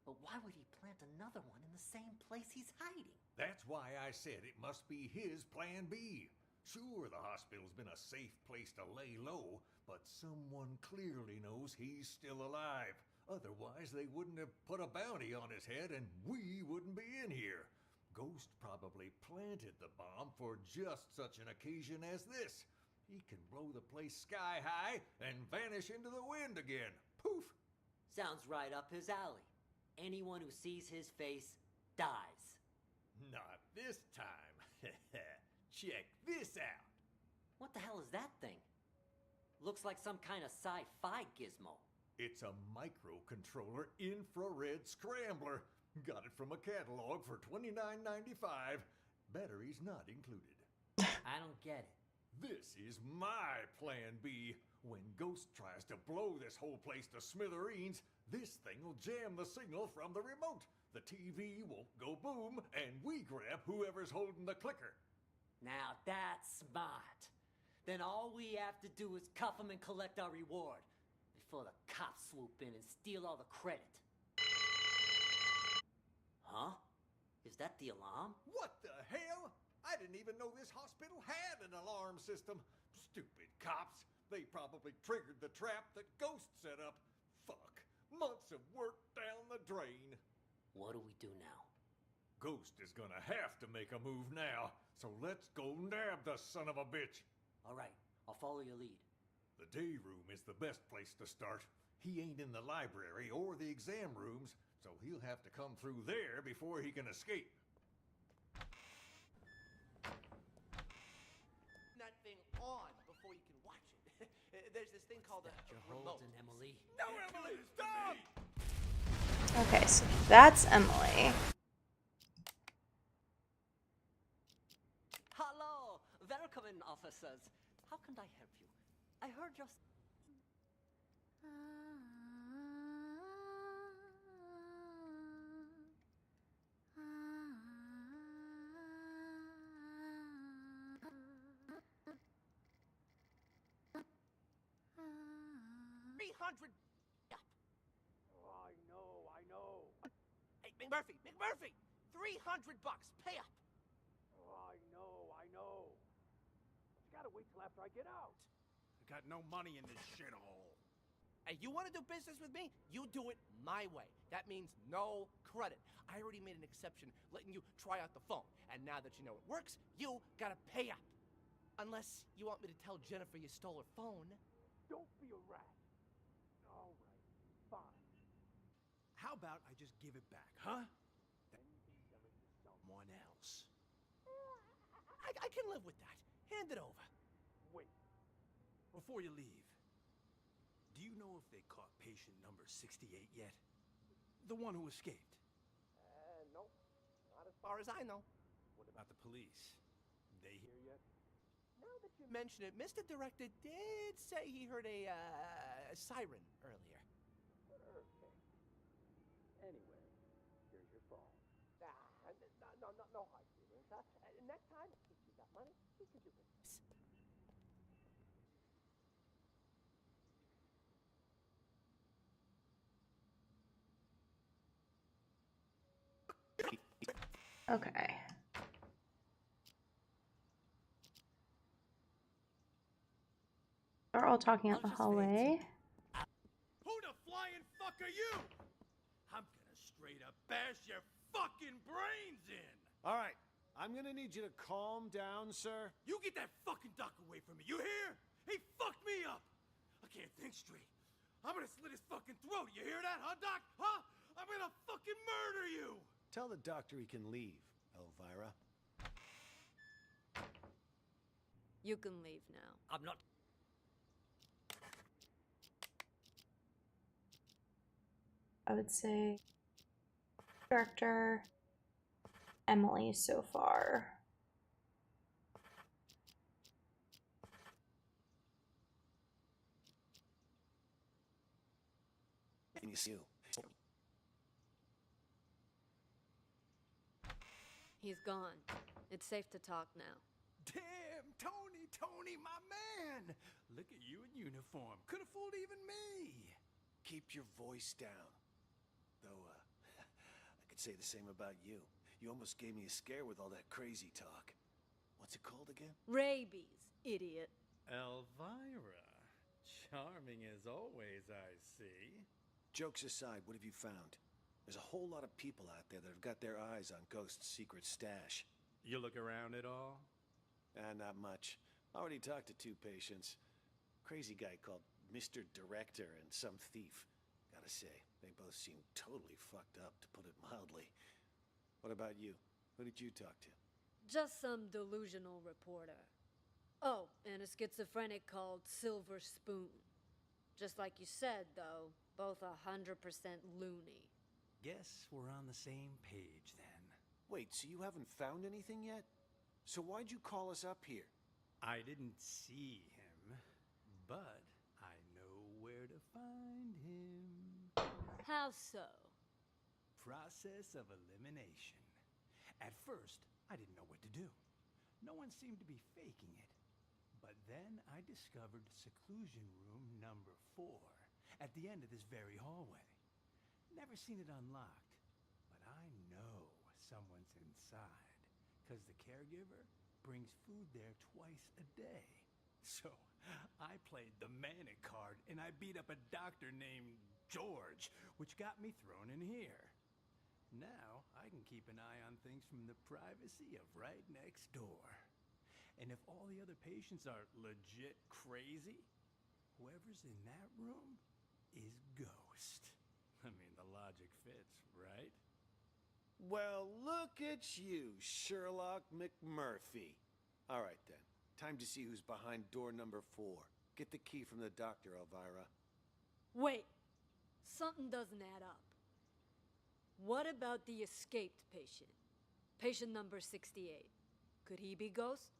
D: But why would he plant another one in the same place he's hiding?
G: That's why I said it must be his Plan B. Sure, the hospital's been a safe place to lay low, but someone clearly knows he's still alive. Otherwise, they wouldn't have put a bounty on his head and we wouldn't be in here. Ghost probably planted the bomb for just such an occasion as this. He can blow the place sky high and vanish into the wind again. Poof!
D: Sounds right up his alley. Anyone who sees his face dies.
G: Not this time. Check this out.
D: What the hell is that thing? Looks like some kind of sci-fi gizmo.
G: It's a microcontroller infrared scrambler. Got it from a catalog for $29.95. Batteries not included.
D: I don't get it.
G: This is my Plan B. When Ghost tries to blow this whole place to smithereens, this thing will jam the signal from the remote. The TV won't go boom, and we grab whoever's holding the clicker.
D: Now that's smart. Then all we have to do is cuff him and collect our reward before the cops swoop in and steal all the credit. Huh? Is that the alarm?
G: What the hell? I didn't even know this hospital had an alarm system. Stupid cops. They probably triggered the trap that Ghost set up. Fuck. Months of work down the drain.
D: What do we do now?
G: Ghost is gonna have to make a move now. So let's go nab the son of a bitch.
D: All right, I'll follow your lead.
G: The day room is the best place to start. He ain't in the library or the exam rooms, so he'll have to come through there before he can escape.
C: That thing on before you can watch it. There's this thing called a remote.
D: Holding Emily.
C: No, Emily, stop!
A: Okay, so that's Emily.
D: Hello! Welcome in, officers. How can I help you? I heard your...
C: 300. Oh, I know. Hey, McMurphy, 300 bucks. Pay up. Oh, I know. But you gotta wait till after I get out.
J: I got no money in this shithole.
C: Hey, you want to do business with me? You do it my way. That means no credit. I already made an exception, letting you try out the phone. And now that you know it works, you gotta pay up. Unless you want me to tell Jennifer you stole her phone. Don't be a rat. All right. How about I just give it back, huh? Then you can sell it to someone else. I can live with that. Hand it over. Wait. Before you leave, do you know if they caught patient number 68 yet? The one who escaped? No. Not as far as I know. What about the police? They here yet? Now that you mention it, Mr. Director did say he heard a siren earlier. Okay. Anyway, here's your phone. No hard feelings, huh? Next time, if you got money, we can do business.
A: Okay. They're all talking out the hallway.
C: Who the flying fuck are you? I'm gonna straight up bash your fucking brains in!
J: Alright, I'm gonna need you to calm down, sir.
C: You get that fucking doc away from me, you hear? He fucked me up! I can't think straight. I'm gonna slit his fucking throat, you hear that, huh, Doc? Huh? I'm gonna fucking murder you!
J: Tell the doctor he can leave, Elvira.
F: You can leave now.
D: I'm not.
A: I would say director Emily so far.
J: And you see you.
F: He's gone. It's safe to talk now.
C: Damn, Tony, my man! Look at you in uniform. Could have fooled even me.
J: Keep your voice down. Though, I could say the same about you. You almost gave me a scare with all that crazy talk. What's it called again?
F: Rabies, idiot.
O: Elvira. Charming as always, I see.
J: Jokes aside, what have you found? There's a whole lot of people out there that have got their eyes on Ghost's secret stash.
O: You look around at all?
J: Not much. Already talked to 2 patients. Crazy guy called Mr. Director and some thief. Gotta say, they both seem totally fucked up, to put it mildly. What about you? Who did you talk to?
F: Just some delusional reporter. Oh, and a schizophrenic called Silver Spoon. Just like you said, though, both 100% loony.
C: Guess we're on the same page then.
J: Wait, so you haven't found anything yet? So why'd you call us up here?
C: I didn't see him, but I know where to find him.
F: How so?
C: Process of elimination. At first, I didn't know what to do. No one seemed to be faking it. But then I discovered seclusion room number 4 at the end of this very hallway. Never seen it unlocked, but I know someone's inside, because the caregiver brings food there twice a day. So I played the manic card, and I beat up a doctor named George, which got me thrown in here. Now I can keep an eye on things from the privacy of right next door. And if all the other patients are legit crazy, whoever's in that room is Ghost. I mean, the logic fits, right?
J: Well, look at you, Sherlock McMurphy. All right, then. Time to see who's behind door number 4. Get the key from the doctor, Elvira.
F: Wait, something doesn't add up. What about the escaped patient? Patient number 68. Could he be Ghost?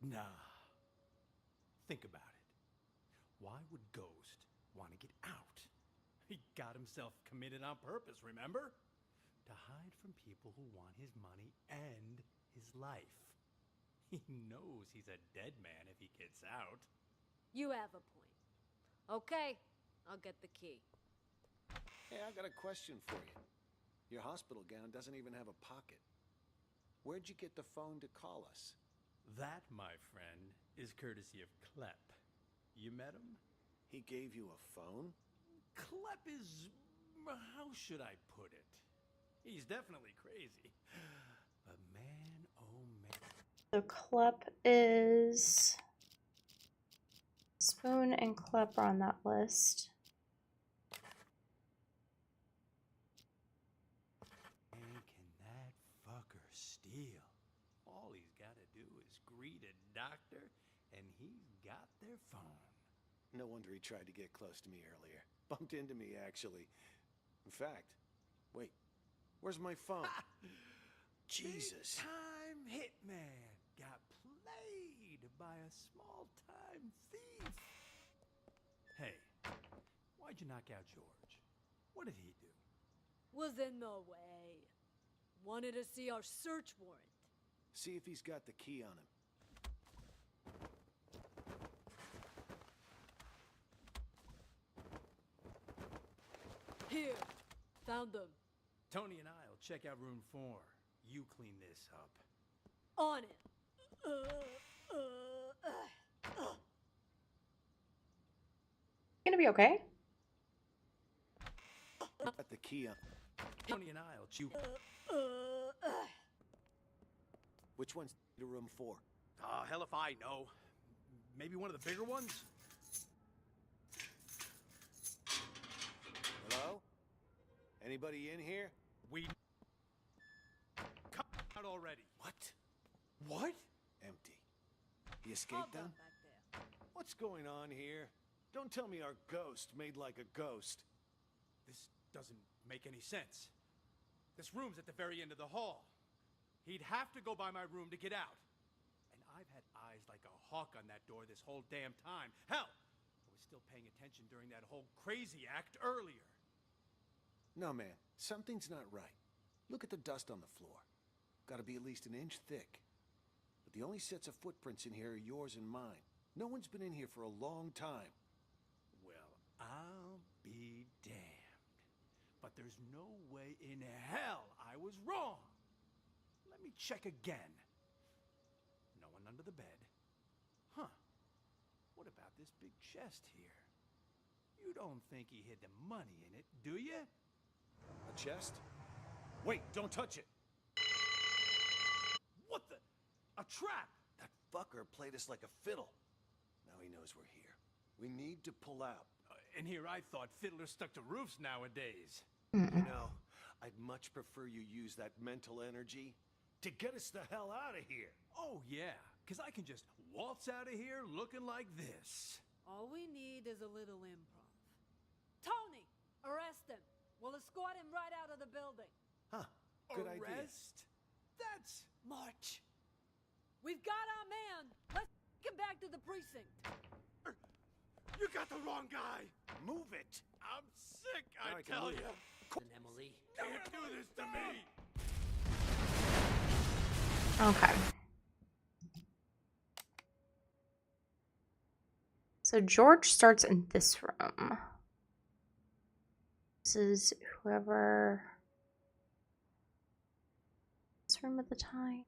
C: Nah. Think about it. Why would Ghost want to get out? He got himself committed on purpose, remember? To hide from people who want his money and his life. He knows he's a dead man if he gets out.
F: You have a point. Okay, I'll get the key.
J: Hey, I got a question for you. Your hospital gown doesn't even have a pocket. Where'd you get the phone to call us?
C: That, my friend, is courtesy of Klep. You met him?
J: He gave you a phone?
C: Klep is... how should I put it? He's definitely crazy. But man, oh man.
A: So Klep is... Spoon and Klep are on that list.
O: your phone.
J: No wonder he tried to get close to me earlier. Bumped into me, actually. In fact, wait, where's my phone? Jesus.
O: Big-time hitman got played by a small-time thief. Hey, why'd you knock out George? What did he do?
F: Was in the way. Wanted to see our search warrant.
J: See if he's got the key on him.
F: Here, found them.
O: Tony and I'll check out room 4. You clean this up.
F: On it.
A: Gonna be okay.
J: Got the key on.
O: Tony and I'll chew.
J: Which one's to room 4?
O: Hell if I know. Maybe one of the bigger ones?
J: Hello? Anybody in here?
O: We come out already.
J: What? What? Empty. He escaped them? What's going on here? Don't tell me our ghost made like a ghost.
O: This doesn't make any sense. This room's at the very end of the hall. He'd have to go by my room to get out. And I've had eyes like a hawk on that door this whole damn time. Hell, I was still paying attention during that whole crazy act earlier.
J: No, man. Something's not right. Look at the dust on the floor. Gotta be at least an inch thick. But the only sets of footprints in here are yours and mine. No one's been in here for a long time.
O: Well, I'll be damned. But there's no way in hell I was wrong. Let me check again. No one under the bed. Huh. What about this big chest here? You don't think he hid the money in it, do you?
J: A chest? Wait, don't touch it!
O: What the? A trap!
J: That fucker played us like a fiddle. Now he knows we're here. We need to pull out.
O: And here I thought fiddlers stuck to roofs nowadays.
J: You know, I'd much prefer you use that mental energy to get us the hell out of here.
O: Oh, yeah, because I can just waltz out of here looking like this.
F: All we need is a little improv. Tony, arrest him. We'll escort him right out of the building.
J: Huh, good idea.
O: Arrest? That's...
F: March. We've got our man. Let's get back to the precinct.
O: You got the wrong guy.
J: Move it.
O: I'm sick, I tell you.
X: Emily.
O: Can't do this to me.
A: Okay. So George starts in this room. This is whoever... This room at the time.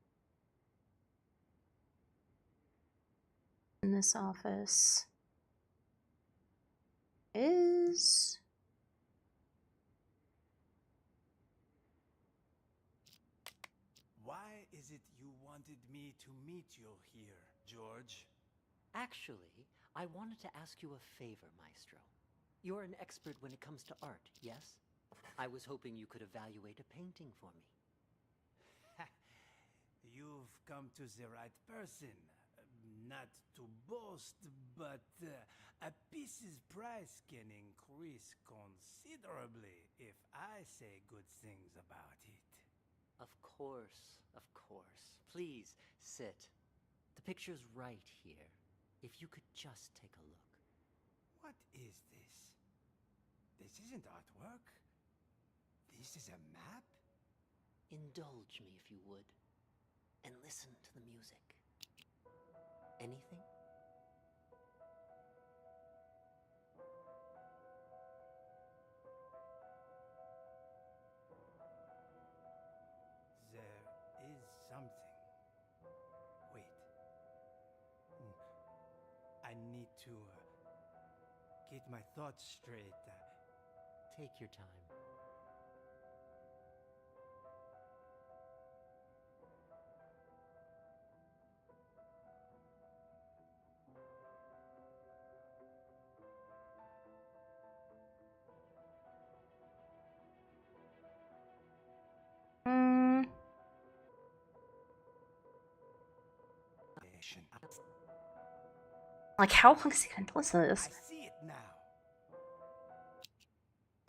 A: In this office is...
O: Why is it you wanted me to meet you here, George?
D: Actually, I wanted to ask you a favor, Maestro. You're an expert when it comes to art, yes? I was hoping you could evaluate a painting for me.
O: You've come to the right person. Not to boast, but a piece's price can increase considerably if I say good things about it.
D: Of course, of course. Please, sit. The picture's right here. If you could just take a look.
O: What is this? This isn't artwork. This is a map?
D: Indulge me if you would. And listen to the music. Anything?
O: There is something. Wait. I need to get my thoughts straight.
D: Take your time.
A: Like, how long is he gonna listen to this?
O: I see it now.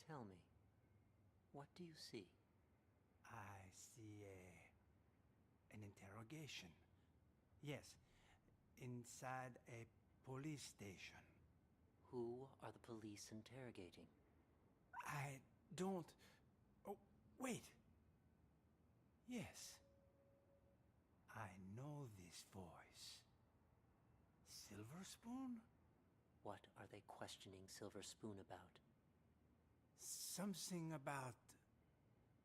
D: Tell me, what do you see?
O: I see an interrogation. Yes, inside a police station.
D: Who are the police interrogating?
O: I don't... Oh, wait. Yes. I know this voice. Silver Spoon?
D: What are they questioning Silver Spoon about?
O: Something about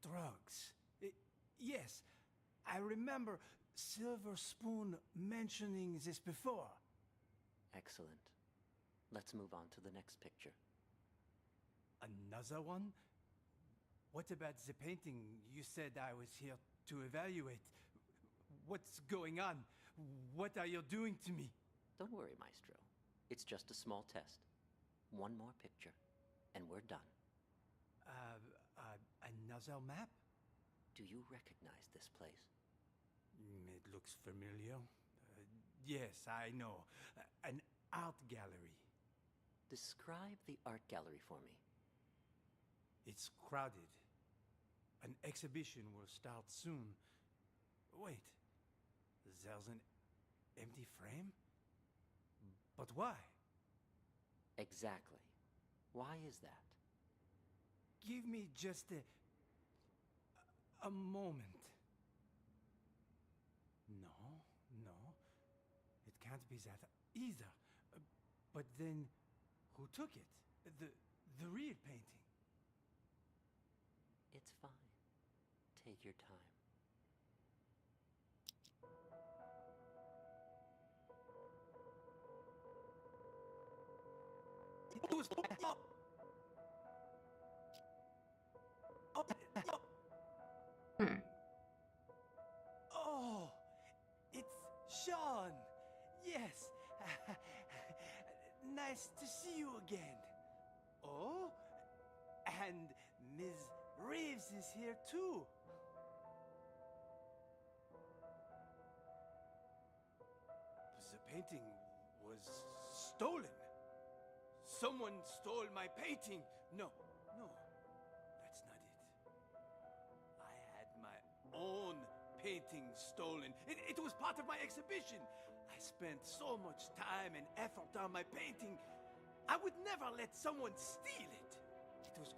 O: drugs. Yes, I remember Silver Spoon mentioning this before.
D: Excellent. Let's move on to the next picture.
O: Another one? What about the painting you said I was here to evaluate? What's going on? What are you doing to me?
D: Don't worry, Maestro. It's just a small test. One more picture, and we're done.
O: Another map?
D: Do you recognize this place?
O: It looks familiar. Yes, I know. An art gallery.
D: Describe the art gallery for me.
O: It's crowded. An exhibition will start soon. Wait, there's an empty frame? But why?
D: Exactly. Why is that?
O: Give me just a moment. No. It can't be that either. But then, who took it? The real painting?
D: It's fine. Take your time.
O: Oh, it's Sean. Yes. Nice to see you again. Oh, and Ms. Reeves is here too. The painting was stolen. Someone stole my painting. No, that's not it. I had my own painting stolen. It was part of my exhibition. I spent so much time and effort on my painting. I would never let someone steal it. It was...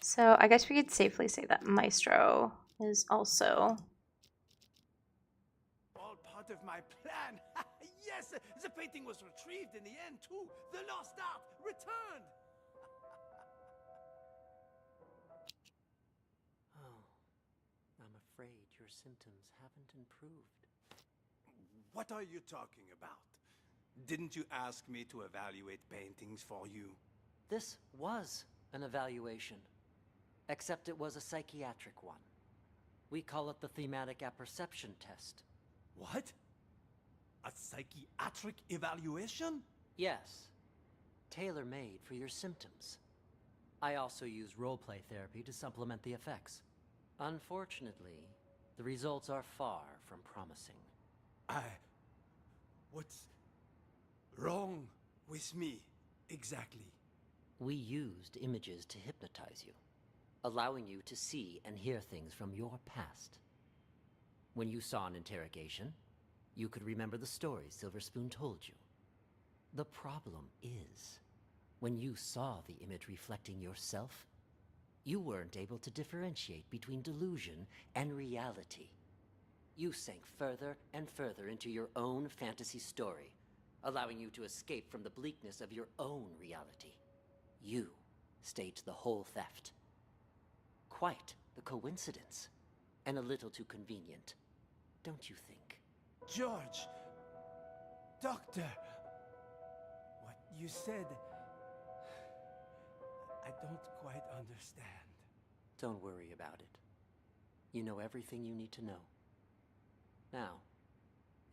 A: So I guess we could safely say that Maestro is also...
O: all part of my plan. Yes, the painting was retrieved in the end too. The lost art returned.
D: Oh, I'm afraid your symptoms haven't improved.
O: What are you talking about? Didn't you ask me to evaluate paintings for you?
D: This was an evaluation, except it was a psychiatric one. We call it the thematic apperception test.
O: What? A psychiatric evaluation?
D: Yes. Tailor-made for your symptoms. I also use roleplay therapy to supplement the effects. Unfortunately, the results are far from promising.
O: What's wrong with me, exactly?
D: We used images to hypnotize you, allowing you to see and hear things from your past. When you saw an interrogation, you could remember the stories Silver Spoon told you. The problem is, when you saw the image reflecting yourself, you weren't able to differentiate between delusion and reality. You sank further and further into your own fantasy story, allowing you to escape from the bleakness of your own reality. You staged the whole theft. Quite the coincidence, and a little too convenient, don't you think?
O: George! Doctor! What you said... I don't quite understand.
D: Don't worry about it. You know everything you need to know. Now,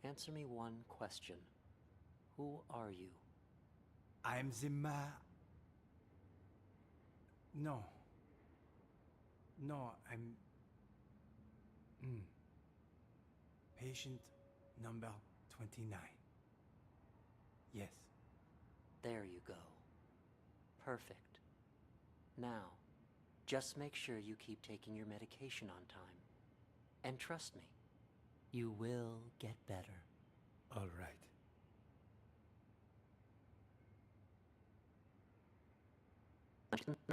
D: answer me one question. Who are you?
O: I'm the No. No, I'm... Patient number 29.
R: There you go. Perfect. Now, just make sure you keep taking your medication on time. And trust me, you will get better.
O: All right.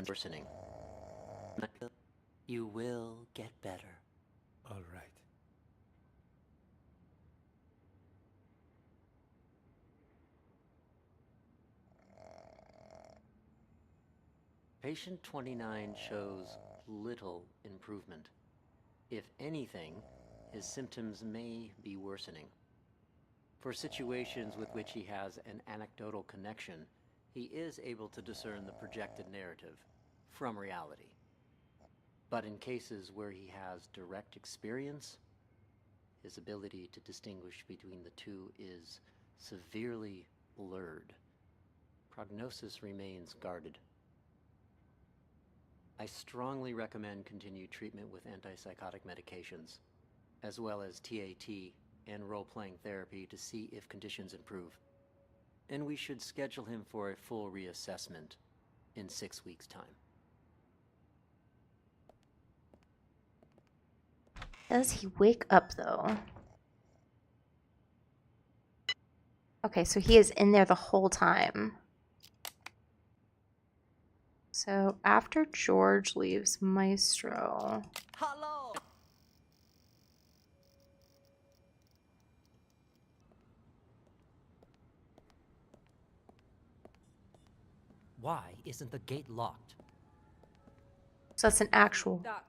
R: Worsening. You will get better.
O: All right.
R: Patient 29 shows little improvement. If anything, his symptoms may be worsening. For situations with which he has an anecdotal connection, he is able to discern the projected narrative from reality. But in cases where he has direct experience, his ability to distinguish between the two is severely blurred. Prognosis remains guarded. I strongly recommend continued treatment with antipsychotic medications, as well as TAT and role-playing therapy to see if conditions improve. And we should schedule him for a full reassessment in 6 weeks' time.
A: Does he wake up though? Okay, so he is in there the whole time. So after George leaves Maestro.
D: Hello!
R: Why isn't the gate locked?
A: So that's an actual.
F: Doc,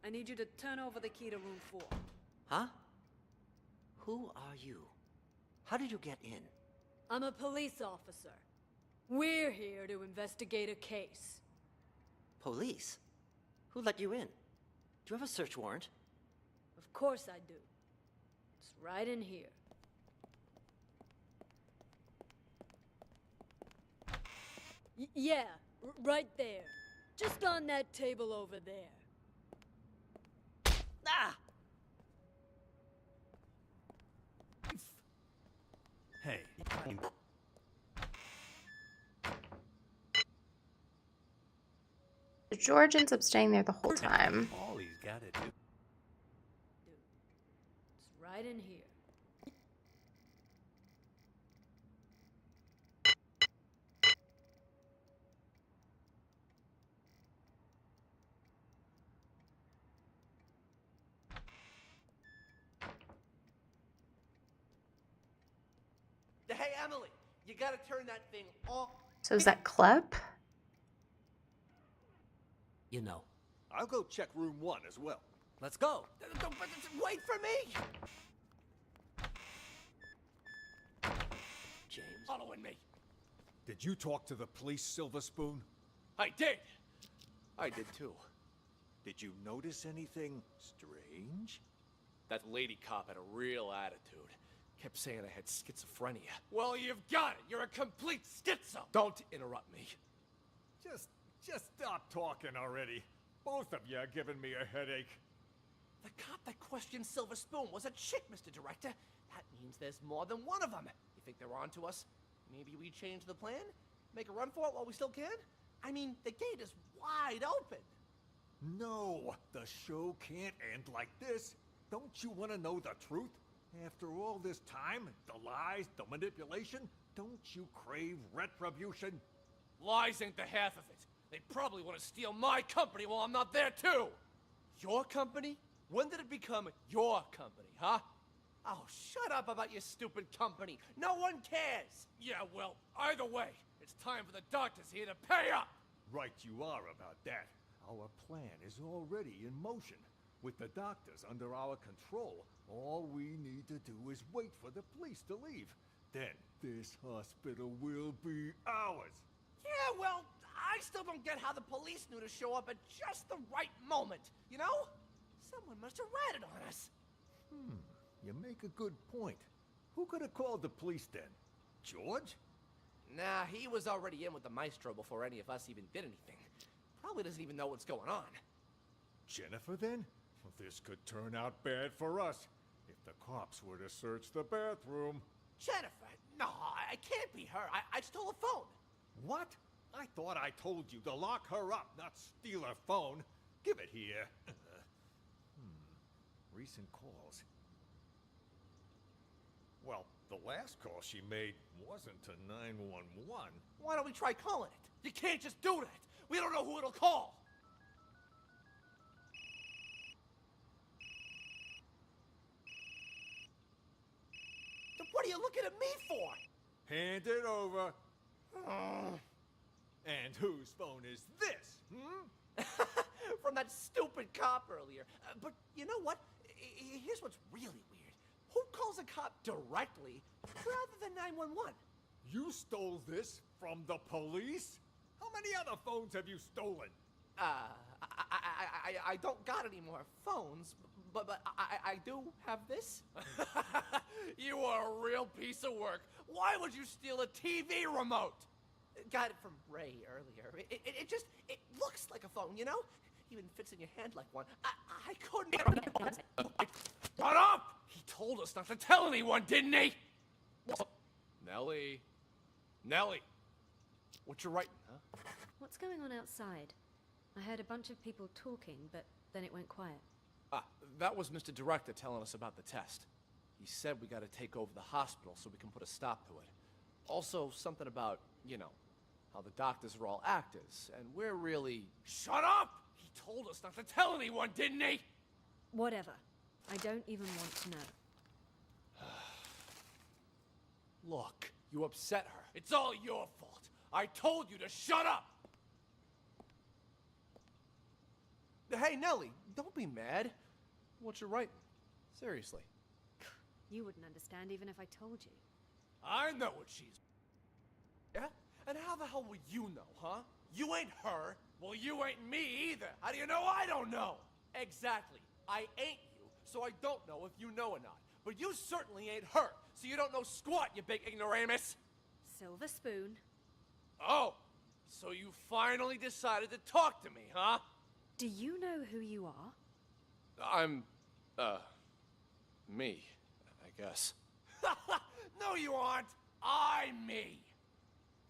F: I need you to turn over the key to room 4.
R: Huh? Who are you? How did you get in?
F: I'm a police officer. We're here to investigate a case.
R: Police? Who let you in? Do you have a search warrant?
F: Of course I do. It's right in here. Yeah, right there. Just on that table over there.
R: Ah!
O: Hey.
A: George ends up staying there the whole time.
O: All he's got to do.
F: It's right in here.
C: Hey, Emily, you gotta turn that thing off.
A: So is that Klep?
R: You know.
M: I'll go check room 1 as well.
R: Let's go.
C: Wait for me!
R: James?
C: Following me.
I: Did you talk to the police, Silver Spoon?
C: I did. I did too.
I: Did you notice anything strange?
C: That lady cop had a real attitude. Kept saying I had schizophrenia. Well, you've got it. You're a complete schizo. Don't interrupt me.
O: Just stop talking already. Both of you are giving me a headache.
C: The cop that questioned Silver Spoon was a chick, Mr. Director. That means there's more than one of them. You think they're on to us? Maybe we change the plan? Make a run for it while we still can? I mean, the gate is wide open.
I: No, the show can't end like this. Don't you want to know the truth? After all this time, the lies, the manipulation, don't you crave retribution?
C: Lies ain't the half of it. They probably want to steal my company while I'm not there, too. Your company? When did it become your company, huh? Oh, shut up about your stupid company. No one cares. Yeah, well, either way, it's time for the doctors here to pay up.
I: Right you are about that. Our plan is already in motion. With the doctors under our control, all we need to do is wait for the police to leave. Then this hospital will be ours.
C: Yeah, well, I still don't get how the police knew to show up at just the right moment, you know? Someone must have ratted on us.
I: You make a good point. Who could have called the police then? George?
C: Nah, he was already in with the maestro before any of us even did anything. Probably doesn't even know what's going on.
I: Jennifer then? Well, this could turn out bad for us. If the cops were to search the bathroom.
C: Jennifer? No, I can't be her. I stole a phone.
O: What? I thought I told you to lock her up, not steal her phone. Give it here. Recent calls. Well, the last call she made wasn't to 911.
C: Why don't we try calling it? You can't just do that. We don't know who it'll call. Then what are you looking at me for?
O: Hand it over. And whose phone is this?
C: From that stupid cop earlier. But you know what? Here's what's really weird. Who calls a cop directly rather than 911?
O: You stole this from the police? How many other phones have you stolen?
C: I don't got any more phones, but I do have this. You are a real piece of work. Why would you steal a TV remote? Got it from Ray earlier. It looks like a phone, you know? Even fits in your hand like one. I couldn't. Shut up! He told us not to tell anyone, didn't he? Nelly. What you writing, huh?
F: What's going on outside? I heard a bunch of people talking, but then it went quiet.
C: That was Mr. Director telling us about the test. He said we gotta take over the hospital so we can put a stop to it. Also, something about, you know, how the doctors are all actors, and we're really... Shut up! He told us not to tell anyone, didn't he?
F: Whatever. I don't even want to know.
C: Look, you upset her. It's all your fault. I told you to shut up! Hey, Nelly, don't be mad. What you writing? Seriously.
F: You wouldn't understand even if I told you.
C: I know what she's... Yeah? And how the hell will you know, huh? You ain't her. Well, you ain't me either. How do you know I don't know? Exactly. I ain't you, so I don't know if you know or not. But you certainly ain't her, so you don't know squat, you big ignoramus.
F: Silver spoon.
C: Oh, so you finally decided to talk to me, huh?
F: Do you know who you are?
C: I'm, me, I guess. No, you aren't. I'm me.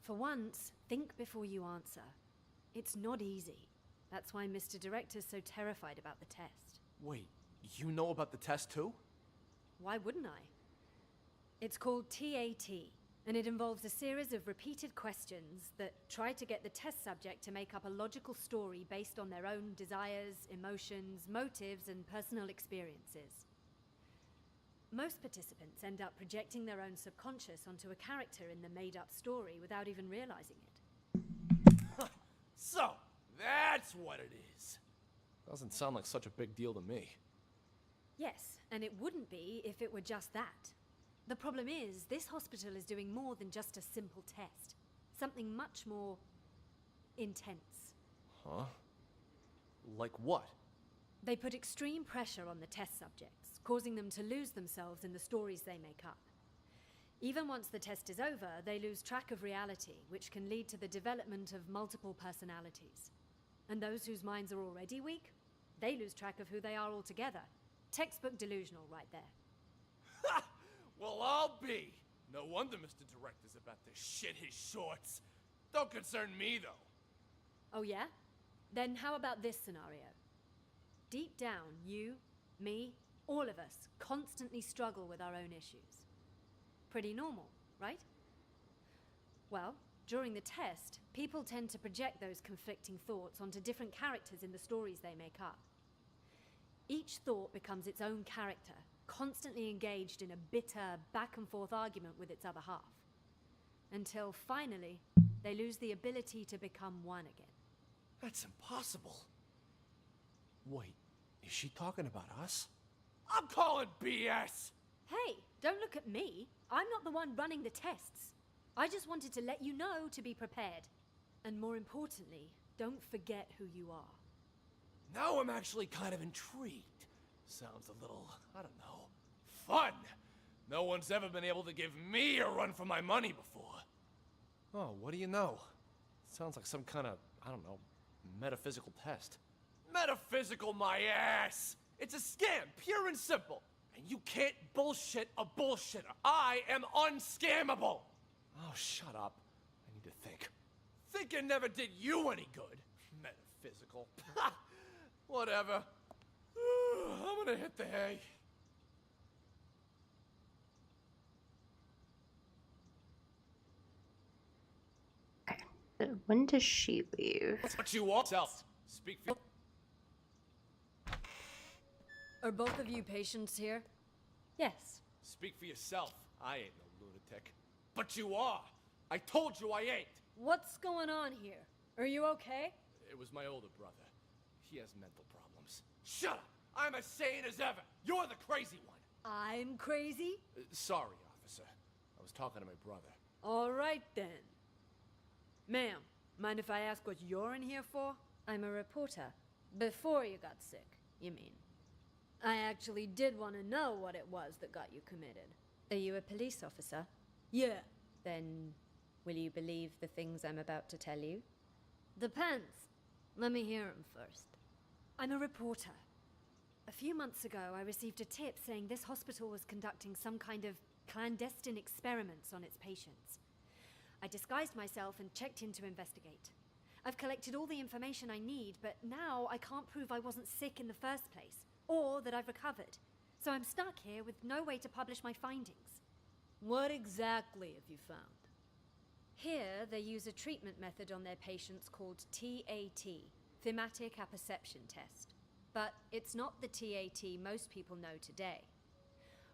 F: For once, think before you answer. It's not easy. That's why Mr. Director's so terrified about the test.
C: Wait, you know about the test too?
F: Why wouldn't I? It's called TAT, and it involves a series of repeated questions that try to get the test subject to make up a logical story based on their own desires, emotions, motives, and personal experiences. Most participants end up projecting their own subconscious onto a character in the made-up story without even realizing it.
C: So, that's what it is. Doesn't sound like such a big deal to me.
F: Yes, and it wouldn't be if it were just that. The problem is, this hospital is doing more than just a simple test. Something much more intense.
C: Huh? Like what?
F: They put extreme pressure on the test subjects, causing them to lose themselves in the stories they make up. Even once the test is over, they lose track of reality, which can lead to the development of multiple personalities. And those whose minds are already weak, they lose track of who they are altogether. Textbook delusional right there.
C: Ha! Well, I'll be. No wonder Mr. Director's about to shit his shorts. Don't concern me, though.
F: Oh yeah? Then how about this scenario? Deep down, you, me, all of us constantly struggle with our own issues. Pretty normal, right? Well, during the test, people tend to project those conflicting thoughts onto different characters in the stories they make up. Each thought becomes its own character, constantly engaged in a bitter, back-and-forth argument with its other half. Until, finally, they lose the ability to become one again.
C: That's impossible. Wait, is she talking about us? I'm calling BS!
F: Hey, don't look at me. I'm not the one running the tests. I just wanted to let you know to be prepared. And more importantly, don't forget who you are.
C: Now I'm actually kind of intrigued. Sounds a little, I don't know, fun. No one's ever been able to give me a run for my money before. Oh, what do you know? Sounds like some kind of, I don't know, metaphysical test. Metaphysical my ass! It's a scam, pure and simple. And you can't bullshit a bullshitter. I am unscammable. Oh, shut up. I need to think. Thinking never did you any good. Metaphysical. Whatever. I'm gonna hit the hay.
A: When does she leave?
C: What you want? Self. Speak for...
F: Are both of you patients here? Yes.
C: Speak for yourself. I ain't no lunatic. But you are. I told you I ain't.
F: What's going on here? Are you okay?
C: It was my older brother. He has mental problems. Shut up! I'm as sane as ever. You're the crazy one.
F: I'm crazy?
C: Sorry, officer. I was talking to my brother.
F: All right, then. Ma'am, mind if I ask what you're in here for? I'm a reporter. Before you got sick, you mean. I actually did want to know what it was that got you committed. Are you a police officer? Yeah. Then, will you believe the things I'm about to tell you? Depends. Let me hear them first. I'm a reporter. A few months ago, I received a tip saying this hospital was conducting some kind of clandestine experiments on its patients. I disguised myself and checked in to investigate. I've collected all the information I need, but now I can't prove I wasn't sick in the first place, or that I've recovered. So I'm stuck here with no way to publish my findings. What exactly have you found? Here, they use a treatment method on their patients called TAT, Thematic Apperception Test. But it's not the TAT most people know today.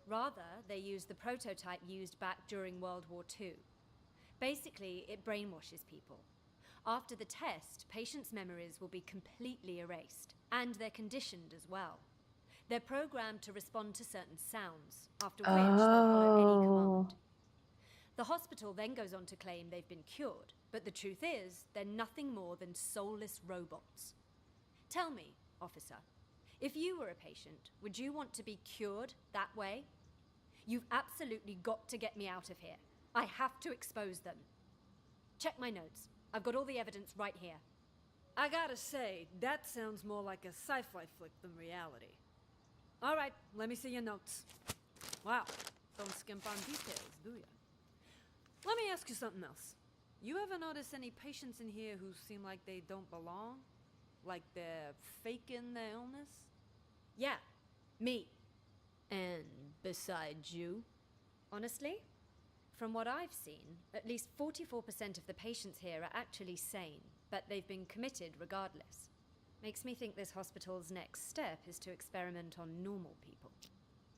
F: Rather, they use the prototype used back during World War II. Basically, it brainwashes people. After the test, patients' memories will be completely erased, and they're conditioned as well. They're programmed to respond to certain sounds, after which they'll follow any command. The hospital then goes on to claim they've been cured, but the truth is, they're nothing more than soulless robots. Tell me, officer, if you were a patient, would you want to be cured that way? You've absolutely got to get me out of here. I have to expose them. Check my notes. I've got all the evidence right here. I gotta say, that sounds more like a sci-fi flick than reality. All right, let me see your notes. Wow, don't skimp on details, do you? Let me ask you something else. You ever notice any patients in here who seem like they don't belong? Like they're faking their illness? Yeah, me. And besides you? Honestly, from what I've seen, at least 44% of the patients here are actually sane, but they've been committed regardless. Makes me think this hospital's next step is to experiment on normal people.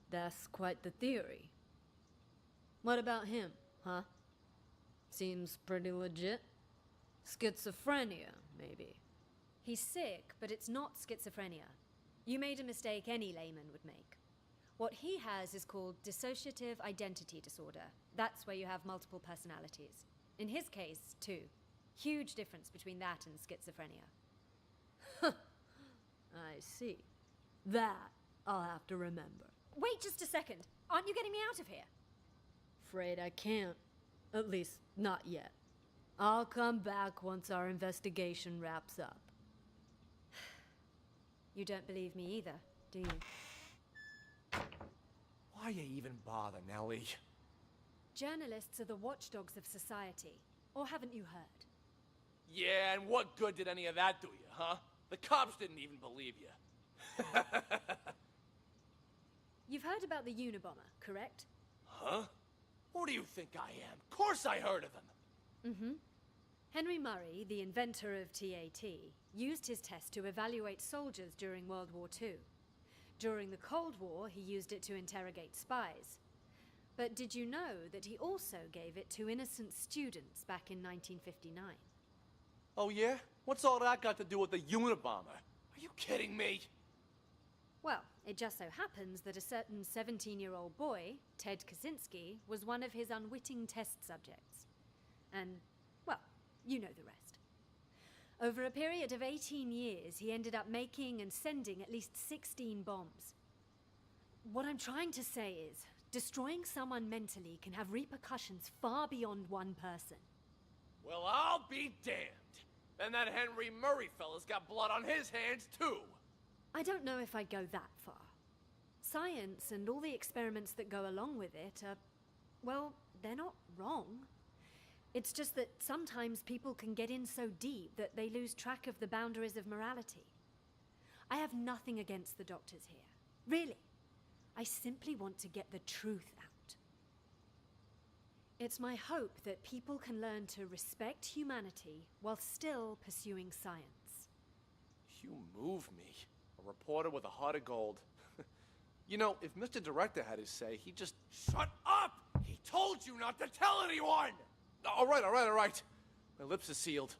F: That's quite the theory. What about him, huh? Seems pretty legit. Schizophrenia, maybe. He's sick, but it's not schizophrenia. You made a mistake any layman would make. What he has is called dissociative identity disorder. That's where you have multiple personalities. In his case, too. Huge difference between that and schizophrenia. I see. That I'll have to remember. Wait just a second. Aren't you getting me out of here? Afraid I can't. At least, not yet. I'll come back once our investigation wraps up. You don't believe me either, do you?
C: Why you even bother, Nellie?
F: Journalists are the watchdogs of society. Or haven't you heard?
C: Yeah, and what good did any of that do you, huh? The cops didn't even believe you.
F: You've heard about the Unabomber, correct?
C: Huh? Who do you think I am? Of course I heard of them.
F: Mm-hmm. Henry Murray, the inventor of TAT, used his test to evaluate soldiers during World War II. During the Cold War, he used it to interrogate spies. But did you know that he also gave it to innocent students back in 1959?
C: Oh yeah? What's all that got to do with the Unabomber? Are you kidding me?
F: Well, it just so happens that a certain 17-year-old boy, Ted Kaczynski, was one of his unwitting test subjects. And, well, you know the rest. Over a period of 18 years, he ended up making and sending at least 16 bombs. What I'm trying to say is, destroying someone mentally can have repercussions far beyond one person.
C: Well, I'll be damned. And that Henry Murray fella's got blood on his hands, too.
F: I don't know if I'd go that far. Science and all the experiments that go along with it are, well, they're not wrong. It's just that sometimes people can get in so deep that they lose track of the boundaries of morality. I have nothing against the doctors here. Really. I simply want to get the truth out. It's my hope that people can learn to respect humanity while still pursuing science.
C: You move me. A reporter with a heart of gold. You know, if Mr. Director had his say, he'd just... Shut up! He told you not to tell anyone! All right. My lips are sealed.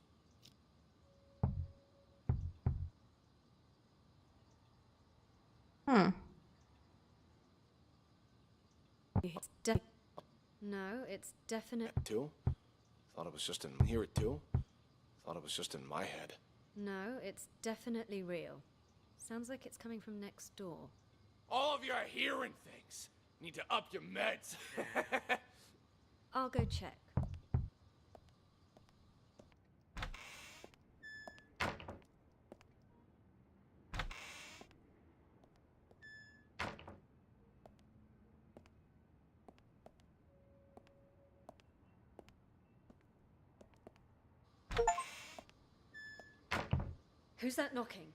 F: No, it's definite.
C: Too? Thought it was just in... Hear it too? Thought it was just in my head.
F: No, it's definitely real. Sounds like it's coming from next door.
C: All of you are hearing things. Need to up your meds.
F: I'll go check. Who's that knocking?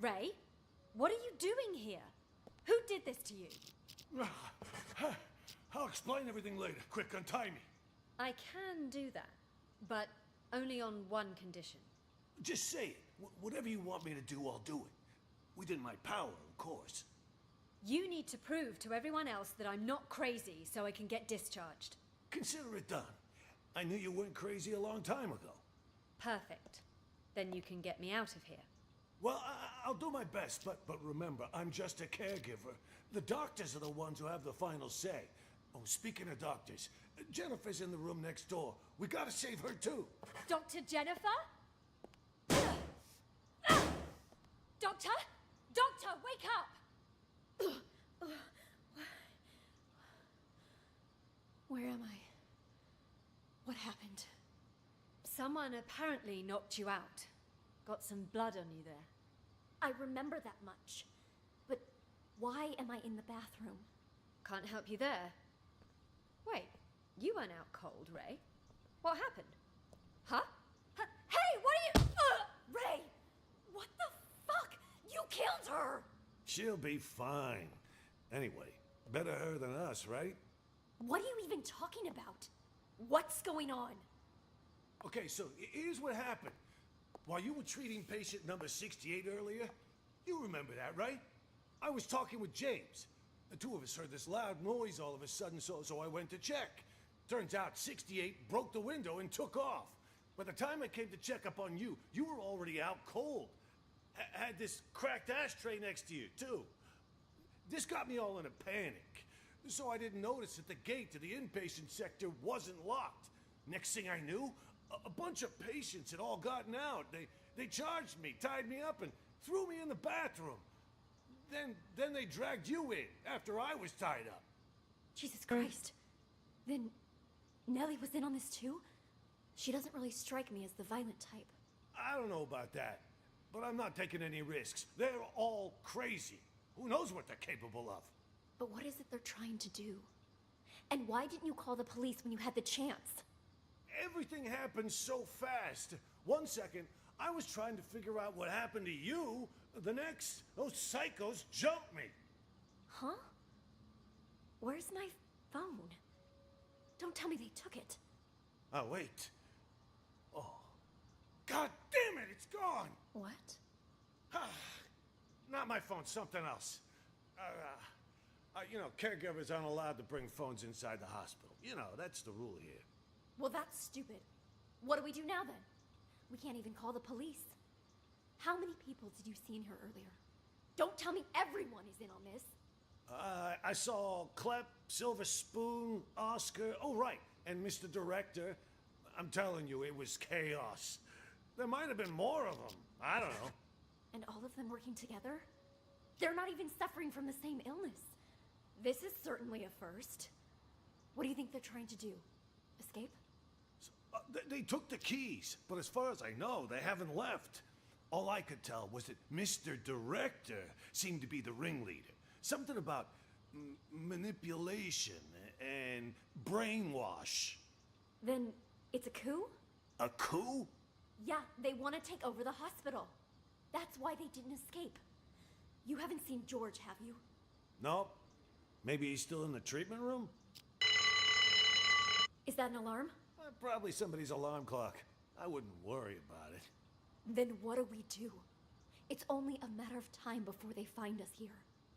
F: Ray? What are you doing here? Who did this to you?
O: I'll explain everything later. Quick, untie me.
F: I can do that, but only on one condition.
O: Just say it. Whatever you want me to do, I'll do it. Within my power, of course.
F: You need to prove to everyone else that I'm not crazy so I can get discharged.
O: Consider it done. I knew you weren't crazy a long time ago.
F: Perfect. Then you can get me out of here.
O: Well, I'll do my best, but remember, I'm just a caregiver. The doctors are the ones who have the final say. Oh, speaking of doctors, Jennifer's in the room next door. We gotta save her too.
F: Dr. Jennifer? Doctor? Doctor, wake up!
B: Where am I? What happened?
F: Someone apparently knocked you out. Got some blood on you there.
B: I remember that much. But why am I in the bathroom?
F: Can't help you there. Wait, you went out cold, Ray. What happened? Huh?
B: Hey, what are you... Ray! What the fuck? You killed her!
O: She'll be fine. Anyway, better her than us, right?
B: What are you even talking about? What's going on?
O: Okay, so here's what happened. While you were treating patient number 68 earlier, you remember that, right? I was talking with James. The two of us heard this loud noise all of a sudden, so I went to check. Turns out 68 broke the window and took off. By the time I came to check up on you, you were already out cold. Had this cracked ashtray next to you, too. This got me all in a panic. So I didn't notice that the gate to the inpatient sector wasn't locked. Next thing I knew, a bunch of patients had all gotten out. They charged me, tied me up, and threw me in the bathroom. Then they dragged you in after I was tied up.
B: Jesus Christ. Then Nellie was in on this too? She doesn't really strike me as the violent type.
O: I don't know about that, but I'm not taking any risks. They're all crazy. Who knows what they're capable of?
B: But what is it they're trying to do? And why didn't you call the police when you had the chance?
O: Everything happened so fast. 1 second, I was trying to figure out what happened to you. The next, those psychos jumped me.
B: Huh? Where's my phone? Don't tell me they took it.
O: Oh, wait. Oh. God damn it, it's gone!
B: What?
O: Not my phone, something else. You know, caregivers aren't allowed to bring phones inside the hospital. You know, that's the rule here.
B: Well, that's stupid. What do we do now then? We can't even call the police. How many people did you see in here earlier? Don't tell me everyone is in on this.
O: I saw Clep, Silver Spoon, Oscar, oh right, and Mr. Director. I'm telling you, it was chaos. There might have been more of them. I don't know.
B: And all of them working together? They're not even suffering from the same illness. This is certainly a first. What do you think they're trying to do? Escape?
O: They took the keys, but as far as I know, they haven't left. All I could tell was that Mr. Director seemed to be the ringleader. Something about manipulation
J: and brainwash.
T: Then it's a coup?
J: A coup?
T: Yeah, they want to take over the hospital. That's why they didn't escape. You haven't seen George, have you?
J: Nope. Maybe he's still in the treatment room?
T: Is that an alarm?
J: Probably somebody's alarm clock. I wouldn't worry about it.
T: Then what do we do? It's only a matter of time before they find us here.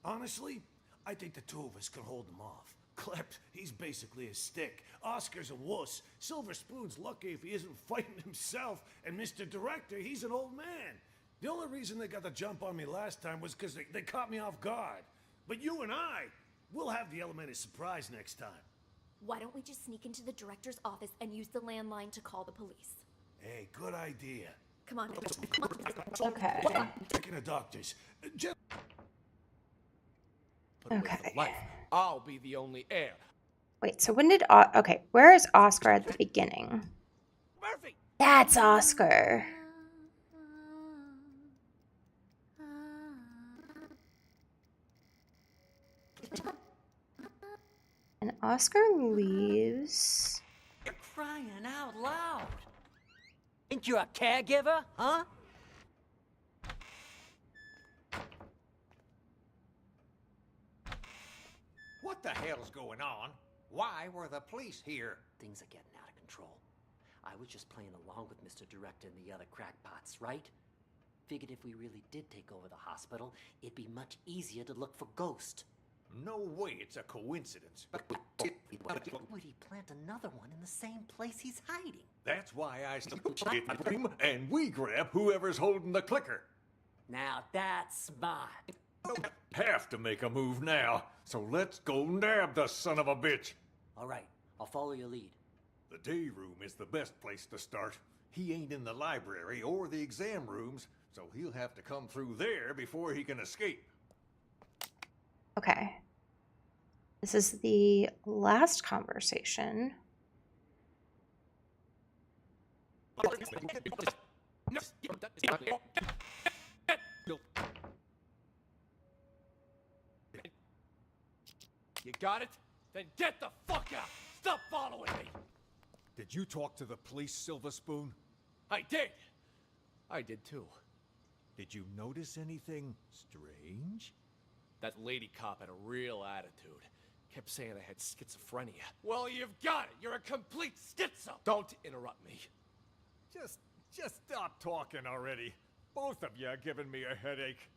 J: Honestly, I think the two of us can hold them off. Klep, he's basically a stick. Oscar's a wuss. Silver Spoon's lucky if he isn't fighting himself. And Mr. Director, he's an old man. The only reason they got the jump on me last time was because they caught me off guard. But you and we'll have the element of surprise next time.
T: Why don't we just sneak into the director's office and use the landline to call the police?
J: Hey, good idea.
T: Come on.
A: Okay.
J: Checking the doctors.
A: Okay.
C: Life. I'll be the only heir.
A: Wait, so when did... okay, where is Oscar at the beginning?
C: Murphy!
A: That's Oscar. And Oscar leaves...
D: You're crying out loud. Think you're a caregiver, huh?
R: What the hell's going on? Why were the police here?
D: Things are getting out of control. I was just playing along with Mr. Director and the other crackpots, right? Figured if we really did take over the hospital, it'd be much easier to look for Ghost.
R: No way it's a coincidence.
D: Would he plant another one in the same place he's hiding?
M: That's why I get him and we grab whoever's holding the clicker.
D: Now that's smart.
M: Have to make a move now, so let's go nab the son of a bitch.
D: All right, I'll follow your lead.
M: The day room is the best place to start. He ain't in the library or the exam rooms, so he'll have to come through there before he can escape.
A: Okay. This is the last conversation.
C: You got it? Then get the fuck out! Stop following me!
O: Did you talk to the police, Silver Spoon?
C: I did! I did too.
O: Did you notice anything strange?
C: That lady cop had a real attitude. Kept saying I had schizophrenia. Well, you've got it! You're a complete schizo! Don't interrupt me.
O: Just stop talking already. Both of you are giving me a headache.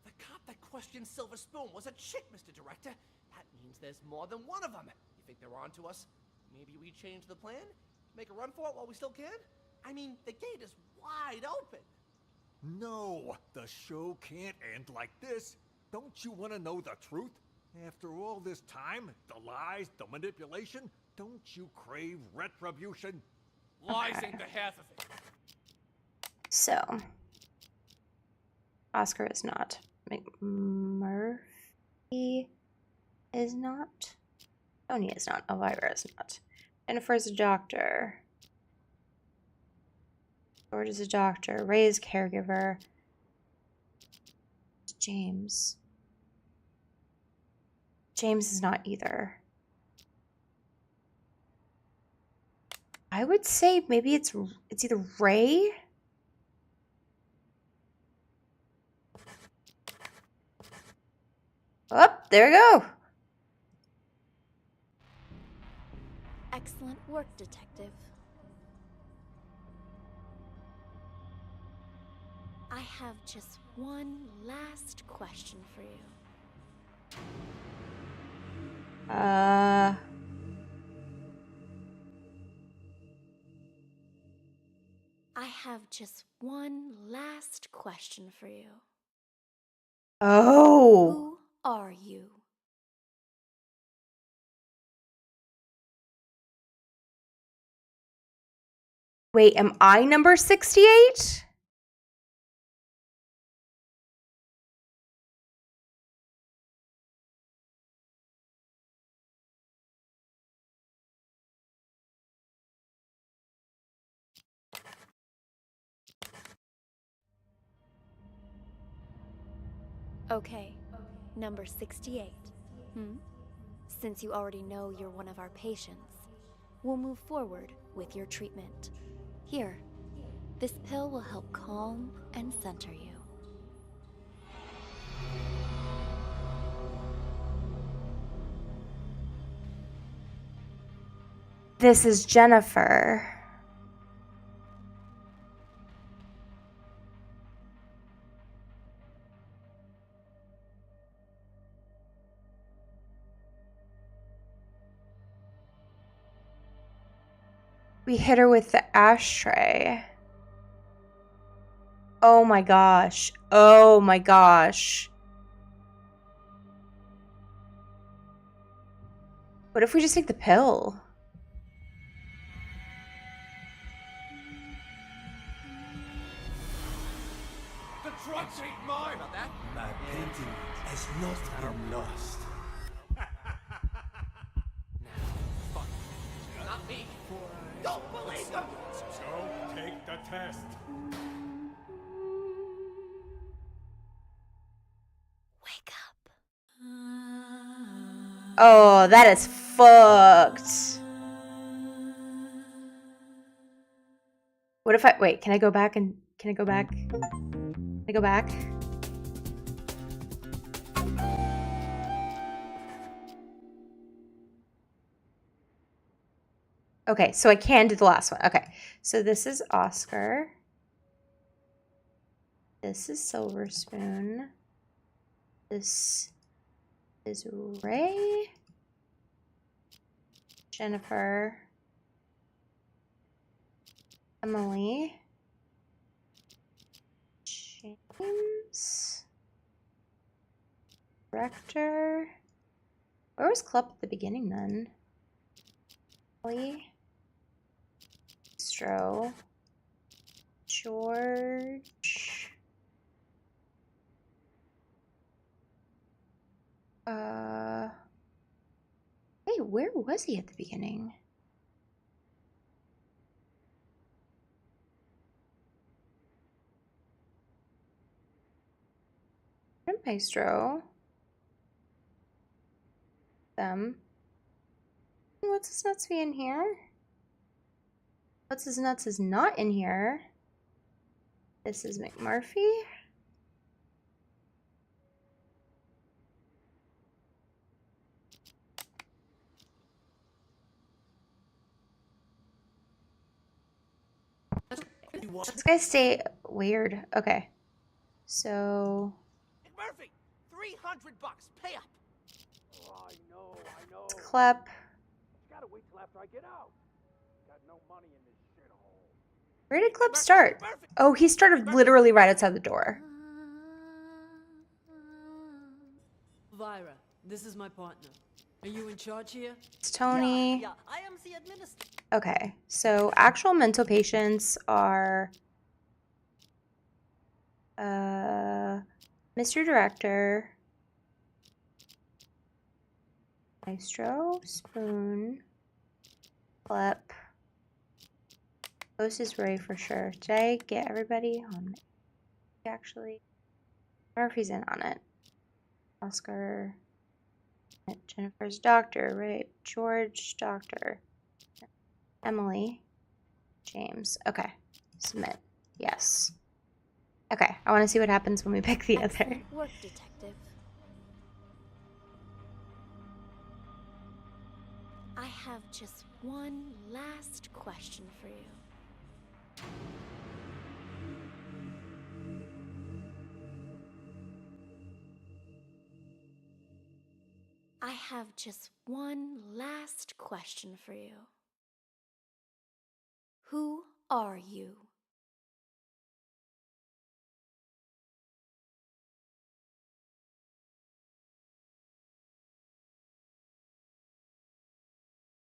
C: The cop that questioned Silver Spoon was a chick, Mr. Director. That means there's more than one of them. You think they're on to us? Maybe we change the plan? Make a run for it while we still can? I mean, the gate is wide open.
O: No, the show can't end like this. Don't you want to know the truth? After all this time, the lies, the manipulation, don't you crave retribution?
C: Lies ain't the half of it.
A: So, Oscar is not. Murphy is not. Tony is not. Elvira is not. Jennifer is a doctor. George is a doctor. Ray is a caregiver. James. James is not either. I would say maybe it's either Ray. Oh, there we go.
B: Excellent work, Detective. I have just one last question for you. I have just one last question for you.
A: Oh.
B: Who are you?
A: Wait, am I number 68?
B: Okay, number 68. Since you already know you're one of our patients, we'll move forward with your treatment. Here, this pill will help calm and center you.
A: This is Jennifer. We hit her with the ashtray. Oh my gosh. Oh my gosh. What if we just take the pill?
C: The drugs ain't mine! About that?
O: My painting has not been lost.
K: Not me. Don't believe them!
O: So, take the test.
B: Wake up.
A: Oh, that is fucked. What if I wait? Can I go back and can I go back? Can I go back? Okay, so I can do the last one. Okay, so this is Oscar. This is Silver Spoon. This is Ray. Jennifer. Emily. James. Rector. Where was Club at the beginning then? Emily. Stro. George. Hey, where was he at the beginning? Maestro. Them. What's his nuts be in here? What's his nuts is not in here. This is McMurphy. This guy stay weird. Okay. So
K: Murphy, $300. Pay up.
C: Oh, I know.
A: Clep.
C: You gotta wait till after I get out. Got no money in this shithole.
A: Where did Clep start? Oh, he started literally right outside the door.
F: Vira, this is my partner. Are you in charge here?
A: It's Tony.
D: Yeah, I am the administrator.
A: Okay, so actual mental patients are Mr. Director, Maestro, Spoon, Clep, Ghost is Ray for sure. Did I get everybody on it? Actually, Murphy's in on it. Oscar, Jennifer's doctor, right? George, doctor. Emily, James. Okay, submit. Yes. Okay, I want to see what happens when we pick the other.
B: Work, detective. I have just one last question for you. I have just one last question for you. Who are you?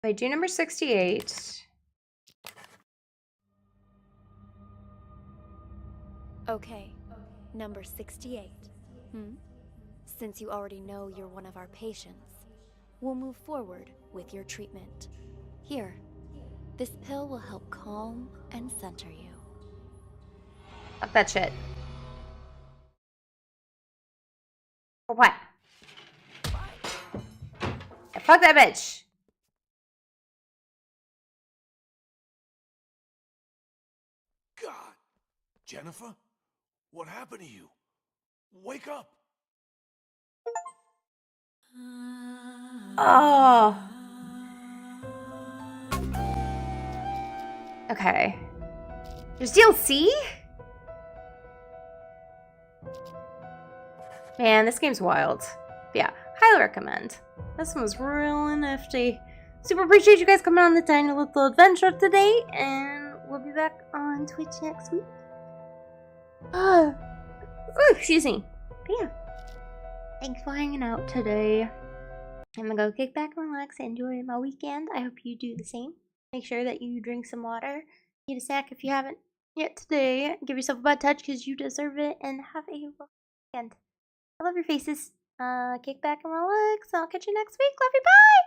A: I do number 68.
B: Okay, number 68. Since you already know you're one of our patients, we'll move forward with your treatment. Here, this pill will help calm and center you.
A: Fuck that shit. For what? Fuck that bitch.
C: God. Jennifer? What happened to you? Wake up.
A: Oh. Okay. There's DLC? Man, this game's wild. But yeah, highly recommend. This one was really nifty. Super appreciate you guys coming on the tiny little adventure today, and we'll be back on Twitch next week. Ooh, excuse me. But yeah, thanks for hanging out today. I'm gonna go kick back and relax and enjoy my weekend. I hope you do the same. Make sure that you drink some water. Eat a snack if you haven't yet today. Give yourself a butt touch because you deserve it, and have a weekend. I love your faces. Kick back and relax. I'll catch you next week. Love you. Bye.